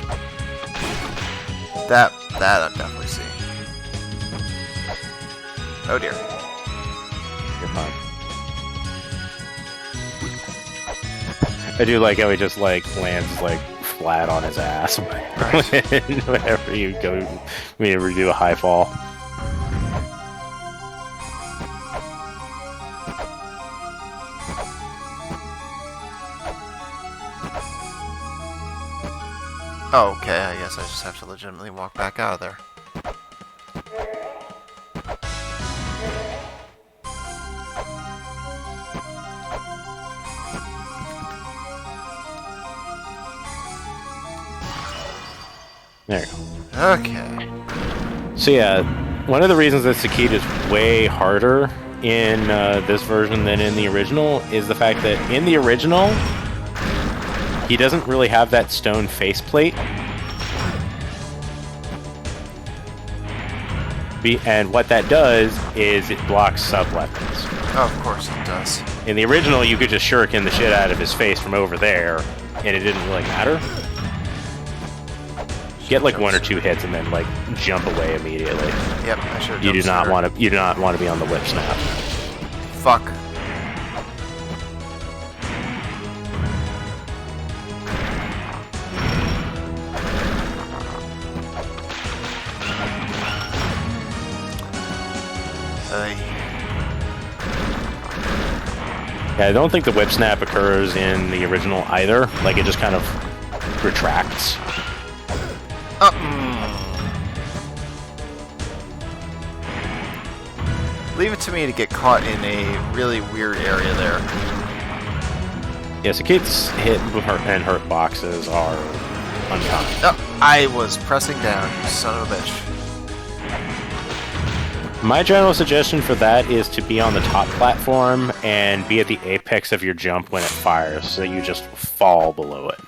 That I'm definitely seeing. Oh dear. You're fine. I do like how he just lands flat on his ass whenever you do a high fall. Oh, okay, I guess I just have to legitimately walk back out of there. There you go. Okay. So yeah, one of the reasons that Sakit is way harder in this version than in the original is the fact that in the original, he doesn't really have that stone faceplate. And what that does is it blocks sub-weapons. Oh, of course it does. In the original, you could just shuriken the shit out of his face from over there, and it didn't really matter. Get one or two hits and then jump away immediately. Yep, I should have. You do not want to be on the whip snap. Fuck. Yeah, I don't think the whip snap occurs in the original either. It just kind of retracts. Leave it to me to get caught in a really weird area there. Yeah, so Kate's hit and hurt boxes are uncommon. Oh. I was pressing down, you son of a bitch. My general suggestion for that is to be on the top platform and be at the apex of your jump when it fires, so you just fall below it.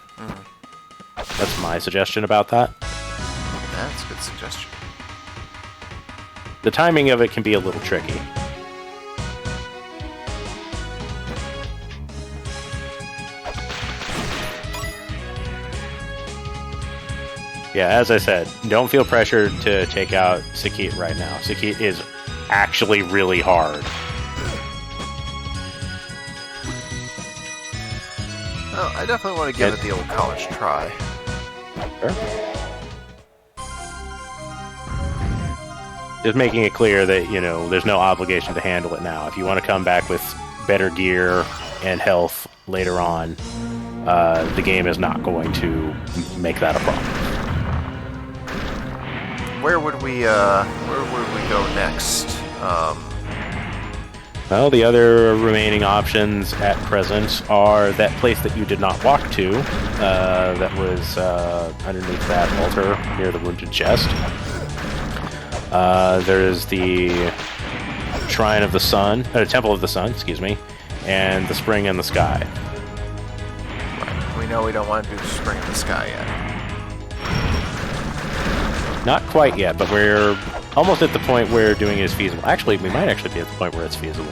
That's my suggestion about that. That's a good suggestion. The timing of it can be a little tricky. Yeah, as I said, don't feel pressured to take out Sakit right now. Sakit is actually really hard. Well, I definitely want to give it the old college try. Sure. Just making it clear that, you know, there's no obligation to handle it now. If you want to come back with better gear and health later on, the game is not going to make that a problem. Where would we go next? Well, the other remaining options at present are that place that you did not walk to, that was underneath that altar near the wounded chest. There's the Shrine of the Sun, Temple of the Sun, excuse me, and the Spring in the Sky. Right. We know we don't want to do Spring in the Sky yet. Not quite yet, but we're almost at the point where doing it is feasible. Actually, we might actually be at the point where it's feasible.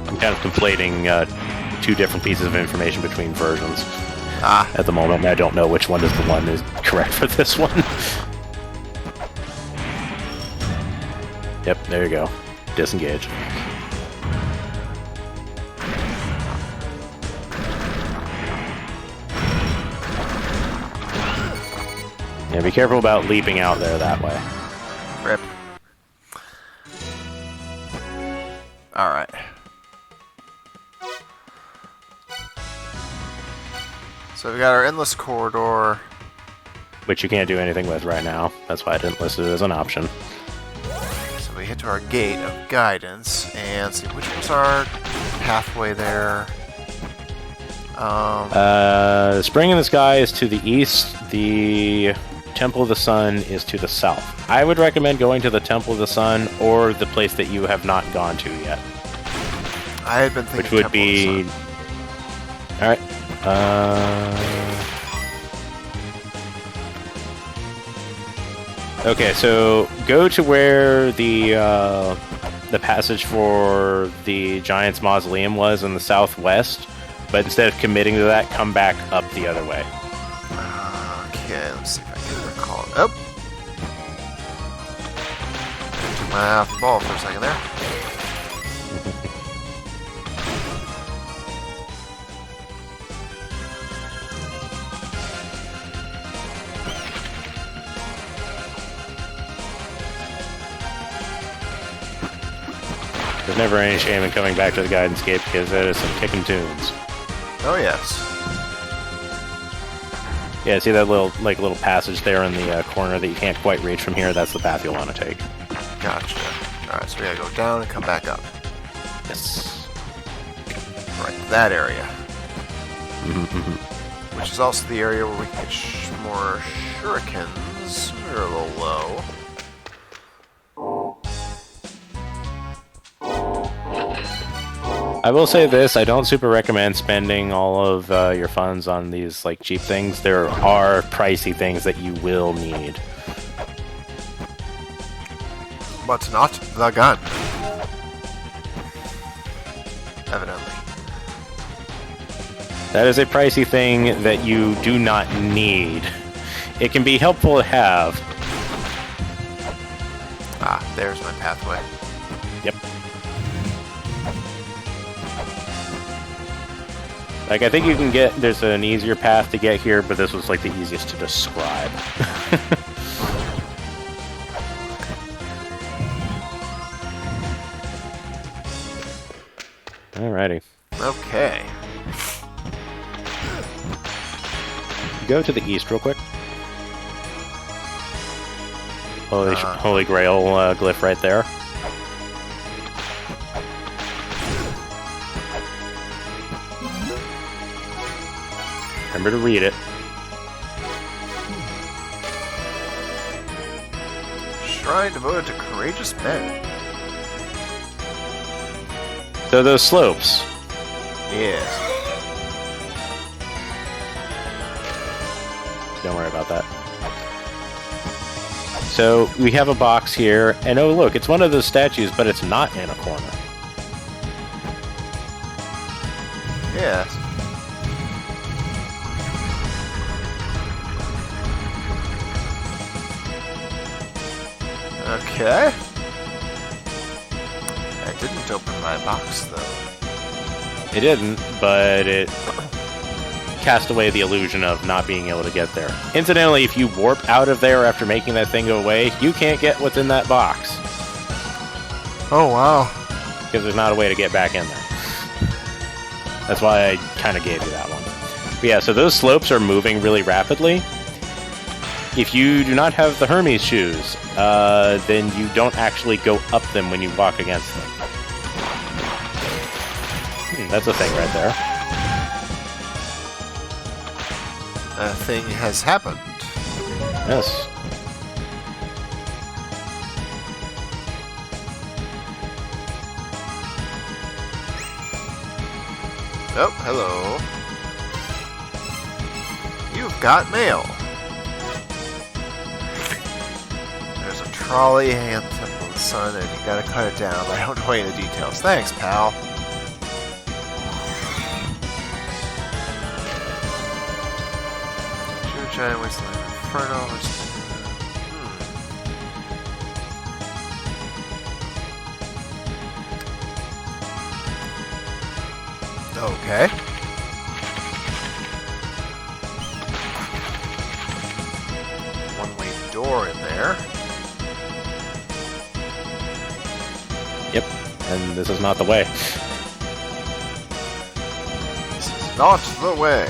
I'm kind of conflating two different pieces of information between versions at the moment, and I don't know which one is the one is correct for this one. Yep, there you go. Disengage. Yeah, be careful about leaping out there that way. Rip. Alright. So we got our endless corridor. Which you can't do anything with right now. That's why I didn't list it as an option. So we hit to our gate of guidance and see which was our pathway there. The Spring in the Sky is to the east. The Temple of the Sun is to the south. I would recommend going to the Temple of the Sun or the place that you have not gone to yet. I had been thinking which would Temple be... of the Sun. Alright. Okay, so go to where the passage for the Giant's Mausoleum was in the southwest, but instead of committing to that, come back up the other way. Okay, let's see if I can recall it. Oh! Took my eye off the ball for a second there. There's never any shame in coming back to the Guidance Gate because that is some kicking tunes. Oh yes. Yeah, see that little passage there in the corner that you can't quite reach from here? That's the path you'll want to take. Gotcha. Alright, so we gotta go down and come back up. Yes. Right, that area. Mm-hmm. Which is also the area where we can get more shurikens. We're a little low. I will say this, I don't super recommend spending all of your funds on these like cheap things. There are pricey things that you will need. But not the gun. Evidently. That is a pricey thing that you do not need. It can be helpful to have. Ah, there's my pathway. Yep. Like, I think you can get, there's an easier path to get here, but this was like the easiest to describe. Alrighty. Okay. Go to the east real quick. Holy Grail glyph right there. Remember to read it. Shrine devoted to courageous men. So those slopes. Yes. Don't worry about that. So we have a box here, and oh look, it's one of those statues, but it's not in a corner. Yes. Okay. I didn't open my box, though. It didn't, but it cast away the illusion of not being able to get there. Incidentally, if you warp out of there after making that thing go away, you can't get what's in that box. Oh, wow. Because there's not a way to get back in there. That's why I kind of gave you that one. But yeah, so those slopes are moving really rapidly. If you do not have the Hermes shoes, then you don't actually go up them when you walk against them. That's a thing right there. A thing has happened. Yes. Oh, hello. You've got mail. There's a trolley hanging at the Temple of the Sun, and you gotta cut it down. I don't know any of the details. Thanks, pal. Giant Wasteland Inferno. Okay. One-way door in there. Yep. And this is not the way. This is not the way.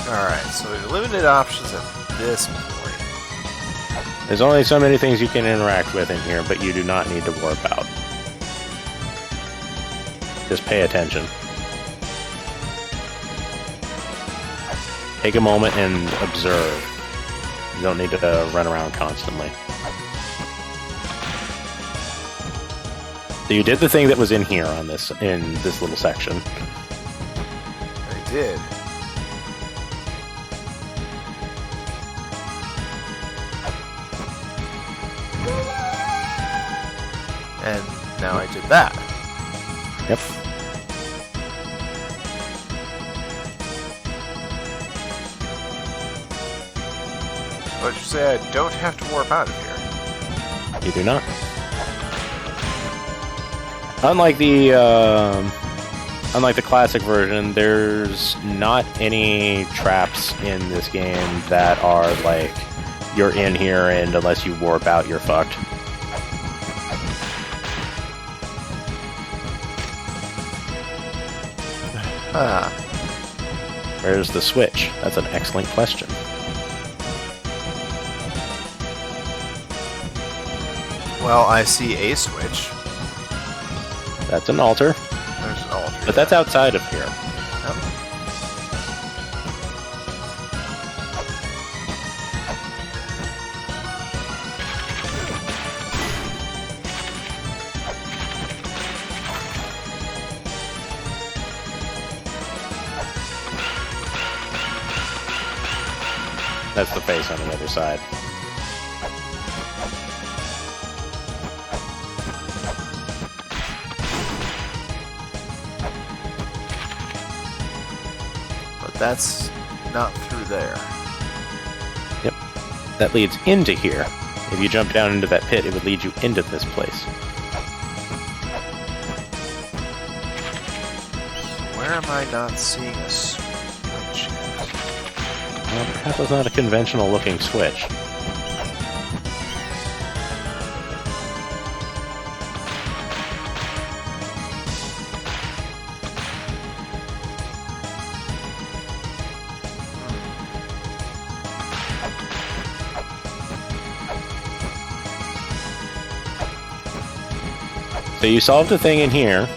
Alright, so we have limited options at this point. There's only so many things you can interact with in here, but you do not need to warp out. Just pay attention. Take a moment and observe. You don't need to run around constantly. So you did the thing that was in here in this little section. I did. And now I did that. Yep. But you say I don't have to warp out of here. You do not. Unlike the classic version, there's not any traps in this game that are like, you're in here and unless you warp out, you're fucked. Where's the switch? That's an excellent question. Well, I see a switch. That's an altar. There's an altar. But that's outside of here. Yep. That's the face on the other side. But that's not through there. Yep. That leads into here. If you jump down into that pit, it would lead you into this place. Where am I not seeing a switch? Well, perhaps it's not a conventional looking switch. So you solved the thing in here.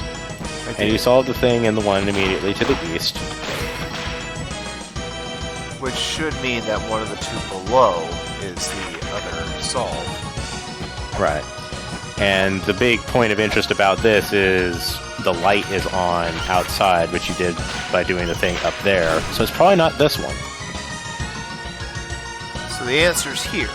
And you solved the thing in the one immediately to the east. Which should mean that one of the two below is the other solve. Right. And the big point of interest about this is the light is on outside, which you did by doing the thing up there. So it's probably not this one. So the answer's here.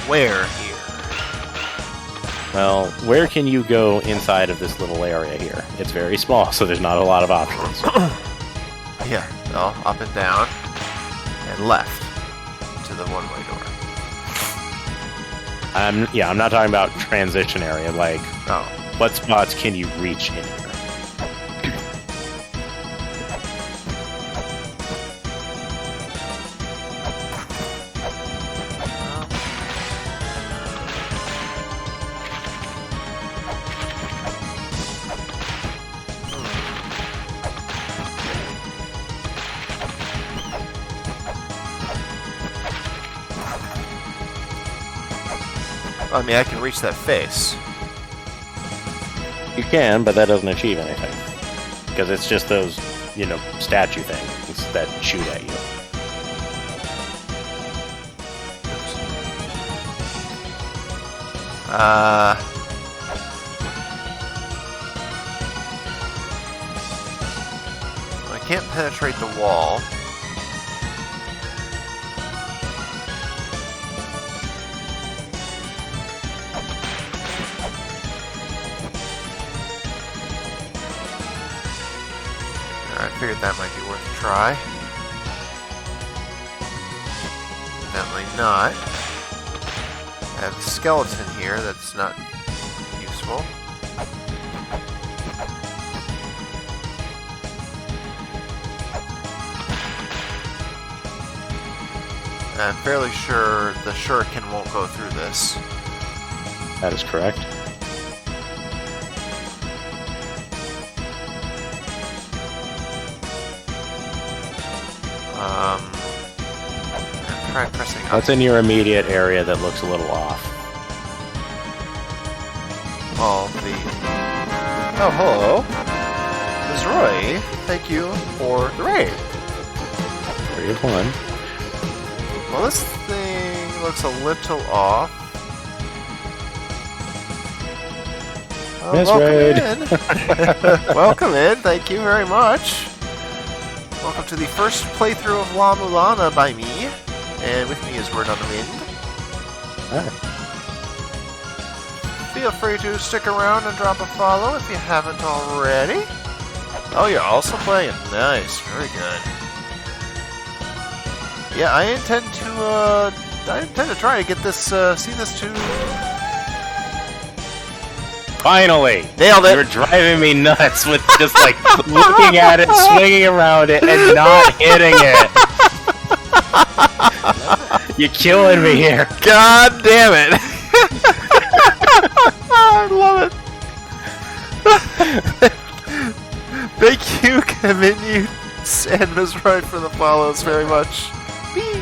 Where here? Well, where can you go inside of this little area here? It's very small, so there's not a lot of options. Yeah, well, up and down, and left to the one-way door. I'm not talking about transition area, like, Oh. what spots can you reach in here? I mean, I can reach that face. You can, but that doesn't achieve anything. Because it's just those, statue things that shoot at you. I can't penetrate the wall. I figured that might be worth a try. Definitely not. I have a skeleton here that's not useful. I'm fairly sure the shuriken won't go through this. That is correct. Try pressing up. What's in your immediate area that looks a little off? Oh, hello. Ms. Roy, thank you for the raid. 3 of 1. Well, this thing looks a little off. Miss Welcome Raid. in. Welcome in, thank you very much. Welcome to the first playthrough of La-Mulana by me. And with me is Word on the Wind. Alright. Feel free to stick around and drop a follow if you haven't already. Oh, you're also playing. Nice, very good. Yeah, I intend to try to get this, see this to... Finally! Nailed it! You're driving me nuts with just like looking at it, swinging around it, and not hitting it. You're killing me here. God damn it! I love it. Thank you, Kevin, you and Ms. Right for the follows very much. Whee!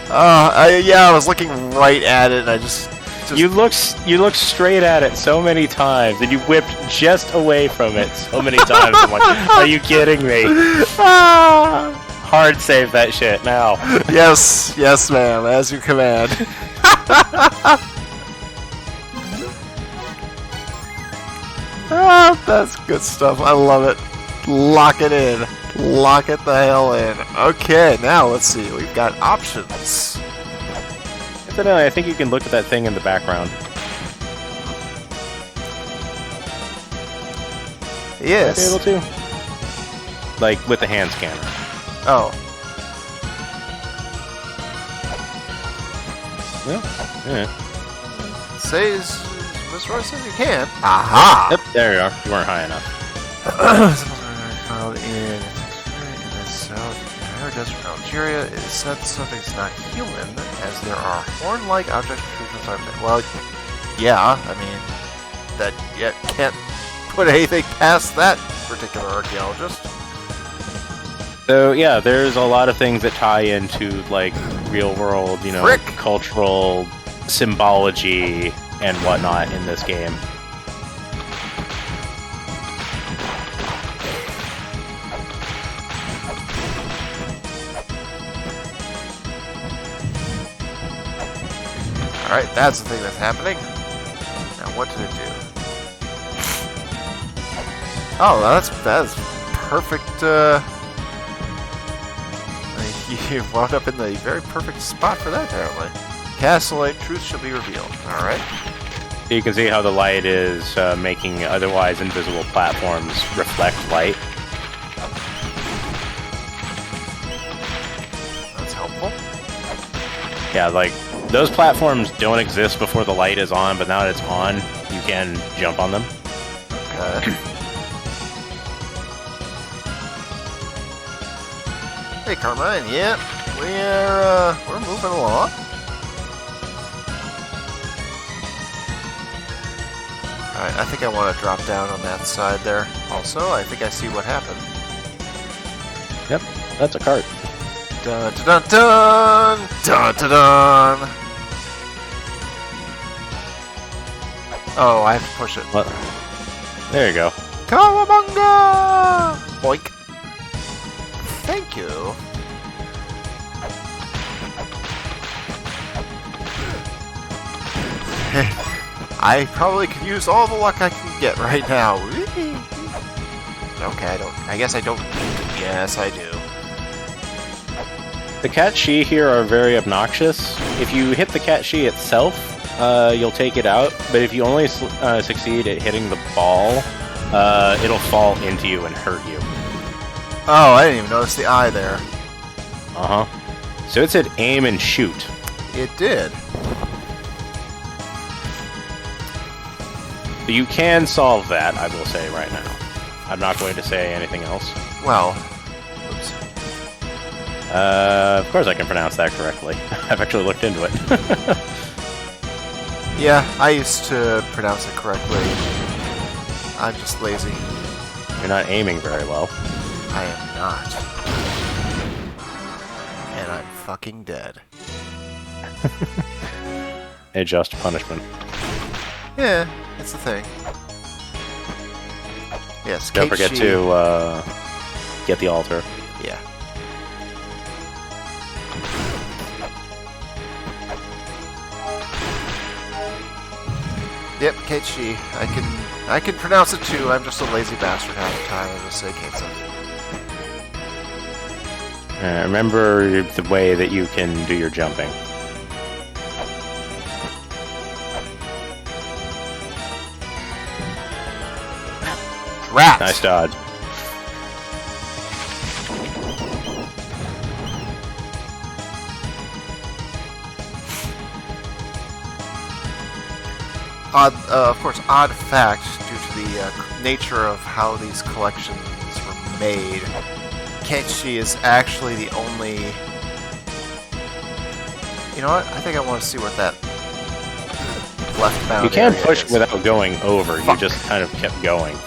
Yeah, I was looking right at it, and I just... You look straight at it so many times, and you whipped just away from it so many times. I'm like, are you kidding me? Hard save that shit now. Yes, ma'am, as you command. That's good stuff. I love it. Lock it in. Lock it the hell in. Okay, now let's see. We've got options. Incidentally, I think you can look at that thing in the background. Yes. Might be able to. Like with the hand scanner. Oh. Well, yeah. Says Miss Roy says you can. Aha! Yep, there you are. You weren't high enough. Found in the south desert of Algeria. It is said the subject is not human, as there are horn-like objects. Well, yeah, I mean, that can't put anything past that particular archaeologist. So yeah, there's a lot of things that tie into like real world, Frick. cultural symbology and whatnot in this game. Alright, that's the thing that's happening. Now, what did it do? Oh, that's perfect, you wound up in the very perfect spot for that, apparently. Cast the light, truth shall be revealed. Alright. You can see how the light is making otherwise invisible platforms reflect light. That's helpful. Yeah, like, those platforms don't exist before the light is on, but now that it's on, you can jump on them. Okay. Hey, Carmine, yeah, we're moving along. Alright, I think I want to drop down on that side there. Also, I think I see what happened. Yep, that's a cart. Dun dun dun dun dun dun. Oh, I have to push it. What? There you go. Kawabunga! Boink. Thank you. I probably could use all the luck I can get right now. Okay, I guess I don't. Yes, I do. The catchy here are very obnoxious. If you hit the catchy itself, you'll take it out, but if you only succeed at hitting the ball, it'll fall into you and hurt you. Oh, I didn't even notice the eye there. Uh-huh. So it said aim and shoot. It did. But you can solve that, I will say right now. I'm not going to say anything else. Well, oops. Of course I can pronounce that correctly. I've actually looked into it. Yeah, I used to pronounce it correctly. I'm just lazy. You're not aiming very well. I am not. And I'm fucking dead. A just punishment. Yeah, it's the thing. Yes, Don't forget to get the altar. Yeah. Yep, Keiichi. I can pronounce it too. I'm just a lazy bastard half the time. I just say Keitsa. Remember the way that you can do your jumping. Rats! Nice dodge. Of course, odd fact, due to the nature of how these collections were made, Keiichi is actually the only... You know what? I think I want to see what that left bound You can't area push is. without going over. Fuck. You just kind of kept going.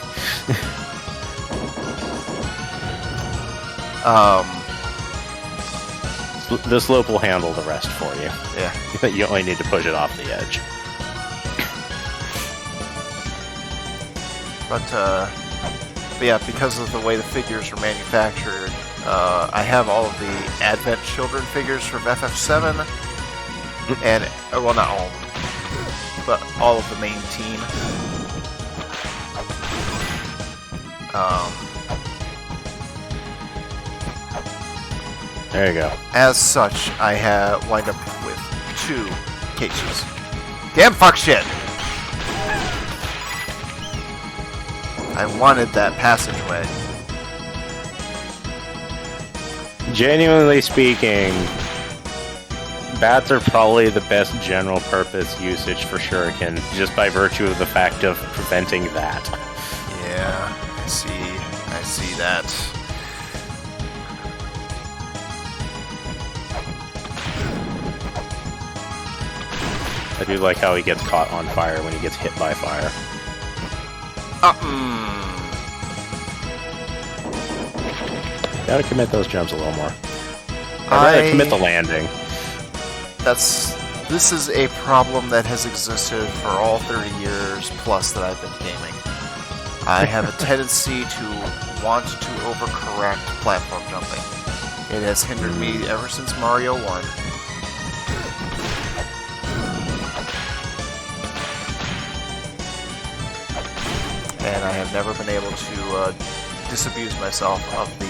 The slope will handle the rest for you. Yeah. You only need to push it off the edge. But yeah, because of the way the figures are manufactured, I have all of the Advent Children figures from FF7, and, well, not all of them, but all of the main team. There you go. As such, I wind up with 2 Keiichis. Damn fuck shit! I wanted that passageway. Genuinely speaking, bats are probably the best general purpose usage for shuriken, just by virtue of the fact of preventing that. Yeah, I see that. I do like how he gets caught on fire when he gets hit by fire. Gotta commit those jumps a little more. I commit the landing. This is a problem that has existed for all 30 years plus that I've been gaming. I have a tendency to want to overcorrect platform jumping. It has hindered me ever since Mario 1. And I have never been able to disabuse myself of the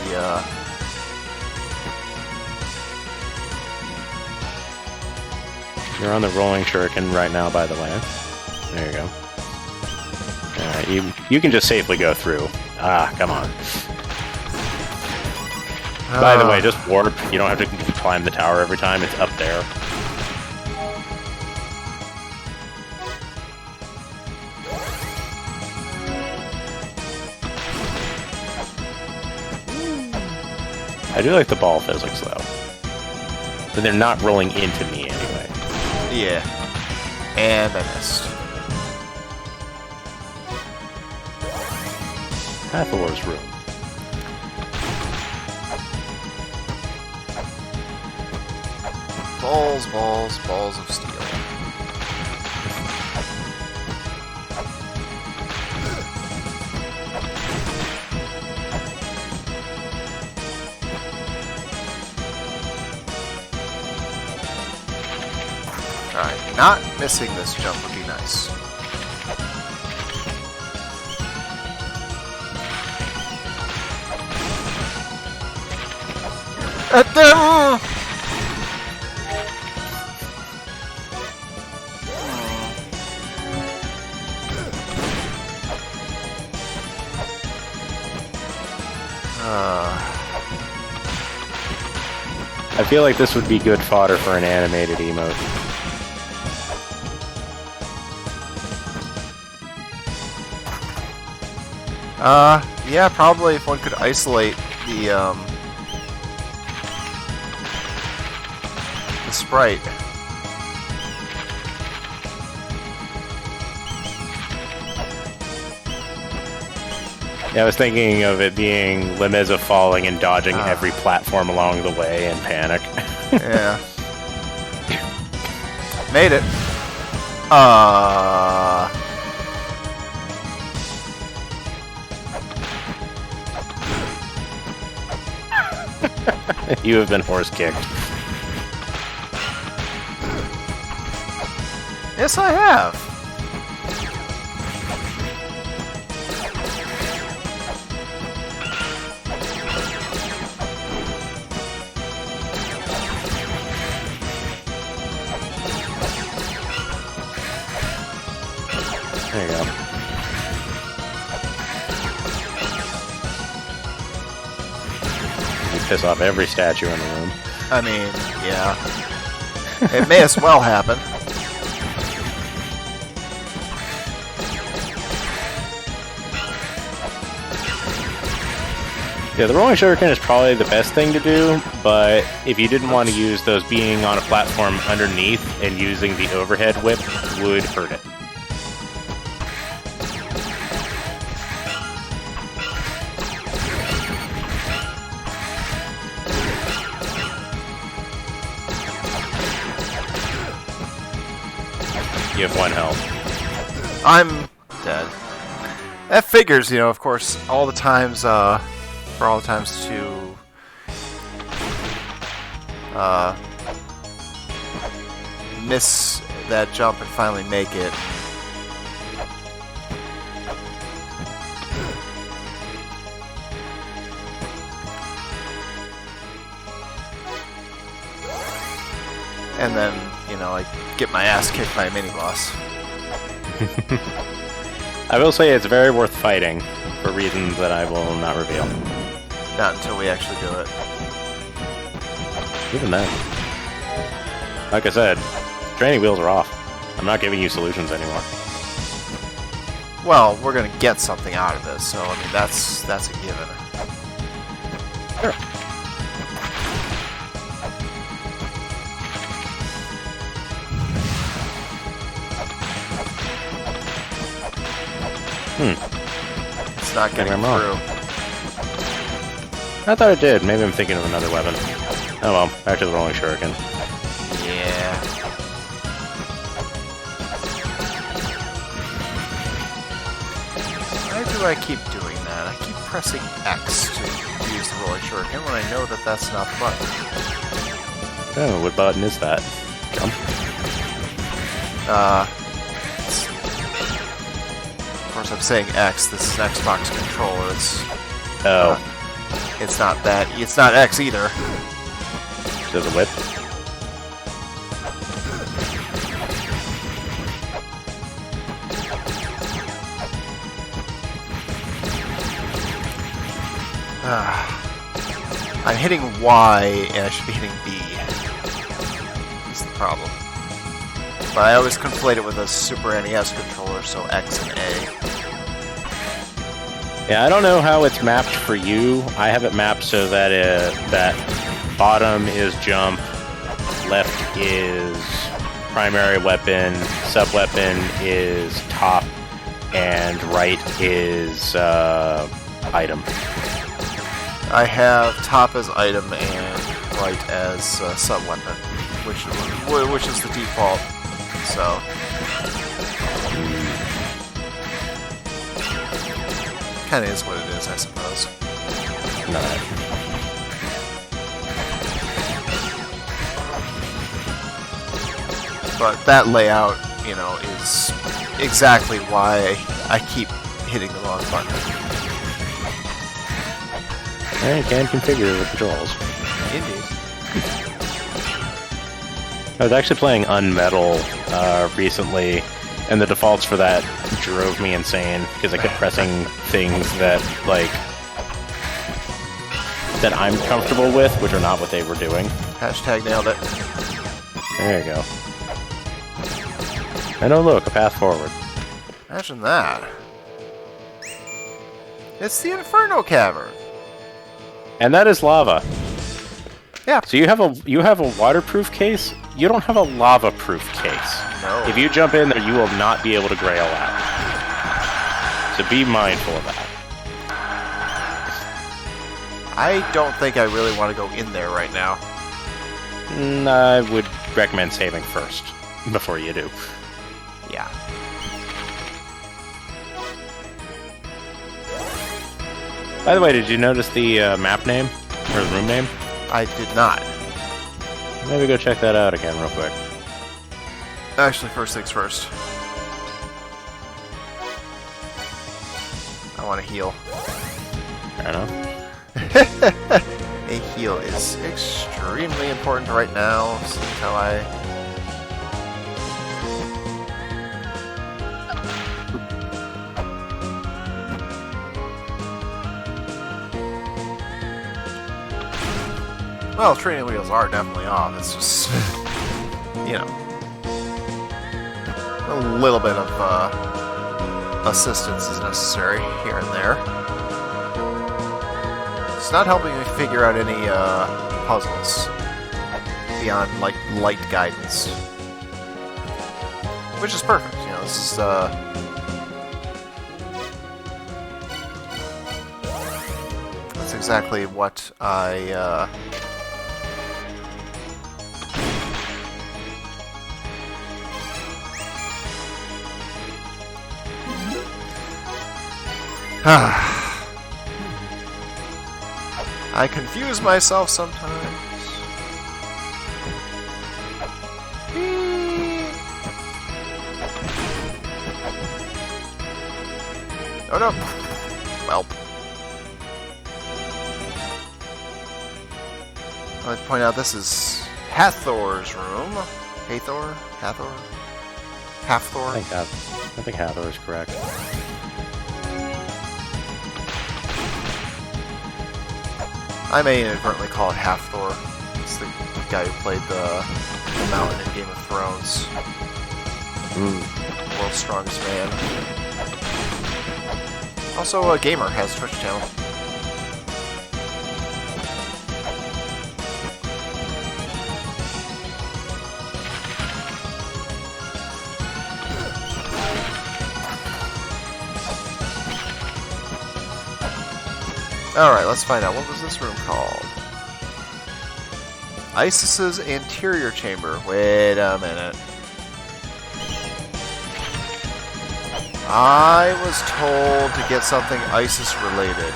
You're on the rolling shuriken right now, by the way. There you go. Alright, you can just safely go through. Ah, come on. By the way, just warp. You don't have to climb the tower every time. It's up there. I do like the ball physics, though. But they're not rolling into me anyway. Yeah. And I missed. Hathor's room. Balls, balls, balls of steel. Alright, not missing this jump would be nice. I feel like this would be good fodder for an animated emote. Yeah, probably if one could isolate the sprite. Yeah, I was thinking of it being Lemeza falling and dodging every platform along the way in panic. Yeah. Made it. You have been horse kicked. Yes, I have. There you go. You piss off every statue in the room. I mean, yeah. It may as well happen. Yeah, the rolling shuriken is probably the best thing to do, but if you didn't want to use those being on a platform underneath and using the overhead whip would hurt it. You have 1 health. I'm dead. That figures, you know, of course, all the times, for all the times to, miss that jump and finally make it. And then, you know, I get my ass kicked by a mini-boss. I will say it's very worth fighting, for reasons that I will not reveal. Not until we actually do it. Even then. Like I said, training wheels are off. I'm not giving you solutions anymore. Well, we're gonna get something out of this, so I mean that's a given. Sure. It's not getting Maybe I'm through. wrong. I thought it did. Maybe I'm thinking of another weapon. Oh well, back to the rolling shuriken. Yeah. Why do I keep doing that? I keep pressing X to use the rolling shuriken when I know that that's not the button. Oh, what button is that? Jump. Of course, I'm saying X. This is an Xbox controller. It's not that. It's not X either. Does it whip? I'm hitting Y, and I should be hitting B. That's the problem. But I always conflate it with a Super NES controller, so X and A. Yeah, I don't know how it's mapped for you. I have it mapped so that that bottom is jump, left is primary weapon, sub-weapon is top, and right is item. I have top as item and right as sub-weapon, which is the default. So, kind of is what it is, I suppose. No. But that layout, you know, is exactly why I keep hitting the wrong button. You can configure the controls. Indeed. I was actually playing Unmetal recently, and the defaults for that drove me insane because I kept pressing things that that I'm comfortable with, which are not what they were doing. Hashtag nailed it. There you go. And oh look, a path forward. Imagine that. It's the Inferno Cavern. And that is lava. Yeah. So you have a waterproof case. You don't have a lava-proof case. No. If you jump in there, you will not be able to grail out. So be mindful of that. I don't think I really want to go in there right now. I would recommend saving first before you do. Yeah. By the way, did you notice the map name or the room name? I did not. Maybe go check that out again real quick. Actually, first things first. I want to heal. Fair enough. A heal is extremely important right now, since how I... Well, training wheels are definitely off. It's just, you know, a little bit of assistance is necessary here and there. It's not helping me figure out any puzzles beyond like light guidance, which is perfect. You know, this is that's exactly what I. I confuse myself sometimes. Oh no. Well. I'd like to point out this is Hathor's room. Hathor? Hathor? Halfthor? I think Hathor is correct. I may inadvertently call it Halfthor. It's the guy who played the Mountain in Game of Thrones. World's Strongest Man. Also, a gamer, has a Twitch channel. Alright, let's find out. What was this room called? Isis's anterior chamber. Wait a minute. I was told to get something Isis related.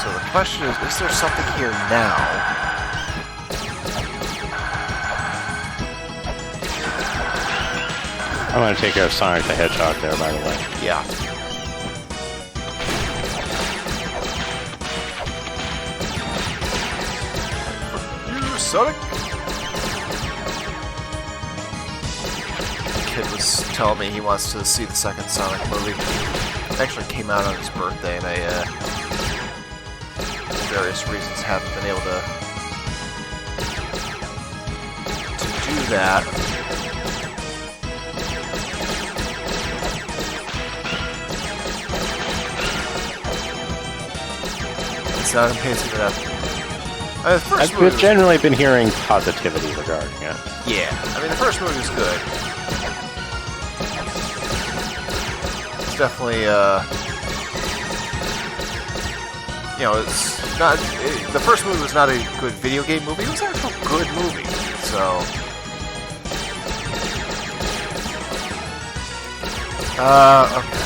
So the question is there something here now? I'm gonna take care of Sonic the Hedgehog there, by the way. Yeah. You, Sonic! The kid was telling me he wants to see the second Sonic movie. It actually came out on his birthday, and I, for various reasons, haven't been able to do that. It's not amazing enough. I've generally been hearing positivity regarding it. Yeah, I mean the first movie was good. It's definitely, you know, it's not. The first movie was not a good video game movie. It was actually a good movie. So, okay.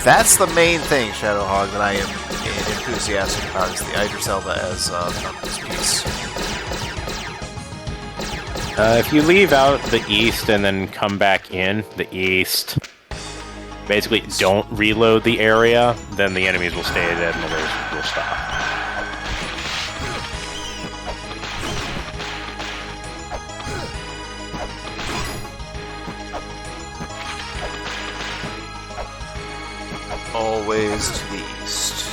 That's the main thing, Shadowhog, that I am enthusiastic about, is the Idris Elba as this piece. If you leave out the east and then come back in, the east, basically don't reload the area, then the enemies will stay dead and the race will stop. Always to the east.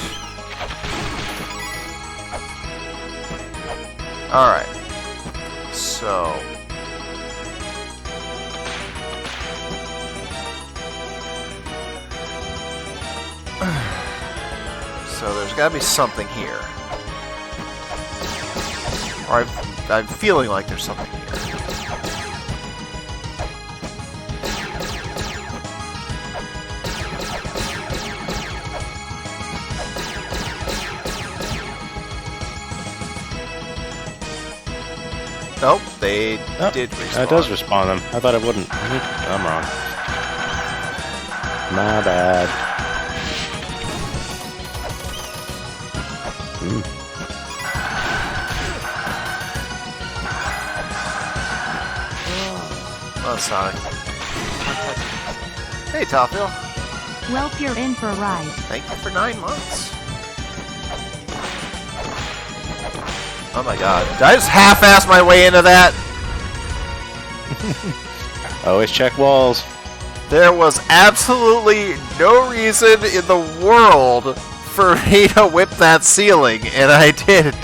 Alright. So. So there's gotta be something here. Or I'm feeling like there's something here. Nope, they did respawn. It does respawn them. I thought it wouldn't. I'm wrong. My bad. Oh, Sonic. Hey, Tophill. Welp, you're in for a ride. Thank you for 9 months. Oh my god. Did I just half-ass my way into that? Always check walls. There was absolutely no reason in the world for me to whip that ceiling, and I did.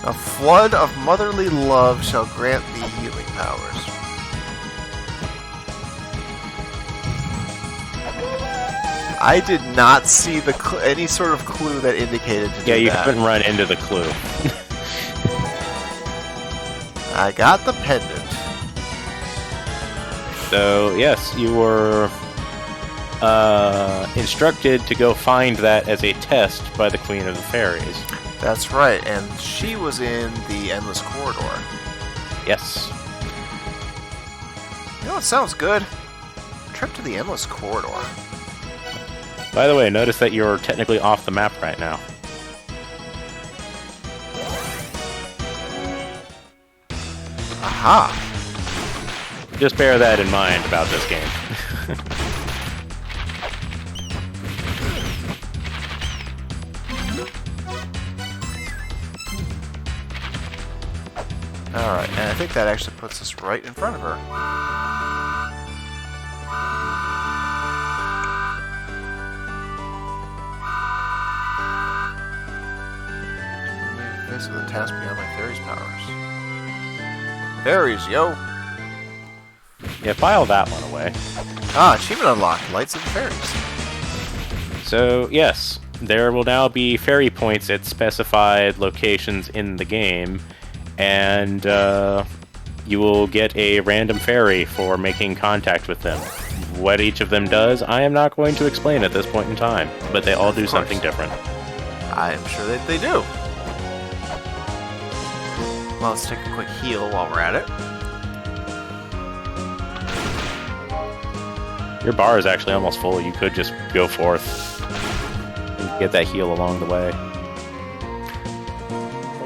A flood of motherly love shall grant thee healing powers. I did not see any sort of clue that indicated to do Yeah, you that. haven't run into the clue. I got the pendant. So, yes, you were instructed to go find that as a test by the Queen of the Fairies. That's right, and she was in the Endless Corridor. Yes. You know what sounds good? Trip to the Endless Corridor. By the way, notice that you're technically off the map right now. Aha! Just bear that in mind about this game. Alright, and I think that actually puts us right in front of her. Faced with a task beyond my fairies' powers. Fairies, yo! Yeah, file that one away. Ah, achievement unlocked. Lights and Fairies. So, yes, there will now be fairy points at specified locations in the game, and you will get a random fairy for making contact with them. What each of them does, I am not going to explain at this point in time, but they all do something different. I am sure that they do. Well, let's take a quick heal while we're at it. Your bar is actually almost full. You could just go forth and get that heal along the way.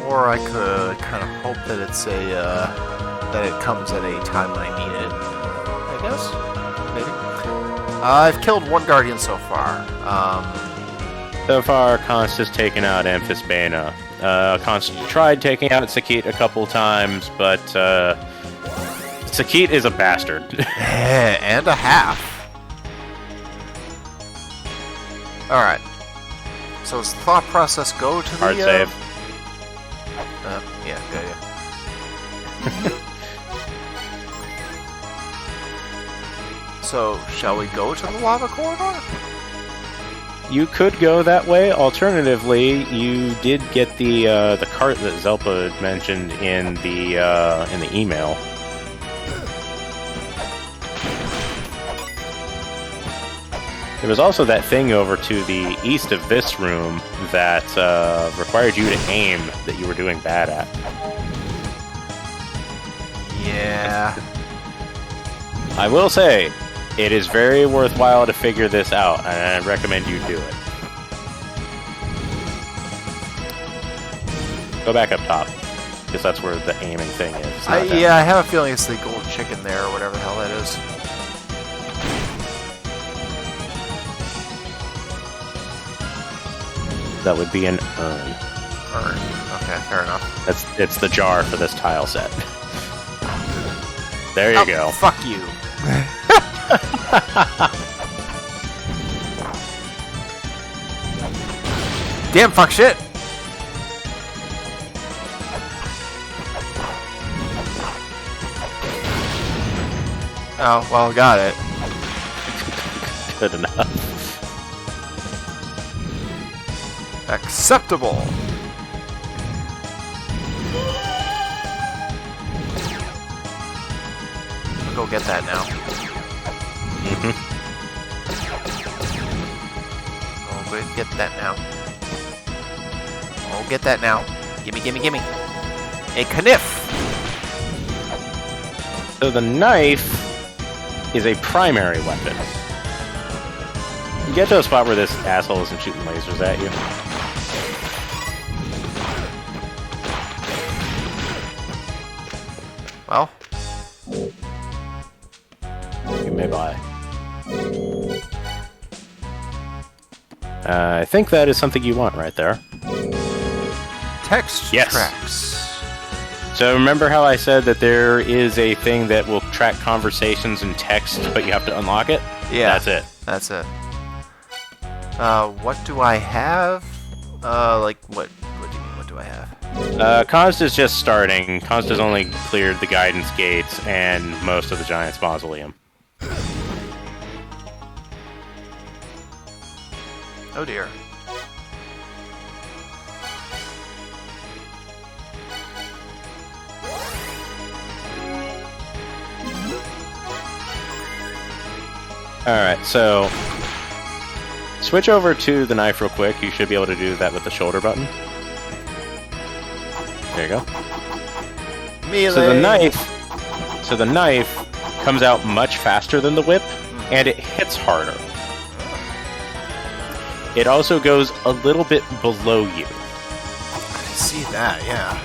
Or I could kind of hope that it's that it comes at a time when I need it. I guess? Maybe? I've killed one Guardian so far. So far, Const has taken out Amphisbana. Const tried taking out Sakit a couple times, but Sakit is a bastard. And a half. Alright. So does the thought process go to the... Hard save. Yeah. So, shall we go to the lava corridor? You could go that way. Alternatively, you did get the cart that Zelpa had mentioned in the email. There was also that thing over to the east of this room that required you to aim that you were doing bad at. Yeah. I will say, it is very worthwhile to figure this out, and I recommend you do it. Go back up top, because that's where the aiming thing is. It's not Yeah, I have a feeling it's the gold chicken there, or whatever the hell that is. That would be an urn. Urn. Okay, fair enough. It's the jar for this tile set. There you go. Fuck you. Damn fuck shit. Oh, well, got it. Good enough. Acceptable. I'll go get that now. I'll go get that now. I'll get that now. Gimme. A kniff. So the knife is a primary weapon. You get to a spot where this asshole isn't shooting lasers at you. Well, You may buy. I think that is something you want right there. text Yes. tracks. So remember how I said that there is a thing that will track conversations in text, but you have to unlock it? Yeah. That's it. What do I have? What do you mean, what do I have? Const is just starting. Const has only cleared the guidance gates and most of the Giant's Mausoleum. Oh dear. Alright, so switch over to the knife real quick. You should be able to do that with the shoulder button. There you go. Melee. So the knife comes out much faster than the whip, and it hits harder. It also goes a little bit below you. I see that, yeah.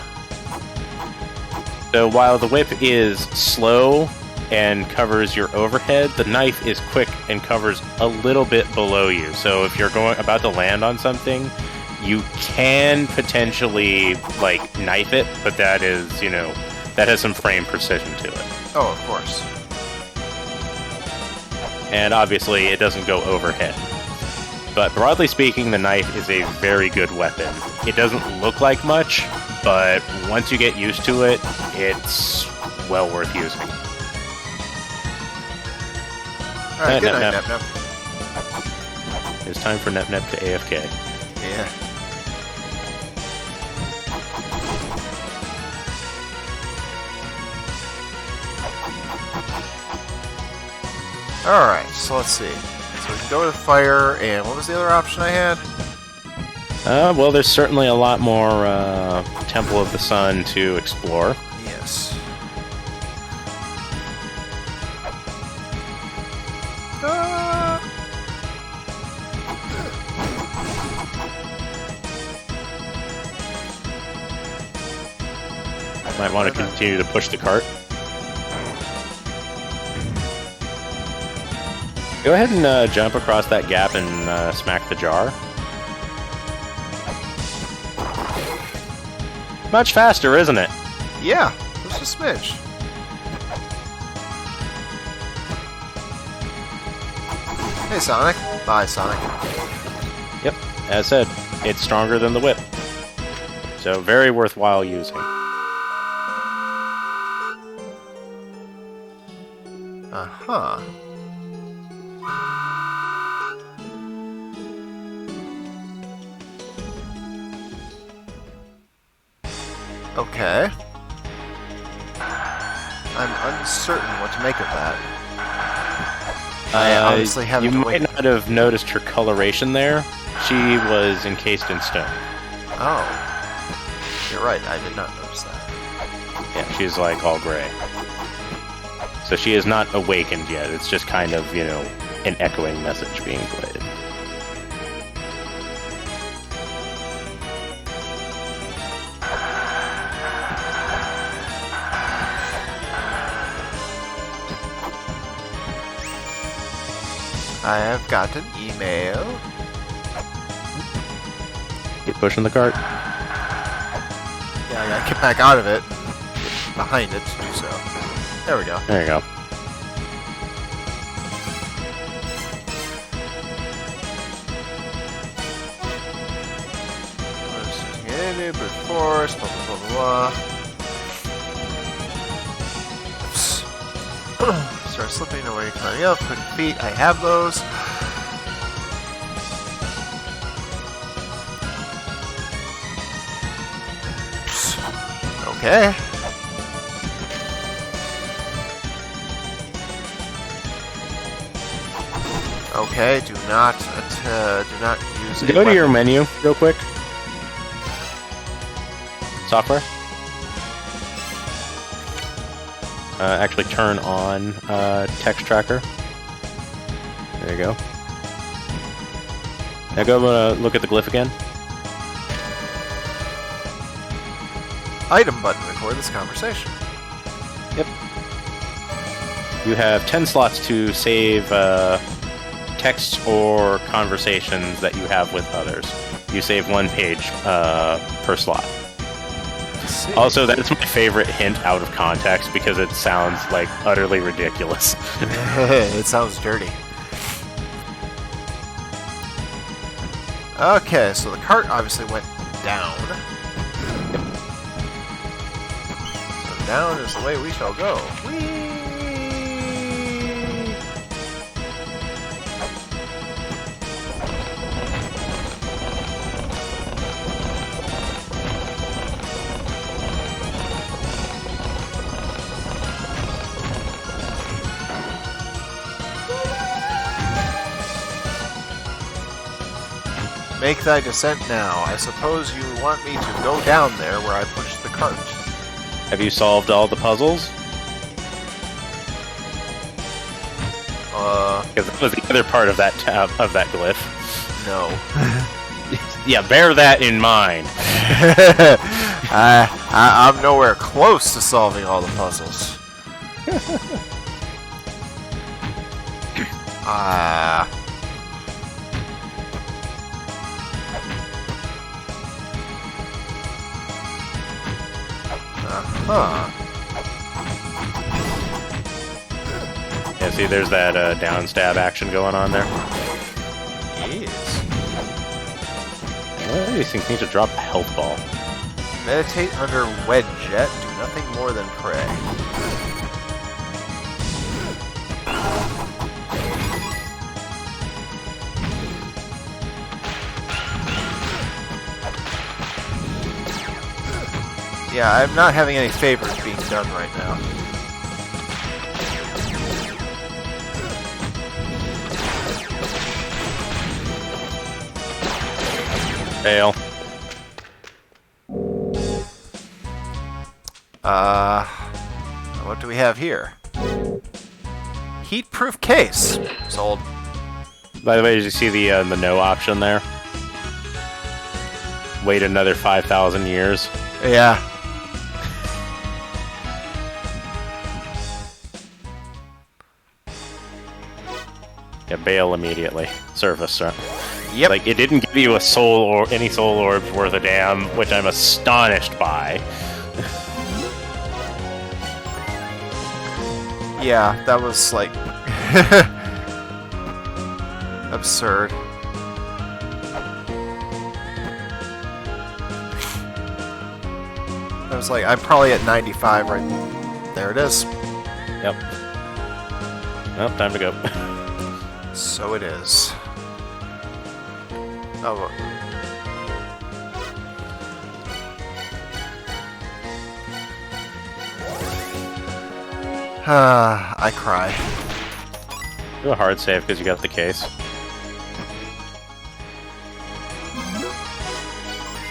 So while the whip is slow and covers your overhead, the knife is quick and covers a little bit below you. So if you're about to land on something, you can potentially knife it, but that is, that has some frame precision to it. Oh, of course. And obviously it doesn't go overhead. But broadly speaking, the knife is a very good weapon. It doesn't look like much, but once you get used to it, it's well worth using. Alright, good night, Nep. Nep Nep. It's time for Nep Nep to AFK. Yeah. Alright, so let's see. So we can go to the fire, and what was the other option I had? Well, there's certainly a lot more Temple of the Sun to explore. Yes. Might want to continue to push the cart. Go ahead and jump across that gap and smack the jar. Much faster, isn't it? Yeah, just a smidge. Hey, Sonic. Bye, Sonic. Yep, as said, it's stronger than the whip. So very worthwhile using. Uh-huh. Okay. I'm uncertain what to make of that. I obviously haven't You might awakened. not have noticed her coloration there. She was encased in stone. Oh. You're right, I did not notice that. Yeah, she's like all gray. So she is not awakened yet. It's just kind of, you know, an echoing message being played. I have got an email. Keep pushing the cart. Yeah, I gotta get back out of it and get behind it to do so. There we go. There you go. Brute force, blah blah blah blah blah. Start slipping away, climbing up, quick feet. I have those. Okay. Okay. Do not use. Go to your menu real quick. Software. Actually turn on text tracker. There you go. Now go look at the glyph again. Item button. Record this conversation. Yep. You have 10 slots to save texts or conversations that you have with others. You save 1 page per slot. Also, that's my favorite hint out of context because it sounds like utterly ridiculous. It sounds dirty. Okay, so the cart obviously went down. So down is the way we shall go. Whee! Make thy descent now. I suppose you want me to go down there where I pushed the cart. Have you solved all the puzzles? Because that was the other part of that of that glyph. No. Yeah, bear that in mind. I'm nowhere close to solving all the puzzles. Huh. Yeah, see, there's that down stab action going on there. Yes. Well, these things need to drop a health ball. Meditate under Wedge Jet. Do nothing more than pray. Yeah, I'm not having any favors being done right now. Fail. What do we have here? Heat-proof case. Sold. By the way, did you see the no option there? Wait another 5,000 years. Yeah. Yeah, bail immediately. Service, sir. Yep. Like, it didn't give you a soul or any soul orbs worth a damn, which I'm astonished by. Yeah, that was like absurd. I was like, I'm probably at 95 right there. It is. Yep. Well, time to go. So it is. Oh. I cry. Do a hard save because you got the case.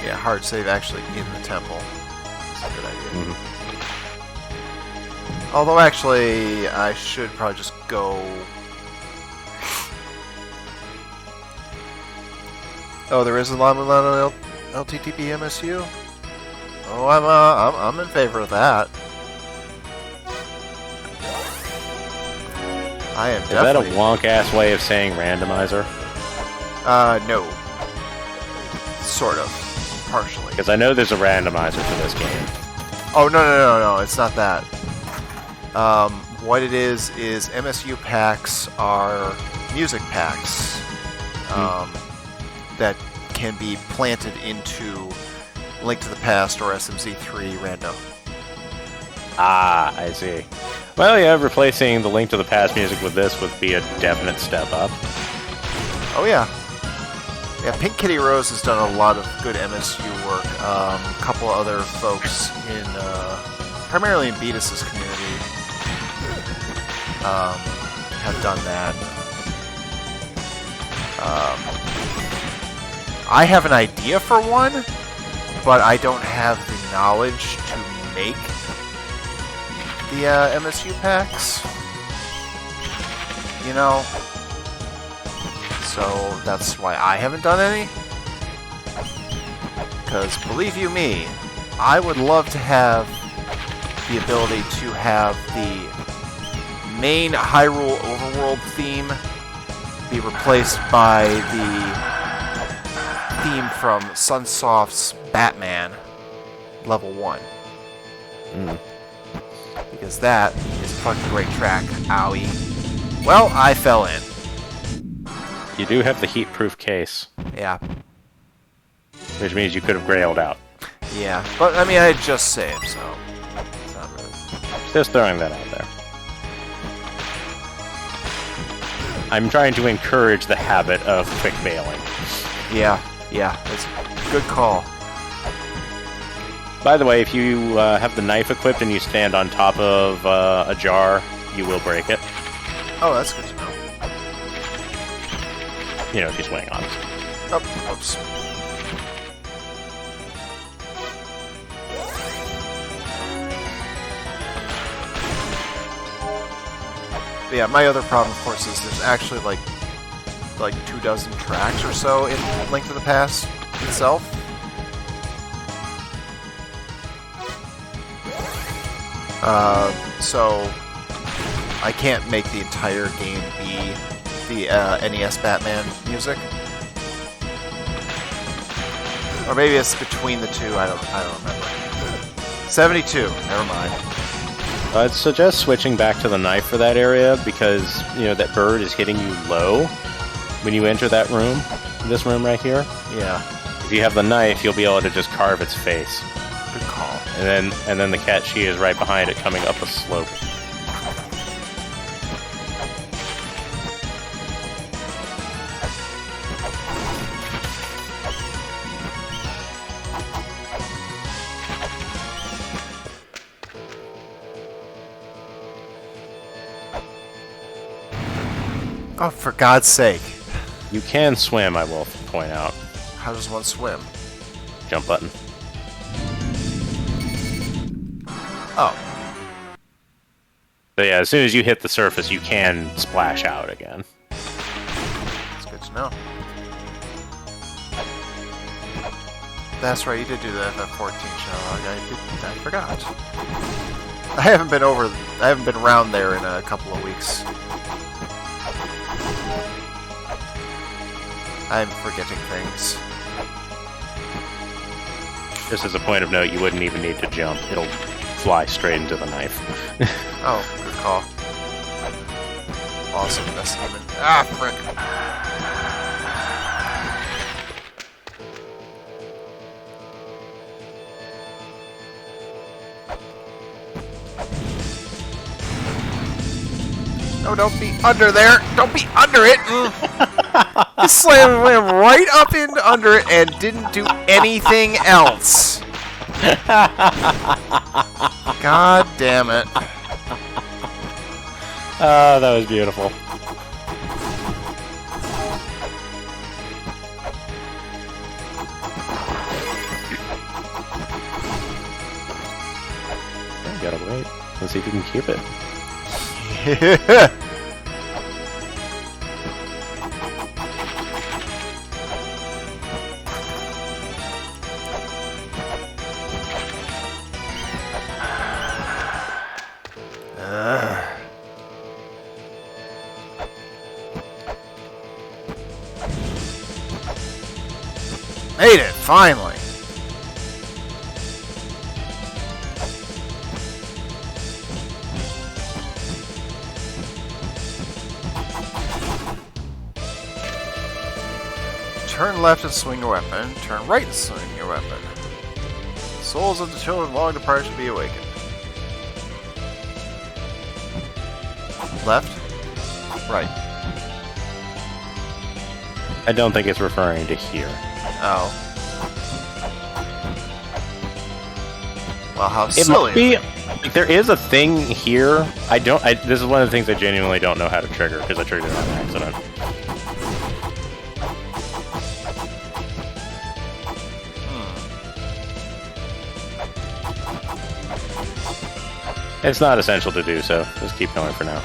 Yeah, hard save actually in the temple. That's a good idea. Although actually, I should probably just go. Oh, there is a La-Mulana LTTP MSU. Oh, I'm in favor of that. I am definitely. Is that a wonk-ass way of saying randomizer? No. Sort of. Partially. Because I know there's a randomizer for this game. Oh, no, it's not that. What it is MSU packs are music packs that can be planted into Link to the Past or SMZ3 rando. Ah, I see. Well, yeah, replacing the Link to the Past music with this would be a definite step up. Oh, yeah. Yeah, Pink Kitty Rose has done a lot of good MSU work. A couple of other folks in, primarily in Beatus's community, have done that. I have an idea for one, but I don't have the knowledge to make the MSU packs. You know? So that's why I haven't done any. Because believe you me, I would love to have the ability to have the main Hyrule Overworld theme be replaced by the theme from Sunsoft's Batman Level 1. Because that is a fucking great track. Owie. Well, I fell in. You do have the heat-proof case. Yeah. Which means you could have grailed out. Yeah. But, I mean, I had just saved, so it's not really. Just throwing that out there. I'm trying to encourage the habit of quick bailing. Yeah, it's a good call. By the way, if you have the knife equipped and you stand on top of a jar, you will break it. Oh, that's good to know. You know, if you swing on it. Oh, whoops. But yeah, my other problem, of course, is there's actually like 24 tracks or so in Link to the Past itself. So I can't make the entire game be the NES Batman music. Or maybe it's between the two, I don't remember. 72, never mind. I'd suggest switching back to the knife for that area because, you know, that bird is hitting you low when you enter that room, this room right here. Yeah. If you have the knife, you'll be able to just carve its face. Good call. And then the cat she is right behind it coming up a slope. Oh, for God's sake. You can swim, I will point out. How does one swim? Jump button. Oh. So yeah, as soon as you hit the surface, you can splash out again. That's good to know. That's right, you did do the FF14 show. I forgot. I haven't been around there in a couple of weeks. I'm forgetting things. Just as a point of note, you wouldn't even need to jump. It'll fly straight into the knife. Oh, good call. Awesomeness even. Ah, frick. No, don't be under there. Don't be under it. You slammed him right up into under it and didn't do anything else. God damn it. Oh, that was beautiful. I gotta wait. Let's see if you can keep it. Made it, finally. Turn left and swing your weapon. Turn right and swing your weapon. The souls of the children long departed should be awakened. Left. Right. I don't think it's referring to here. Oh. Well, how It silly. might be. Like, there is a thing here. This is one of the things I genuinely don't know how to trigger because I triggered it on accident. It's not essential to do so. Just keep going for now.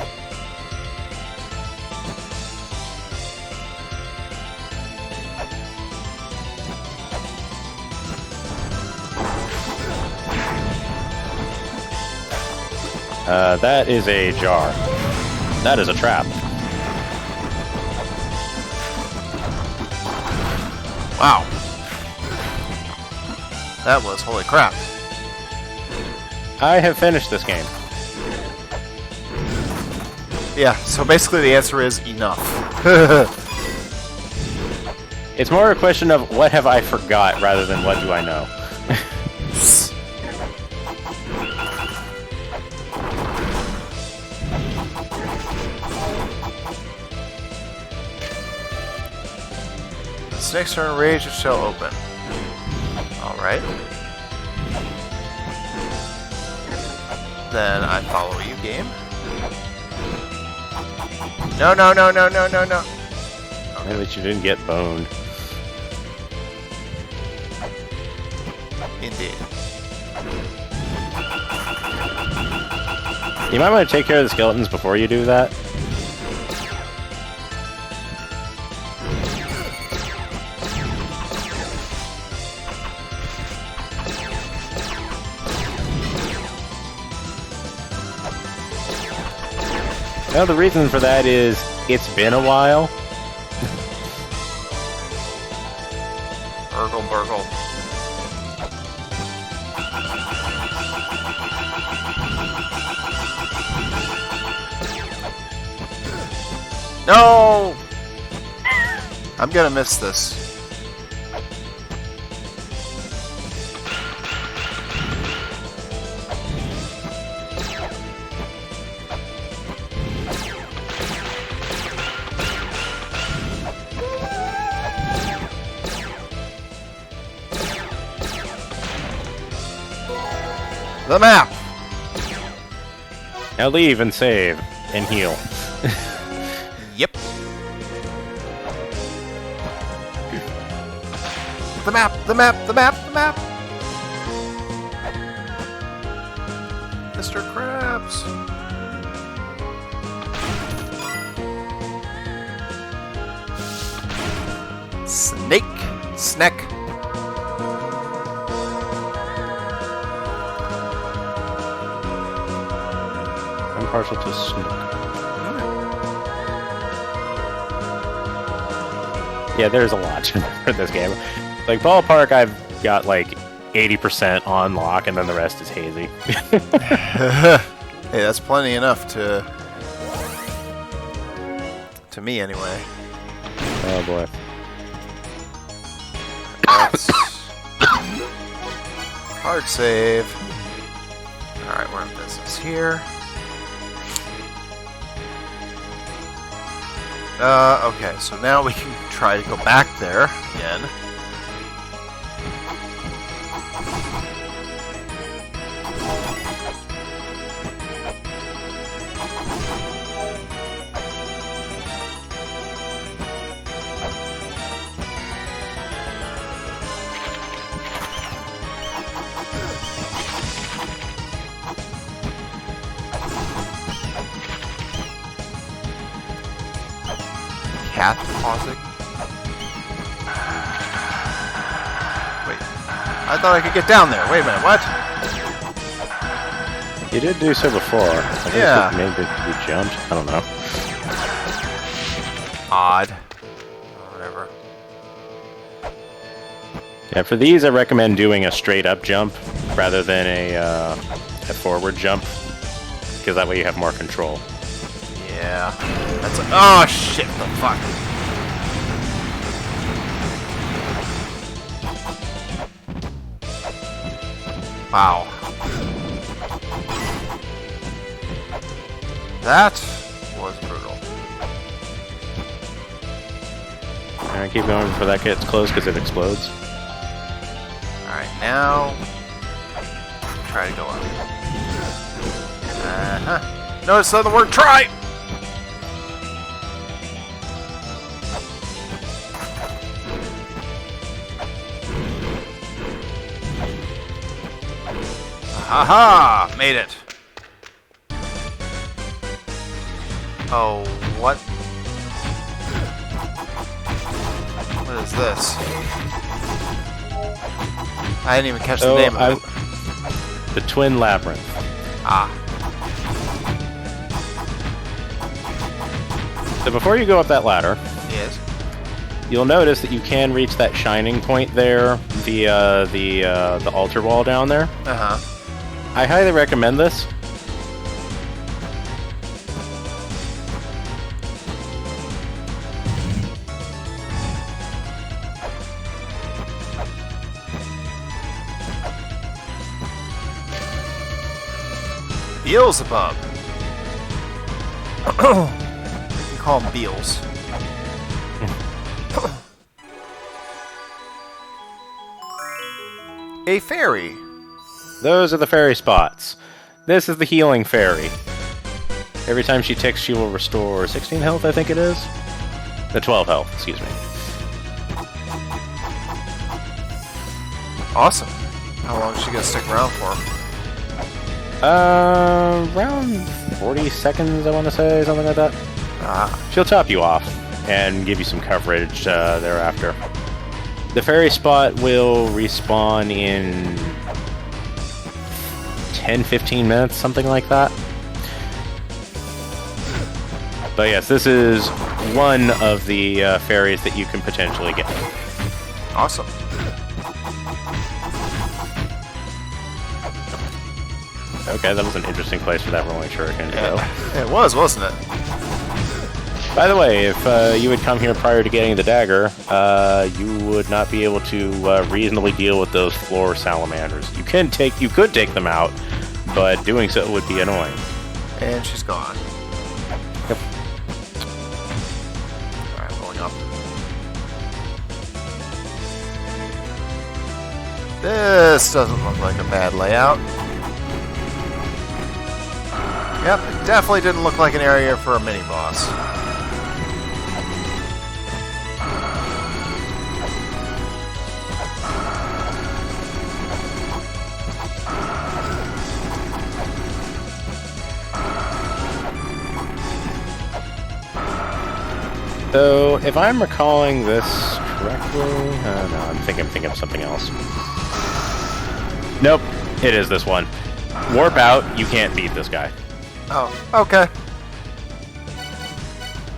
That is a jar. That is a trap. Wow. That was holy crap. I have finished this game. Yeah, so basically the answer is enough. It's more a question of what have I forgot rather than what do I know. This next turn, rage it shall open. Alright. Then I follow you, game. No, no, no, no, no, no, no. At least you didn't get boned. Indeed. You might want to take care of the skeletons before you do that. Well, the reason for that is it's been a while. Burgle, burgle. No! I'm gonna miss this. The map! Now leave and save and heal. Yep. The map! The map! The map! The map! Mr. Krabs! Snake! Snack! I'm partial to snook. Yeah, there's a lot for this game. Like, Ballpark, I've got like 80% on lock, and then the rest is hazy. Hey, that's plenty enough to me, anyway. Oh boy. That's hard save. Alright, we're in business here. Okay, so now we can try to go back there again. Cat pausing. Wait, I thought I could get down there. Wait a minute, what? You did do so before. I think Yeah. Maybe you jumped. I don't know. Odd. Whatever. Yeah, for these, I recommend doing a straight up jump rather than a forward jump, because that way you have more control. Yeah. That's like, oh shit, the fuck. Wow. That was brutal. Alright, keep going before that gets close, because it explodes. Alright, now try to go up. Uh-huh. Notice the word try! Haha! Made it! Oh, what? What is this? I didn't even catch the name of it. The Twin Labyrinth. Ah. So before you go up that ladder, Yes. you'll notice that you can reach that shining point there via the altar wall down there. Uh-huh. I highly recommend this. Beelzebub. You can call him Beels. A fairy. Those are the fairy spots. This is the healing fairy. Every time she ticks, she will restore 16 health, I think it is. The 12 health, excuse me. Awesome. How long is she gonna stick around for? Around 40 seconds, I want to say, something like that. Ah. She'll top you off and give you some coverage thereafter. The fairy spot will respawn in 10-15 minutes, something like that. But yes, this is one of the fairies that you can potentially get. Awesome. Okay, that was an interesting place for that rolling shuriken to go. It was, wasn't it? By the way, if you had come here prior to getting the dagger, you would not be able to reasonably deal with those floor salamanders. You could take them out, but doing so would be annoying. And she's gone. Yep. Alright, rolling up. This doesn't look like a bad layout. Yep, it definitely didn't look like an area for a mini-boss. So, if I'm recalling this correctly... no, I'm thinking of something else. Nope, it is this one. Warp out, you can't beat this guy. Oh, okay.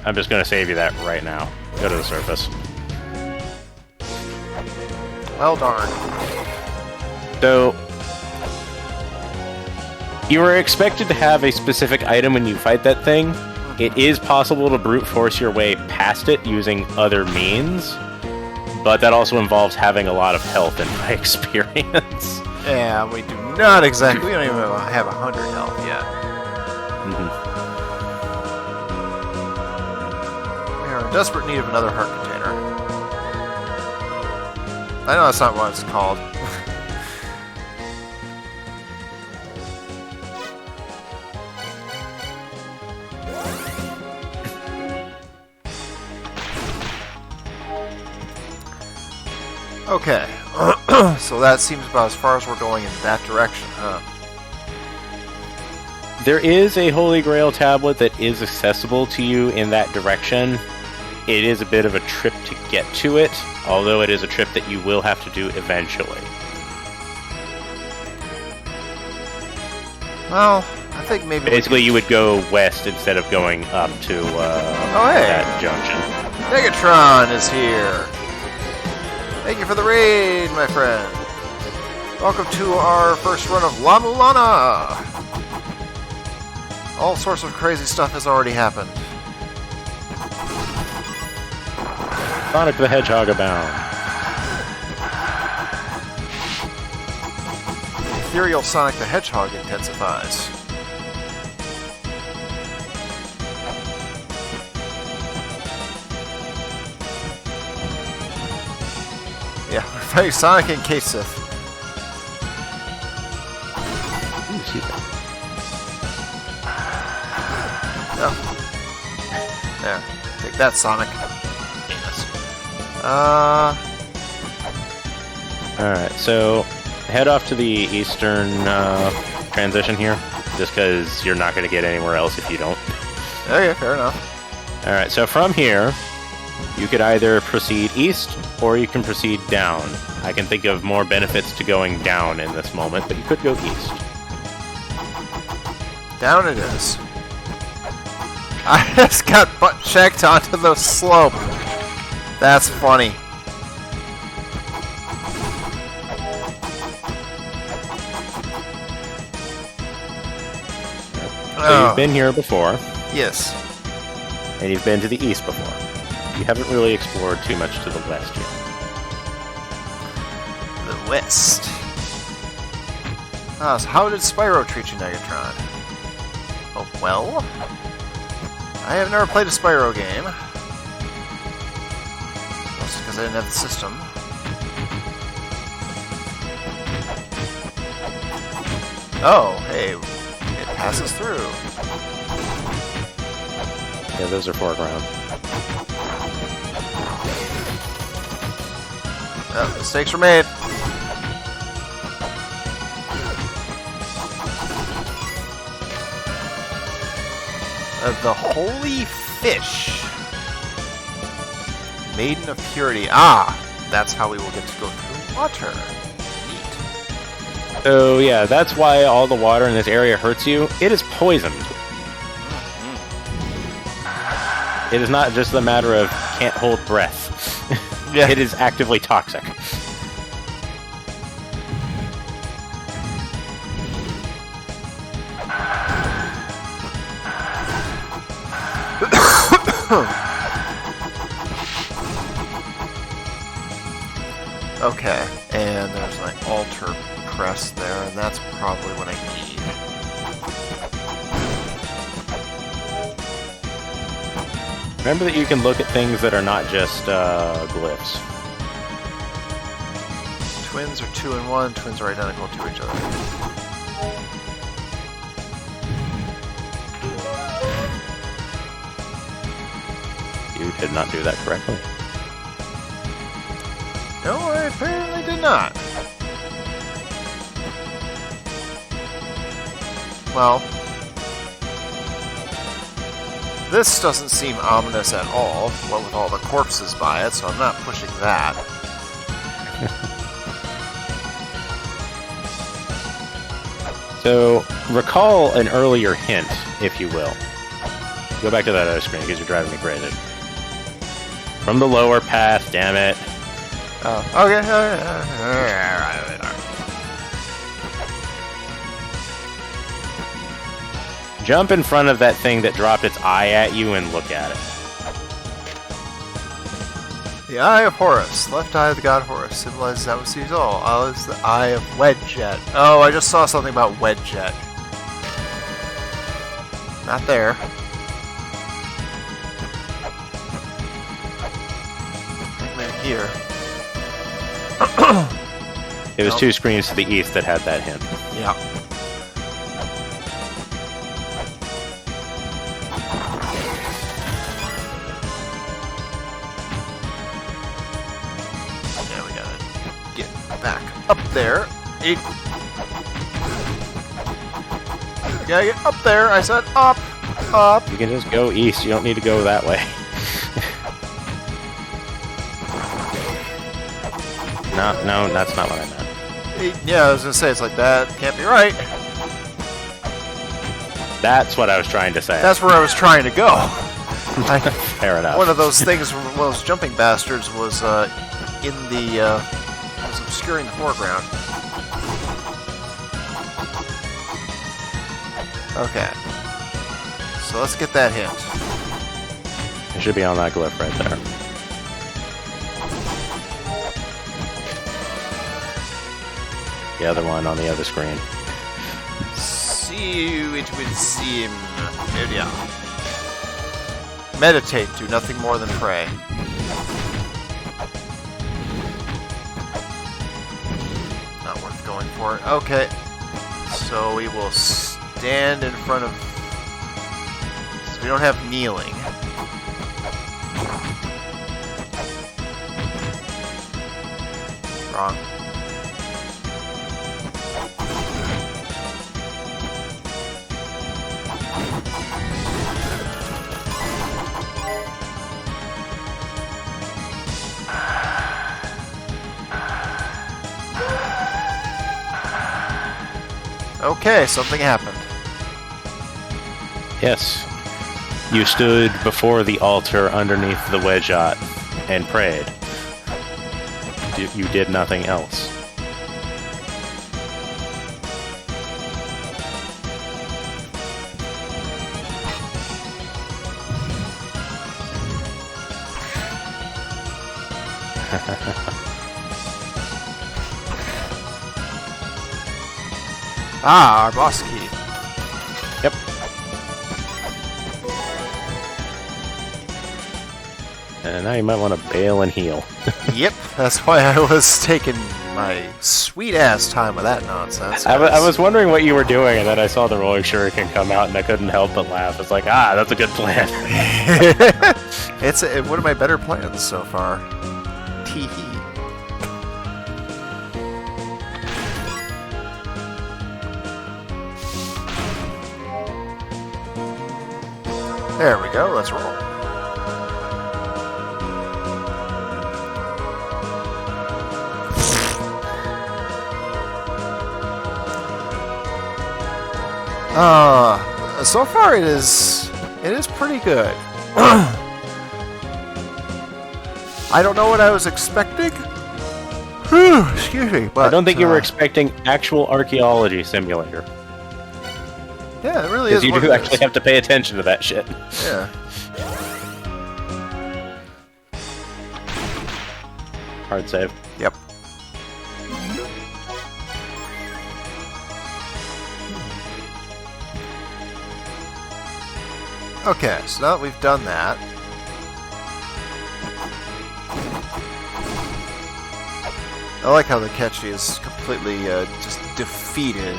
I'm just gonna save you that right now. Go to the surface. Well darn. So... you were expected to have a specific item when you fight that thing. It is possible to brute force your way past it using other means, but that also involves having a lot of health in my experience. Yeah, we do not exactly. We don't even have 100 health yet. We are in desperate need of another heart container. I know that's not what it's called. Okay, so that seems about as far as we're going in that direction, huh? There is a Holy Grail tablet that is accessible to you in that direction. It is a bit of a trip to get to it, although it is a trip that you will have to do eventually. Well, I think maybe... Basically, you would go west instead of going up to that junction. Megatron is here! Thank you for the raid, my friend! Welcome to our first run of La-Mulana! All sorts of crazy stuff has already happened. Sonic the Hedgehog abound. Ethereal Sonic the Hedgehog intensifies. Yeah, we're fighting Sonic and Kaseth. Oh. There. Take that, Sonic. Alright, so head off to the eastern transition here, just because you're not going to get anywhere else if you don't. Okay, fair enough. Alright, so from here, you could either proceed east, or you can proceed down. I can think of more benefits to going down in this moment, but you could go east. Down it is. I just got butt-checked onto the slope. That's funny. So you've been here before. Yes. And you've been to the east before. You haven't really explored too much to the west yet. The west. Ah, so how did Spyro treat you, Negatron? Oh, well... I have never played a Spyro game. Mostly because I didn't have the system. Oh, hey, it passes through. Yeah, those are foreground. Oh, mistakes were made. The Holy Fish. Maiden of Purity. Ah, that's how we will get to go through water. Neat. So yeah, that's why all the water in this area hurts you. It is poisoned. It is not just a matter of can't hold breath. Yeah. It is actively toxic. Okay, and there's an altar press there, and that's probably what I need. Remember that you can look at things that are not just glyphs. Twins are 2 and 1, twins are identical to each other. You did not do that correctly. No, I apparently did not. Well, This doesn't seem ominous at all, what with all the corpses by it, so I'm not pushing that. So, recall an earlier hint, if you will. Go back to that other screen, because you're driving me crazy. From the lower path, damn it. Oh, okay. Jump in front of that thing that dropped its eye at you and look at it. The Eye of Horus, left eye of the god Horus, symbolizes that which sees all. Oh, it's the Eye of Wedjet. Oh, I just saw something about Wedjet. Not there. Maybe here. It was 2 screens to the east that had that hint. Yeah. Yeah, we gotta get back up there. We gotta get up there. I said up, up. You can just go east, you don't need to go that way. No, that's not what I meant. Yeah, I was gonna say, it's like that. Can't be right. That's what I was trying to say. That's where I was trying to go. Fair enough. One of those things from one of those jumping bastards was in the was obscuring the foreground. Okay. So let's get that hint. It should be on that glyph right there. The other one on the other screen. See you, it will seem. Here we are. Meditate, do nothing more than pray. Not worth going for it. Okay. So we will stand in front of... So we don't have kneeling. Wrong. Okay, something happened. Yes. You stood before the altar underneath the wedgeot and prayed. You did nothing else. Ah, our boss key. Yep. And now you might want to bail and heal. Yep, that's why I was taking my sweet-ass time with that nonsense. I was wondering what you were doing, and then I saw the rolling shuriken come out, and I couldn't help but laugh. It's like, that's a good plan. It's one of my better plans so far. Tee-hee. There we go, let's roll. So far it is pretty good. I don't know what I was expecting. Excuse me, but I don't think you were expecting actual archaeology simulator. Yeah, it really is. Because you do actually have to pay attention to that shit. Yeah. Hard save. Yep. Okay, so now that we've done that, I like how the Ketchy is completely just defeated.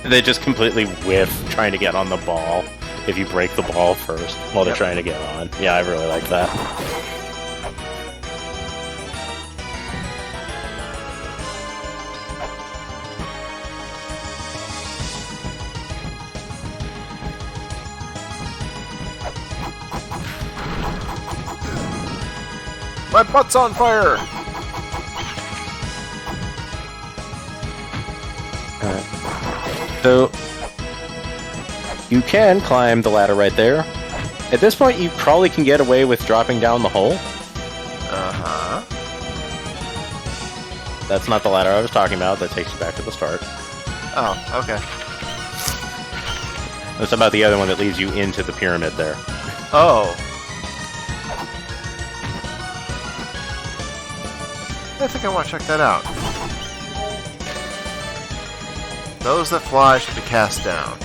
They just completely whiff trying to get on the ball if you break the ball first while they're trying to get on. Yeah, I really like that. My butt's on fire! So, you can climb the ladder right there. At this point, you probably can get away with dropping down the hole. Uh-huh. That's not the ladder I was talking about. That takes you back to the start. Oh, okay. That's about the other one that leads you into the pyramid there. Oh. I think I want to check that out. Those that fly should be cast down.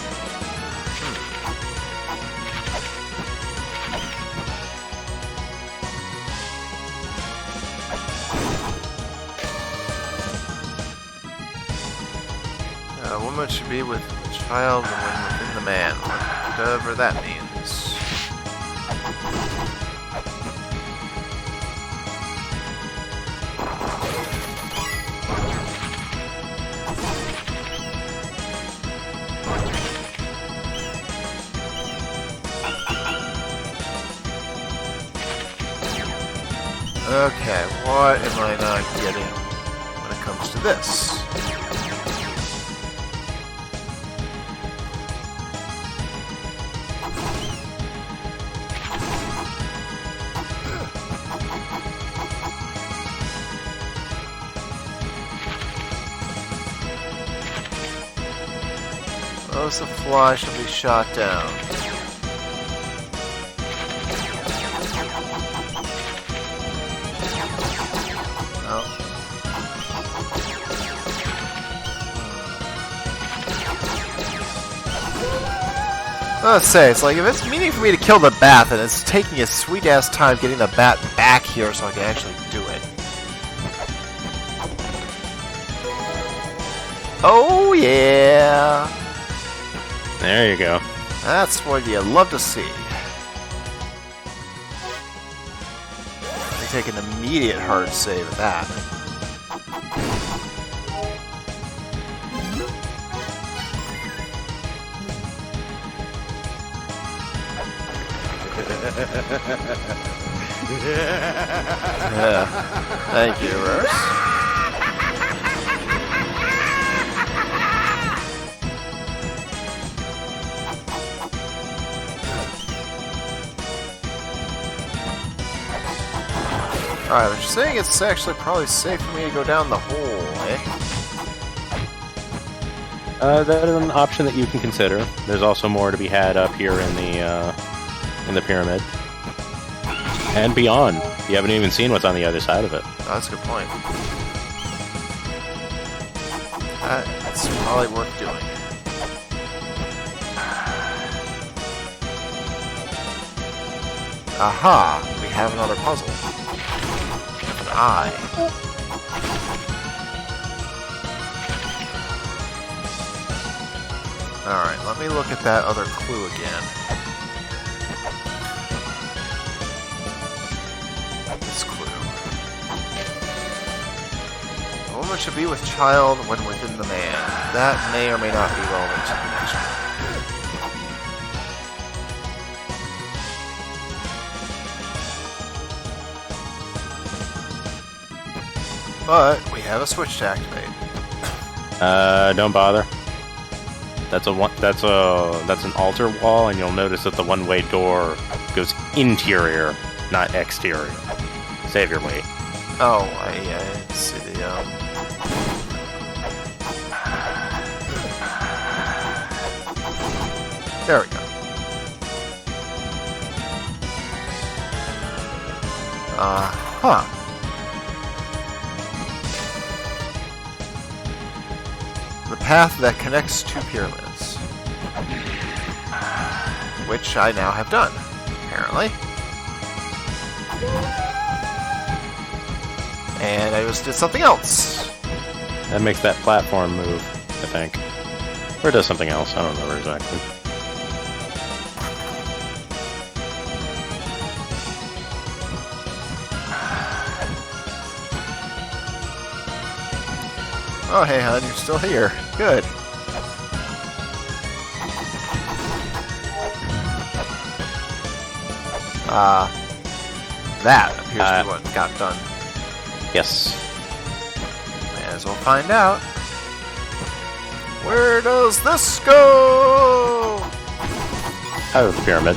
A woman should be with a child and within the man, whatever that means. Okay, what am I not getting when it comes to this? Those that fly shall be shot down. Let's say, it's like, if it's meaning for me to kill the bat, then it's taking a sweet-ass time getting the bat back here so I can actually do it. Oh, yeah! There you go. That's what you love to see. I take an immediate hard save at that. Yeah. Thank you, Rose. Alright, they're saying it's actually probably safe for me to go down the hole, eh? That is an option that you can consider. There's also more to be had up here in the pyramid. And beyond. You haven't even seen what's on the other side of it. Oh, that's a good point. That's probably worth doing. Aha! We have another puzzle. An eye. Alright, let me look at that other clue again. This clue. A woman should be with child when within the man. That may or may not be relevant to the next one. But we have a switch to activate. Don't bother. That's an altar wall, and you'll notice that the one-way door goes interior, not exterior. Save your weight. Oh, I see the There we go. Huh. The path that connects two pyramids. Which I now have done, apparently. And I just did something else. That makes that platform move, I think. Or it does something else, I don't remember exactly. Oh, hey, hon, you're still here. Good. that appears to be what got done. Yes. May as well find out. Where does this go? Out of the pyramid.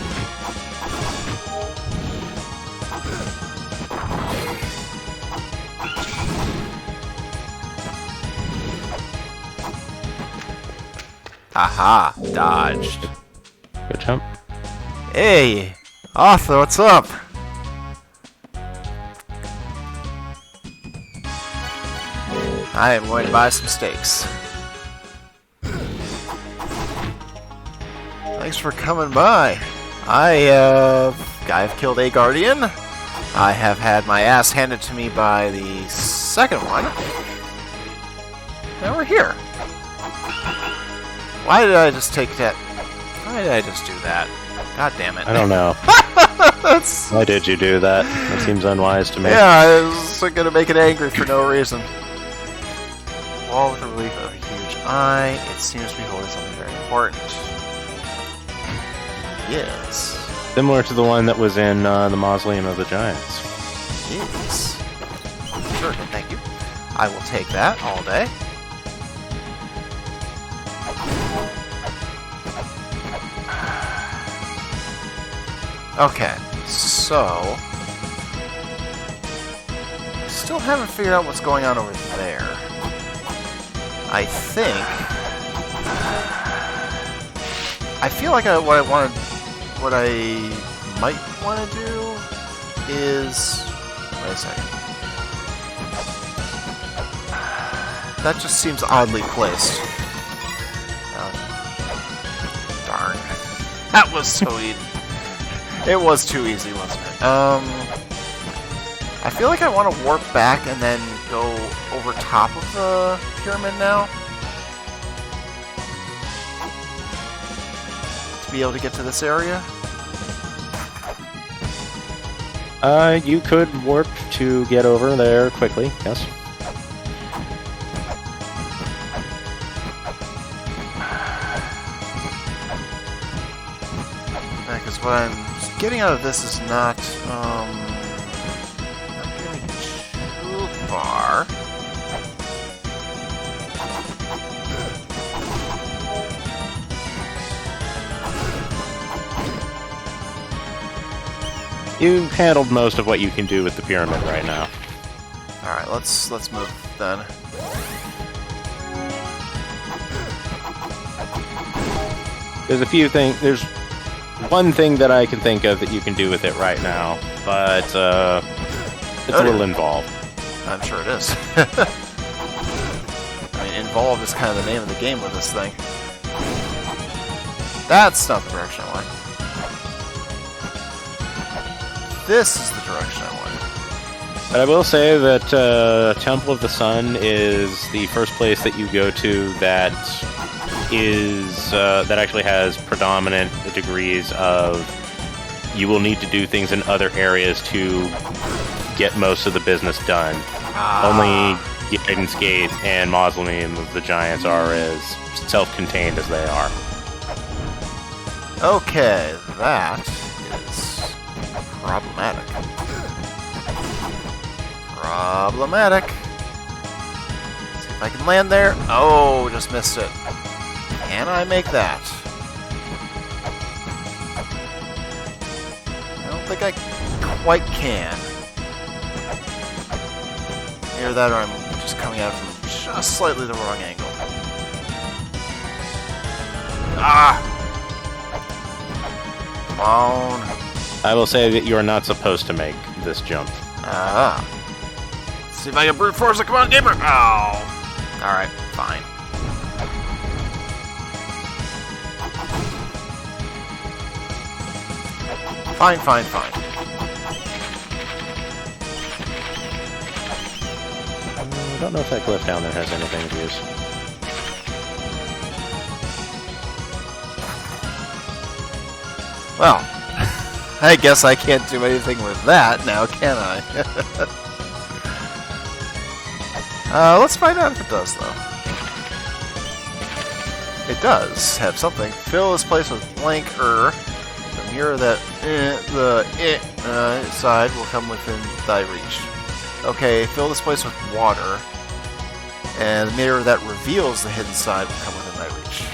Haha, dodged. Good jump. Hey, Arthur, what's up? I am going to buy some steaks. Thanks for coming by. I've killed a guardian. I have had my ass handed to me by the second one. Now we're here. Why did I just take that? Why did I just do that? God damn it. I don't know. Why did you do that? That seems unwise to me. Yeah, I was gonna make it angry for no reason. Wall with a relief of a huge eye. It seems to be holding something very important. Yes. Similar to the one that was in the Mausoleum of the Giants. Yes. Sure, thank you. I will take that all day. Okay, so... still haven't figured out what's going on over there. I think... I feel like what I might want to do is... Wait a second. That just seems oddly placed. Oh, darn. That was so easy. It was too easy, wasn't it? I feel like I want to warp back and then go over top of the pyramid now. To be able to get to this area. You could warp to get over there quickly, yes. Because what I'm getting out of this is not getting too far. You've handled most of what you can do with the pyramid right now. Alright, let's move then. There's a few things. There's one thing that I can think of that you can do with it right now, but it's a little involved. I'm sure it is. I mean, involved is kind of the name of the game with this thing. That's not the direction I want. This is the direction I want. But I will say that Temple of the Sun is the first place that you go to that is that actually has predominant degrees of you will need to do things in other areas to get most of the business done. Only Guidance Gate and Mausoleum of the Giants are as self-contained as they are. Okay, that is problematic. Problematic. Let's see if I can land there. Oh, just missed it. Can I make that? I don't think I quite can. Either that or I'm just coming at it from just slightly the wrong angle. Ah! Come on. I will say that you are not supposed to make this jump. Ah. Let's see if I can brute force it. Come on, gamer! Oh. Alright, fine. Fine, fine, fine. I don't know if that glyph down there has anything of use. Well, I guess I can't do anything with that now, can I? Let's find out if it does, though. It does have something. Fill this place with blank The mirror that side will come within thy reach. Okay, fill this place with water, and the mirror that reveals the hidden side will come within thy reach.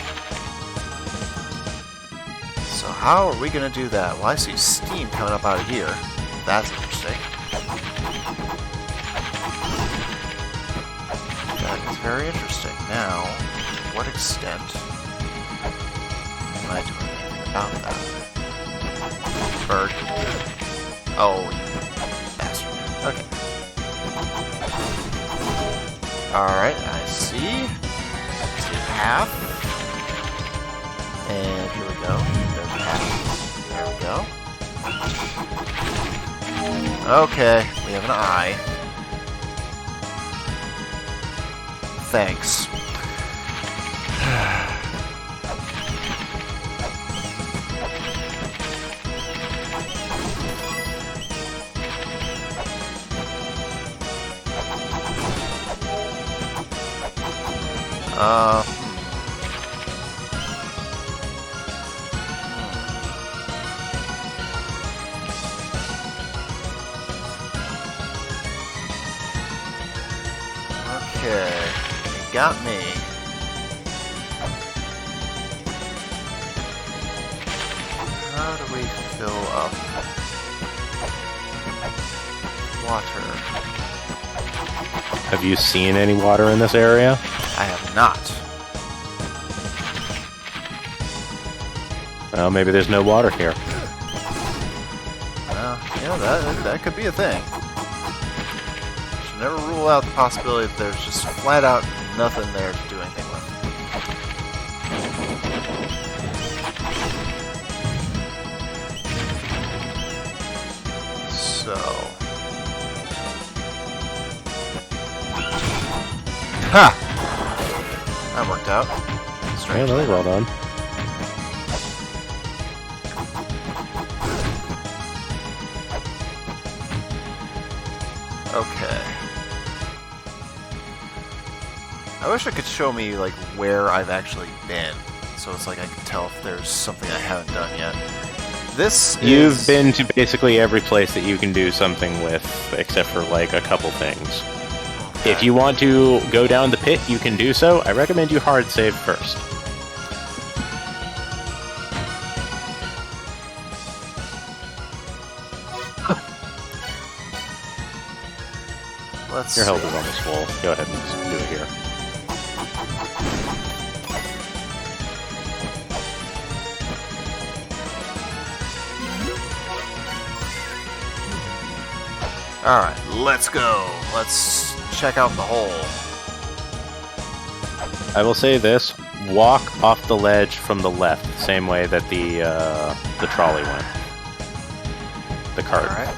So how are we going to do that? Well, I see steam coming up out of here. That's interesting. That is very interesting. Now, to what extent am I doing anything about that? Bird. Oh, you bastard. Okay. Alright, I see. There's the path. And here we go. There's the path. There we go. Okay, we have an eye. Thanks. Okay, you got me. How do we fill up water? Have you seen any water in this area? I have not. Well, maybe there's no water here. Well, yeah, that could be a thing. Should never rule out the possibility that there's just flat out nothing there to do anything with. So... Ha! That worked out. Yeah, Strangely. really well done. Okay. I wish it could show me, like, where I've actually been. So it's like I can tell if there's something I haven't done yet. This You've is... been to basically every place that you can do something with, except for, like, a couple things. Okay. If you want to go down the pit, you can do so. I recommend you hard save first. Let's Your see. health is almost full. Go ahead and just do it here. Alright, let's go. Let's check out the hole. I will say this: walk off the ledge from the left, the same way that the trolley went. The cart. Alright.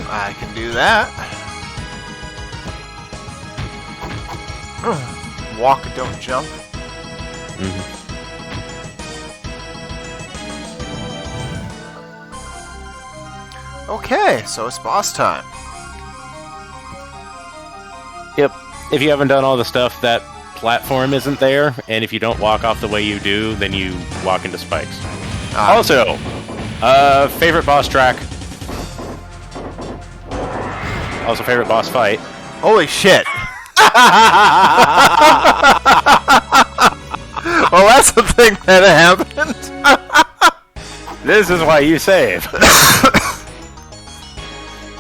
I can do that. Walk, don't jump. Mhm. Okay, so it's boss time. Yep. If you haven't done all the stuff, that platform isn't there, and if you don't walk off the way you do, then you walk into spikes. Also, favorite boss track. Also, favorite boss fight. Holy shit! Well, that's the thing that happened. This is why you save.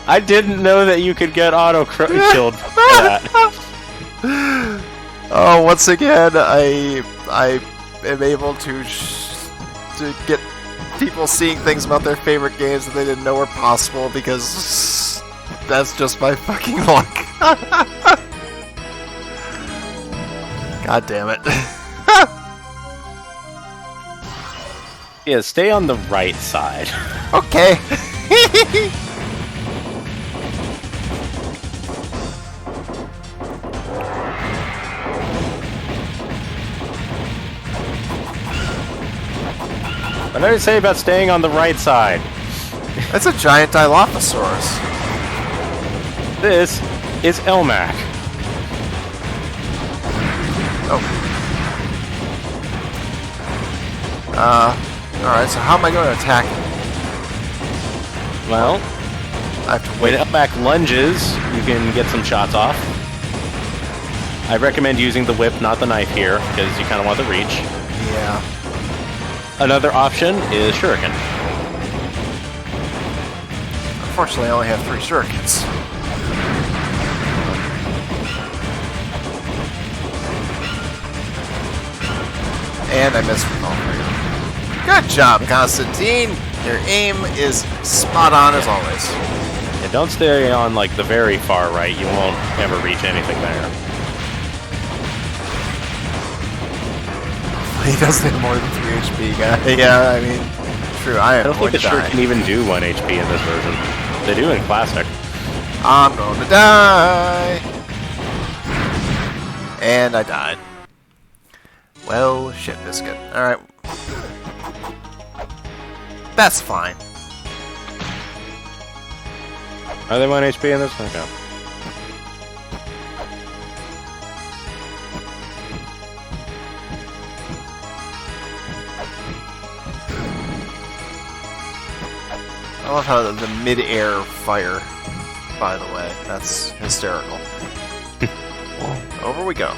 I didn't know that you could get auto-killed for that. Oh, once again, I am able to get people seeing things about their favorite games that they didn't know were possible because that's just my fucking luck. God damn it. Yeah, stay on the right side. Okay. What did I say about staying on the right side? That's a giant Dilophosaurus. This is Elmac. Oh. Alright, so how am I going to attack him? Well, I have to when wait. Elmac lunges, you can get some shots off. I recommend using the whip, not the knife here, because you kind of want the reach. Yeah. Another option is shuriken. Unfortunately, I only have 3 shurikens. And I missed with all 3. Good job, Constantine! Your aim is spot on as always. And don't stay on like the very far right, you won't ever reach anything there. He doesn't have more than 3 HP, guy. Yeah, I mean, true, I I am don't think going the to die. shirt can even do 1 HP in this version. They do in Classic. I'm going to die! And I died. Well, shit biscuit. Alright. That's fine. Are they 1 HP in this one? No. I love how the mid-air fire, by the way. That's hysterical. Over we go.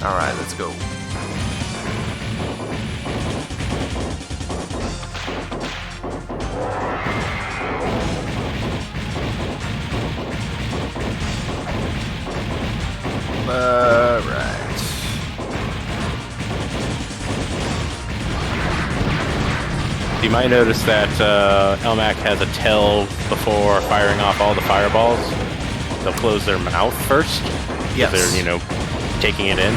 Alright, let's go. Alright. You might notice that Elmac has a tell before firing off all the fireballs. They'll close their mouth first. Yes. They're, taking it in.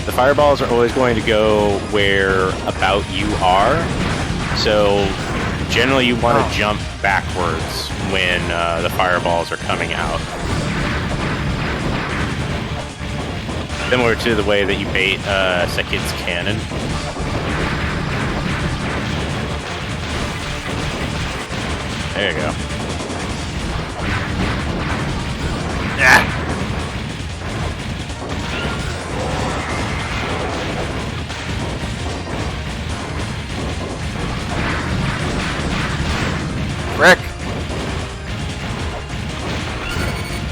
The fireballs are always going to go where about you are. So generally you want to jump backwards when the fireballs are coming out. Similar to the way that you bait Sekid's cannon. There you go. Ah. Rick.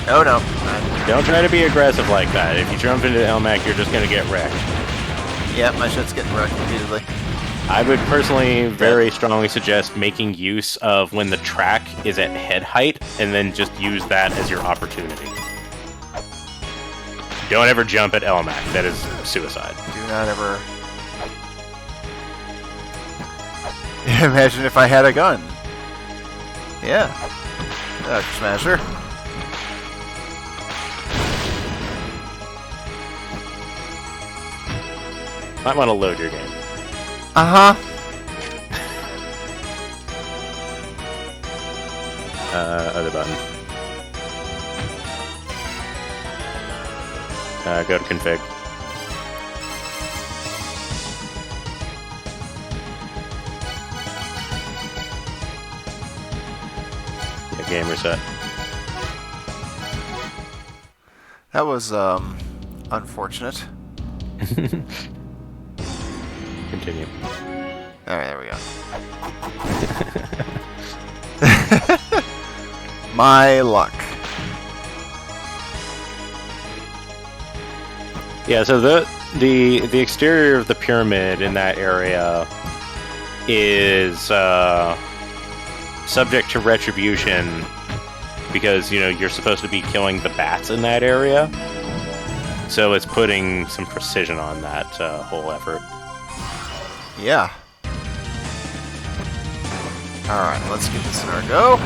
Oh no. Don't try to be aggressive like that. If you jump into Elmac, you're just going to get wrecked. Yep, my shit's getting wrecked repeatedly. I would personally very strongly suggest making use of when the track is at head height, and then just use that as your opportunity. Don't ever jump at Elmac. That is suicide. Do not ever... Imagine if I had a gun. Yeah. Smasher. Might want to load your game. Uh-huh. Other button. Go to config. Yeah, game reset. That was, unfortunate. Continue. Alright, there we go. My luck. Yeah, so the exterior of the pyramid in that area is subject to retribution because, you're supposed to be killing the bats in that area. So it's putting some precision on that whole effort. Yeah. Alright, let's get this in our go.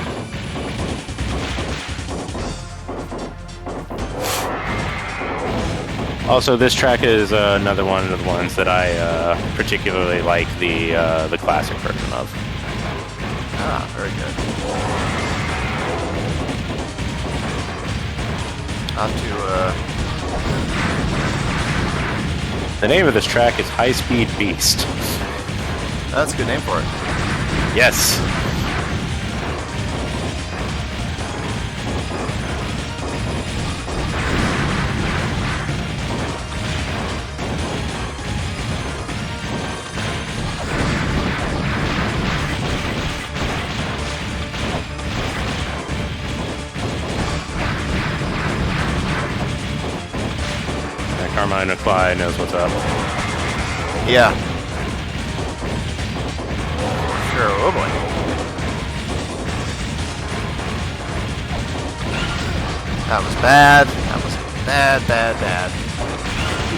Also, this track is another one of the ones that I particularly like the classic version of. Ah, very good. I'll have to, The name of this track is High Speed Beast. That's a good name for it. Yes. Carmine McFly knows what's up. Yeah. Sure. Oh boy. That was bad. That was bad.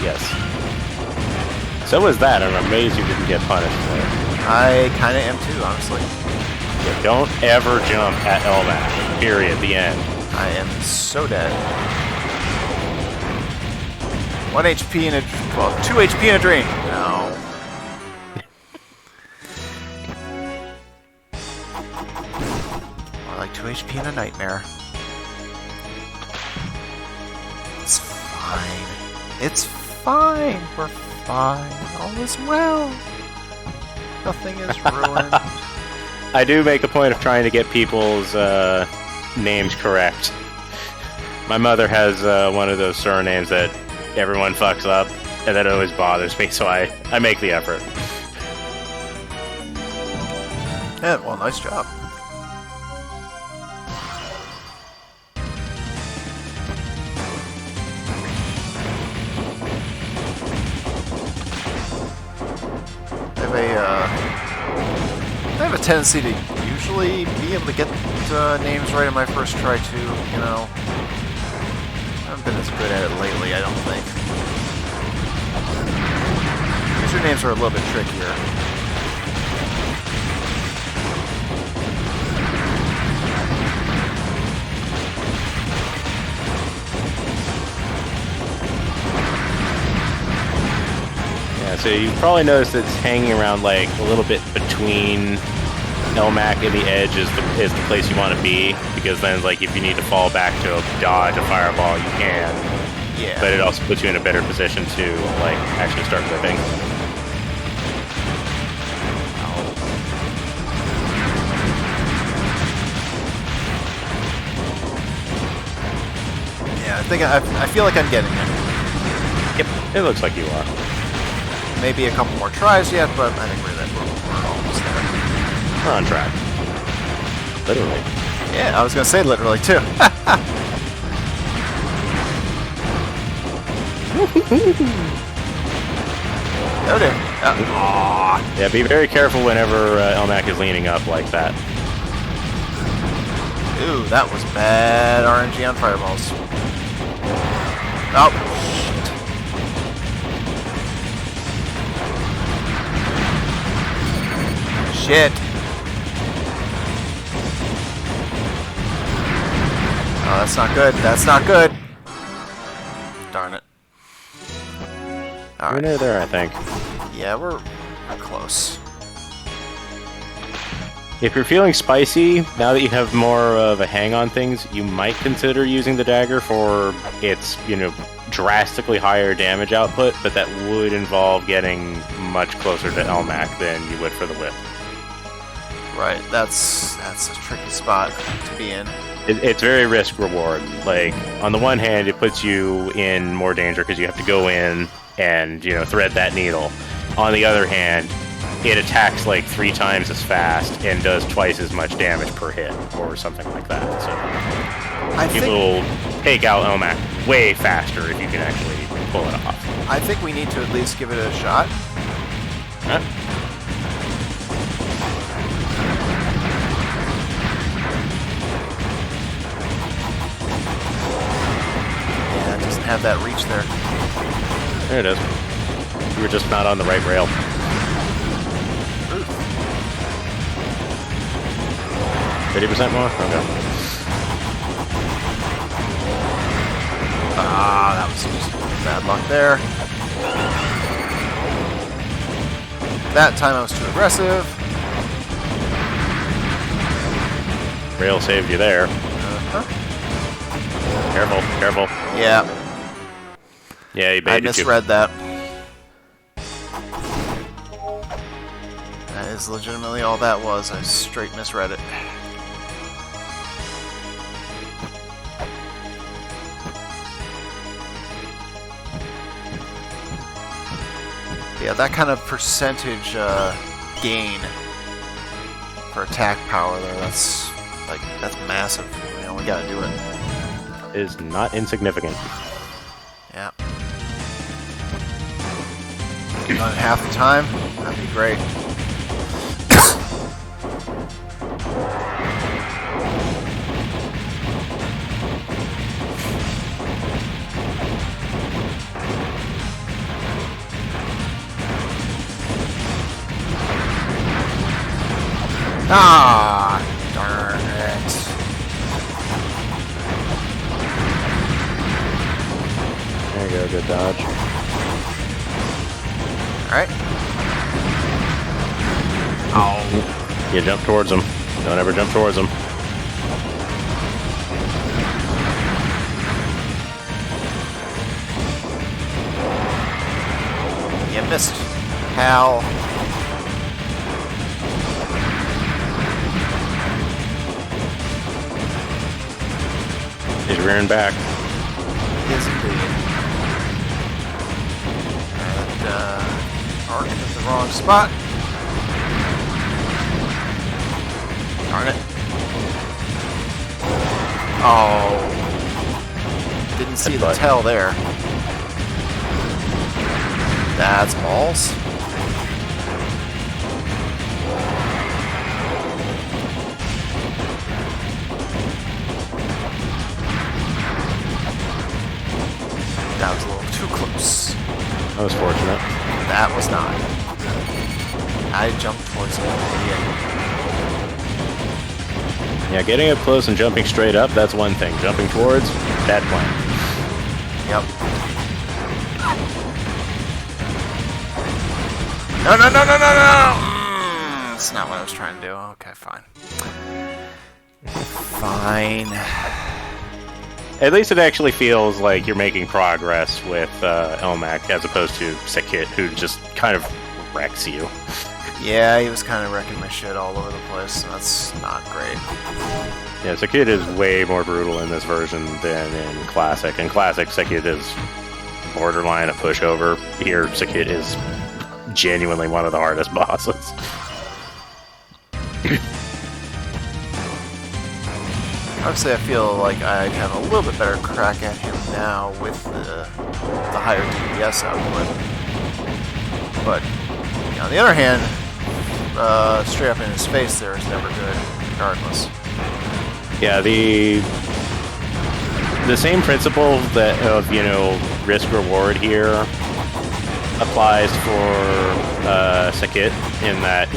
Yes. So was that. I'm amazed you didn't get punished for it. I kind of am too, honestly. Yeah, don't ever jump at Elmac. Period. The end. I am so dead. 1 HP and 2 HP and a dream. No. More like 2 HP and a nightmare. It's fine. It's fine. We're fine. All is well. Nothing is ruined. I do make a point of trying to get people's names correct. My mother has one of those surnames that everyone fucks up, and that always bothers me, so I make the effort. Yeah, well, nice job. I have a tendency to usually be able to get names right on my first try too, you know. I haven't been as good at it lately, I don't think. Usernames are a little bit trickier. Yeah, so you probably noticed that it's hanging around like a little bit between Elmac and the edge is the place you want to be, because then like if you need to fall back to dodge a fireball, you can. Yeah. But it also puts you in a better position to like actually start whipping. Yeah, I feel like I'm getting it. Yep, it looks like you are. Maybe a couple more tries yet, but I think we're almost there. We're on track. Literally. Yeah, I was gonna say literally too. Oh dear. Aw. Yeah, be very careful whenever Elmac is leaning up like that. Ooh, that was bad RNG on fireballs. Oh, shit. Oh, that's not good. That's not good. Darn it. All We're right. near there, I think. Yeah, we're close. If you're feeling spicy, now that you have more of a hang on things, you might consider using the dagger for its, drastically higher damage output, but that would involve getting much closer to Elmac than you would for the whip. Right, that's a tricky spot to be in. It's very risk-reward. Like, on the one hand, it puts you in more danger because you have to go in and, thread that needle. On the other hand, it attacks like 3 times as fast and does twice as much damage per hit, or something like that. So it will take out Elmac way faster if you can actually pull it off. I think we need to at least give it a shot. Huh? Yeah, it doesn't have that reach there. There it is. You were just not on the right rail. 50% more? Okay. Ah, that was just bad luck there. That time I was too aggressive. Rail saved you there. Uh-huh. Careful. Yeah, Yeah, you I baited you. misread that. That is legitimately all that was. I straight misread it. Yeah, that kind of percentage gain for attack power there, that's massive. We gotta do it. Is not insignificant. Yeah. Done in half the time. That'd be great. Ah, darn it. There you go, good dodge. Alright. Oh. You jump towards them. Don't ever jump towards them. You missed, pal. He's rearing back. Yes, indeed. And, Arc is the wrong spot. Darn it. Oh. Didn't see the tail there. That's balls. That was a little too close. That was fortunate. That was not. I jumped towards him. Yeah, getting up close and jumping straight up, that's one thing. Jumping towards, bad plan. Yep. No, no, no, no, no, no! That's not what I was trying to do. Okay, fine. Fine. At least it actually feels like you're making progress with Elmac as opposed to Sekit, who just kind of wrecks you. Yeah, he was kind of wrecking my shit all over the place, and that's not great. Yeah, Sekit is way more brutal in this version than in Classic. In Classic, Sekit is borderline a pushover. Here, Sekit is genuinely one of the hardest bosses. Obviously, I feel like I have a little bit better crack at him now with the higher DPS output. But on the other hand, straight up in his face there is never good, regardless. Yeah, the same principle that of risk reward here applies for Sekit in that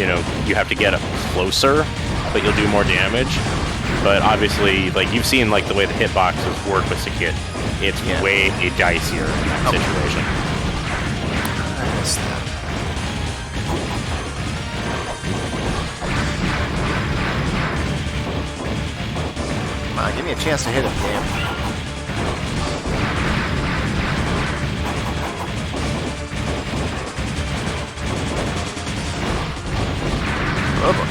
you have to get up closer, but you'll do more damage. But obviously, like you've seen, like the way the hitboxes work with Sekit, it's way dicier in that situation. I missed that. Come on, give me a chance to hit him, damn. Oh boy.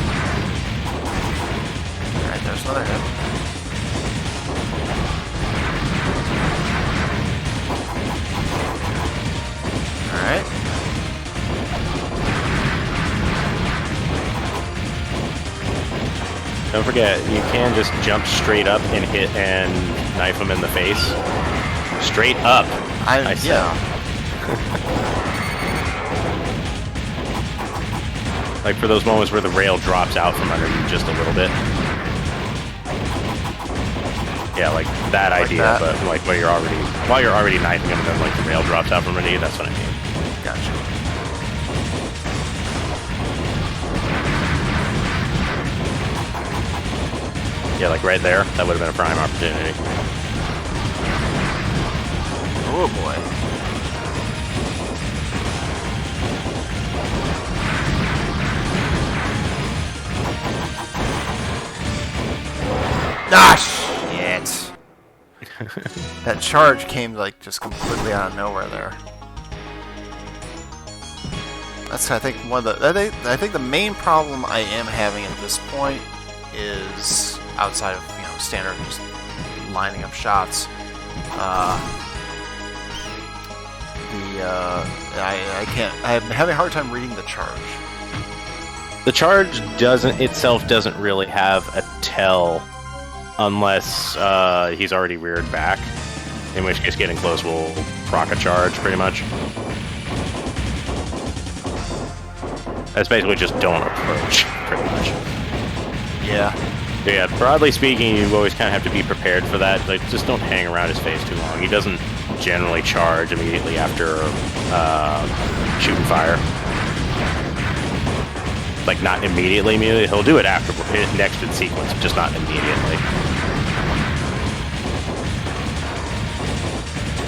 Alright, there's another hit. Alright. Don't forget, you can just jump straight up and hit and knife him in the face. Straight up. I said. Yeah. Like for those moments where the rail drops out from under you just a little bit. Yeah, like that Like idea, that? but like while you're already knifing him and then like the rail drops out from under you, that's what I mean. Gotcha. Yeah, like right there, that would have been a prime opportunity. Oh boy. Ah, shit. That charge came like just completely out of nowhere there. That's I think one of the I think the main problem I am having at this point is outside of standard just lining up shots. I'm having a hard time reading the charge. The charge doesn't really have a tell unless he's already reared back, in which case getting close will proc a charge pretty much. That's basically just don't approach, pretty much. Yeah. Yeah, broadly speaking, you always kind of have to be prepared for that. Like, just don't hang around his face too long. He doesn't generally charge immediately after shooting fire. Like, not immediately. He'll do it after, next in sequence, just not immediately.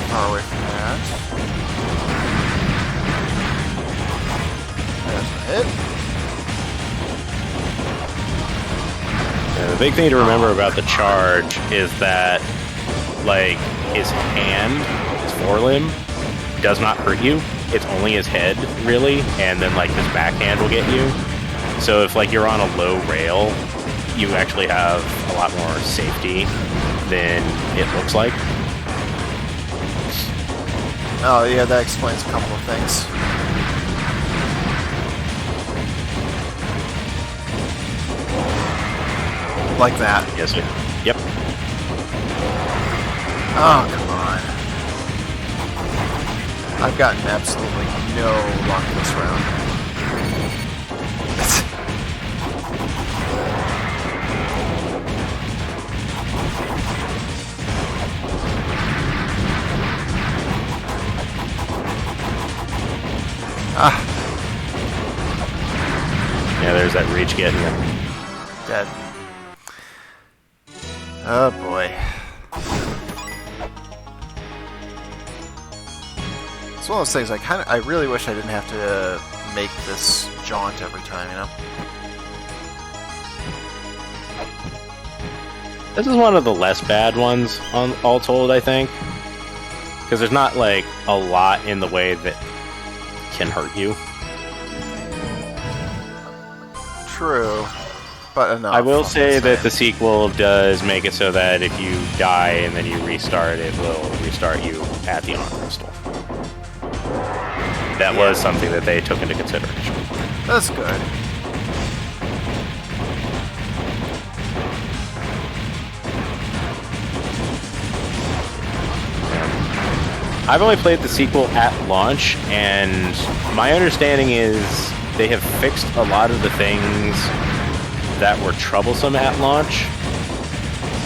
Far away from that. There's the hit. Yeah, the big thing to remember about the charge is that, like, his hand, his forelimb, does not hurt you. It's only his head, really, and then, like, his backhand will get you. So if, like, you're on a low rail, you actually have a lot more safety than it looks like. Oh, yeah, that explains a couple of things. Like that. Yes, sir. Yep. Oh, come on. I've gotten absolutely no luck this round. Yeah, there's that reach getting you. Dead. Oh boy. It's one of those things I really wish I didn't have to make this jaunt every time, you know? This is one of the less bad ones, all told, I think. Because there's not, like, a lot in the way that can hurt you. True. But enough. I will say that the sequel does make it so that if you die and then you restart, it will restart you at the arm crystal. That was something that they took into consideration. That's good. I've only played the sequel at launch, and my understanding is they have fixed a lot of the things that were troublesome at launch.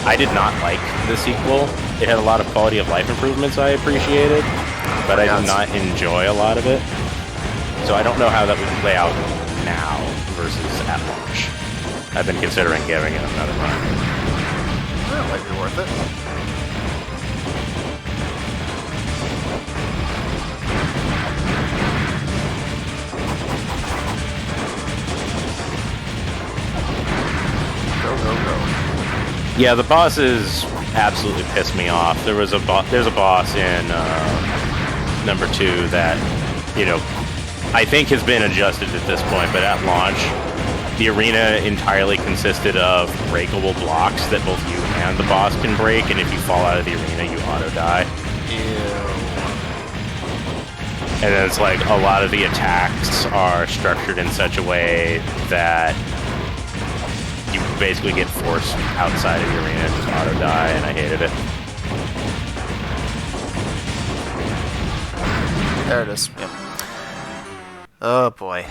I did not like the sequel. It had a lot of quality of life improvements I appreciated, but I did not enjoy a lot of it. So I don't know how that would play out now versus at launch. I've been considering giving it another run. That might be worth it. Yeah, the bosses absolutely pissed me off. There's a boss in number 2 that, you know, I think has been adjusted at this point, but at launch, the arena entirely consisted of breakable blocks that both you and the boss can break, and if you fall out of the arena, you auto-die. Ew. And then it's like a lot of the attacks are structured in such a way that you basically get forced outside of the arena and just auto-die, and I hated it. There it is. Yep. Oh boy.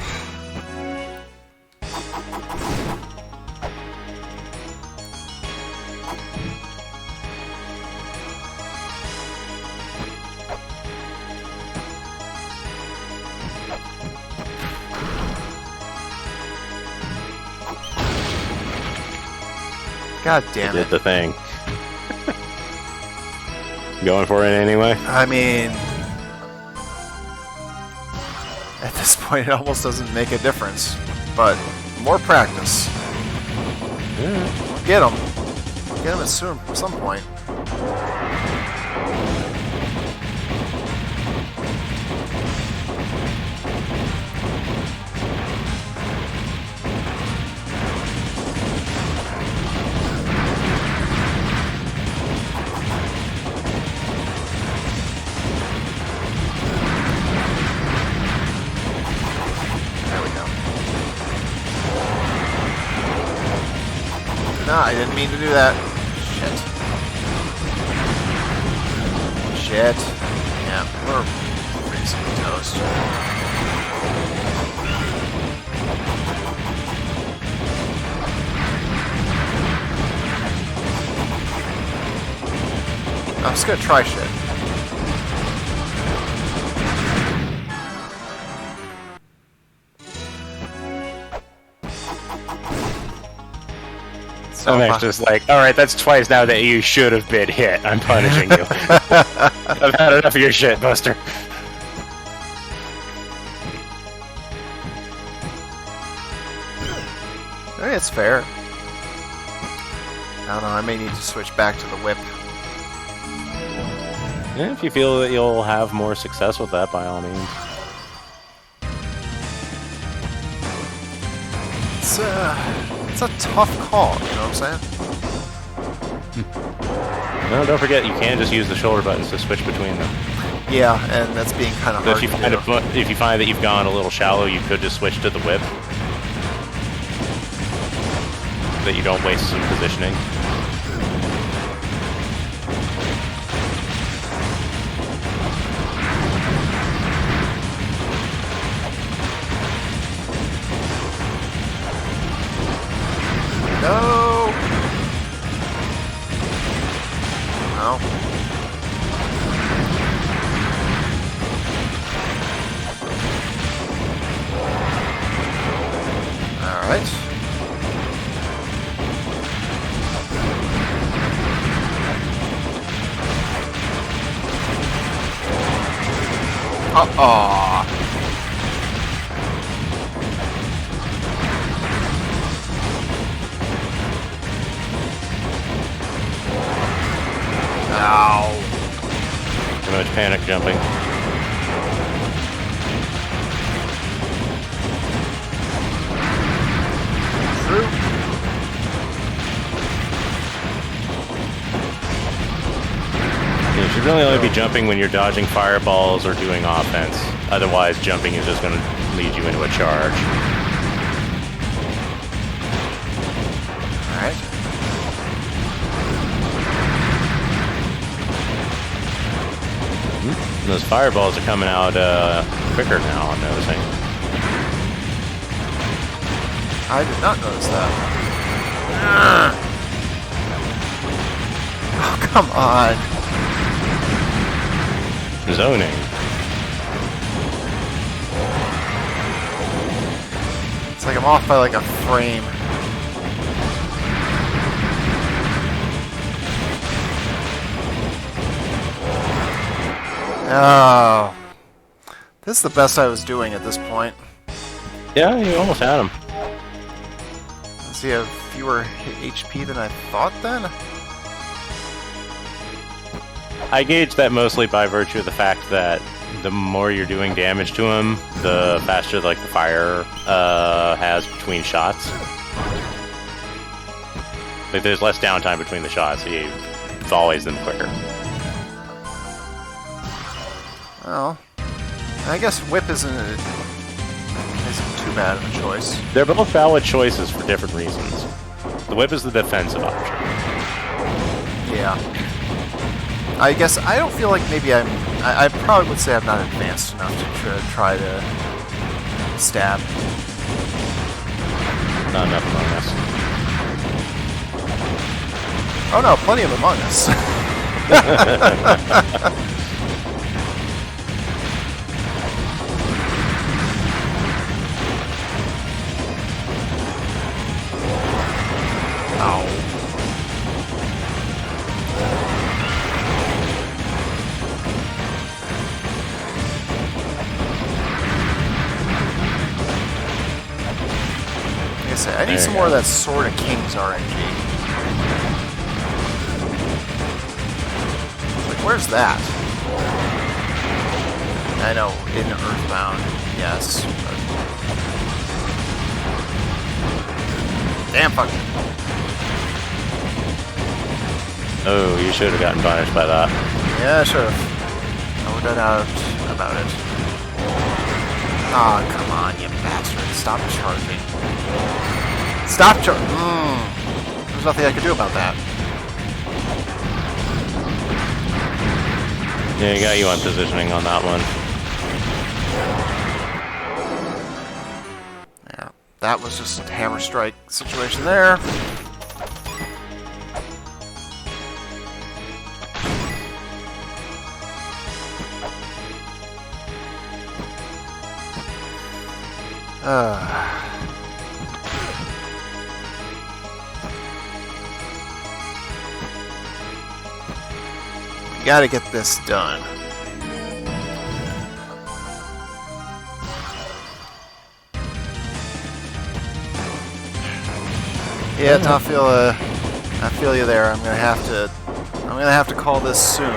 God damn it. Did the thing. Going for it anyway? I mean, at this point, it almost doesn't make a difference. But more practice. Yeah. Get them. Get them at some point. No, I didn't mean to do that. Shit. Yeah, we're basically toast. I'm just gonna try shit. So Max just like, alright, that's twice now that you should have been hit. I'm punishing you. I've had enough of your shit, Buster. I think it's fair. I don't know, I may need to switch back to the whip. Yeah, if you feel that you'll have more success with that, by all means. It's a tough call, you know what I'm saying? No, don't forget, you can just use the shoulder buttons to switch between them. Yeah, and that's being kind of hard to do. If you find that you've gone a little shallow, you could just switch to the whip. So that you don't waste some positioning. No! No. Alright. Uh-oh. Ow. Too much panic jumping. True. You should really only be jumping when you're dodging fireballs or doing offense. Otherwise, jumping is just going to lead you into a charge. Alright. Those fireballs are coming out quicker now, I'm noticing. I did not notice that. Oh, come on. Zoning. It's like I'm off by like a frame. Oh. This is the best I was doing at this point. Yeah, you almost had him. Does he have fewer HP than I thought then? I gauge that mostly by virtue of the fact that the more you're doing damage to him, the faster like the fire has between shots. Like there's less downtime between the shots, so he volleys them quicker. Well, I guess whip isn't too bad of a choice. They're both valid choices for different reasons. The whip is the defensive option. Yeah. I guess I don't feel like maybe I probably would say I'm not advanced enough to try to stab. Not enough Among Us. Oh no, plenty of Among Us. Ow. Like I said, I need some more of that Sword of Kings RNG. Like, where's that? I know, in Earthbound, yes. But... damn fuck. Oh, you should have gotten punished by that. Yeah, I should have. I would have out about it. Aw, oh, come on, you bastard. Stop charging. Stop charging. There's nothing I could do about that. Yeah, he got you on positioning on that one. Yeah, that was just a hammer strike situation there. We gotta get this done. Yeah, I feel you there. I'm gonna have to call this soon.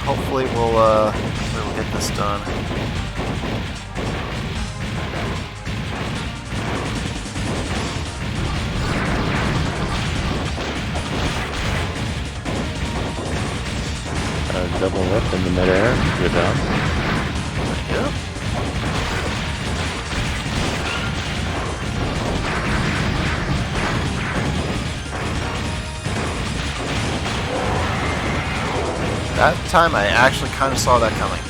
Hopefully we'll get this done. Double whip in the midair. Good job. Yep. That time I actually kind of saw that coming.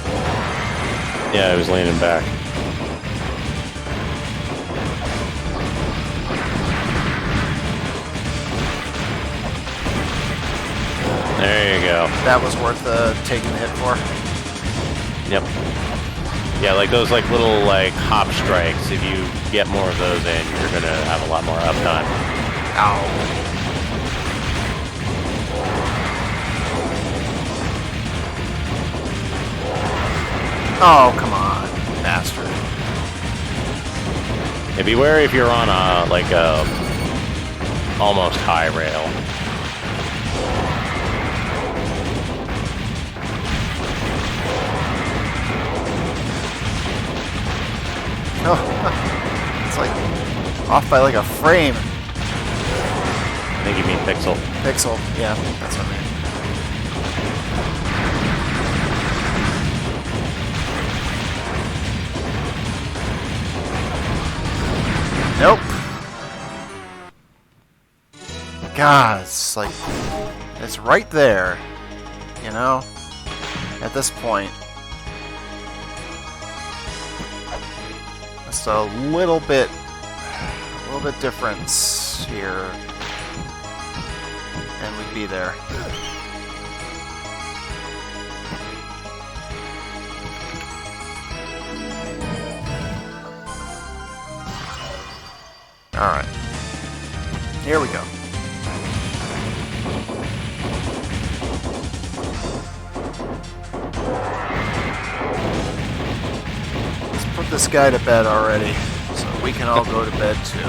Yeah, I was leaning back. There you go. That was worth taking the hit for. Yep. Yeah, like those like little like hop strikes. If you get more of those in, you're gonna have a lot more uptime. Ow. Oh, come on, bastard. Yeah, be wary if you're on a like a almost high rail. Oh, it's like off by like a frame. I think you mean pixel. Pixel, yeah, that's what I mean. Nope. God, it's like, it's right there, you know, at this point. Just a little bit difference here, and we'd be there. Alright. Here we go. Let's put this guy to bed already, so we can all go to bed too.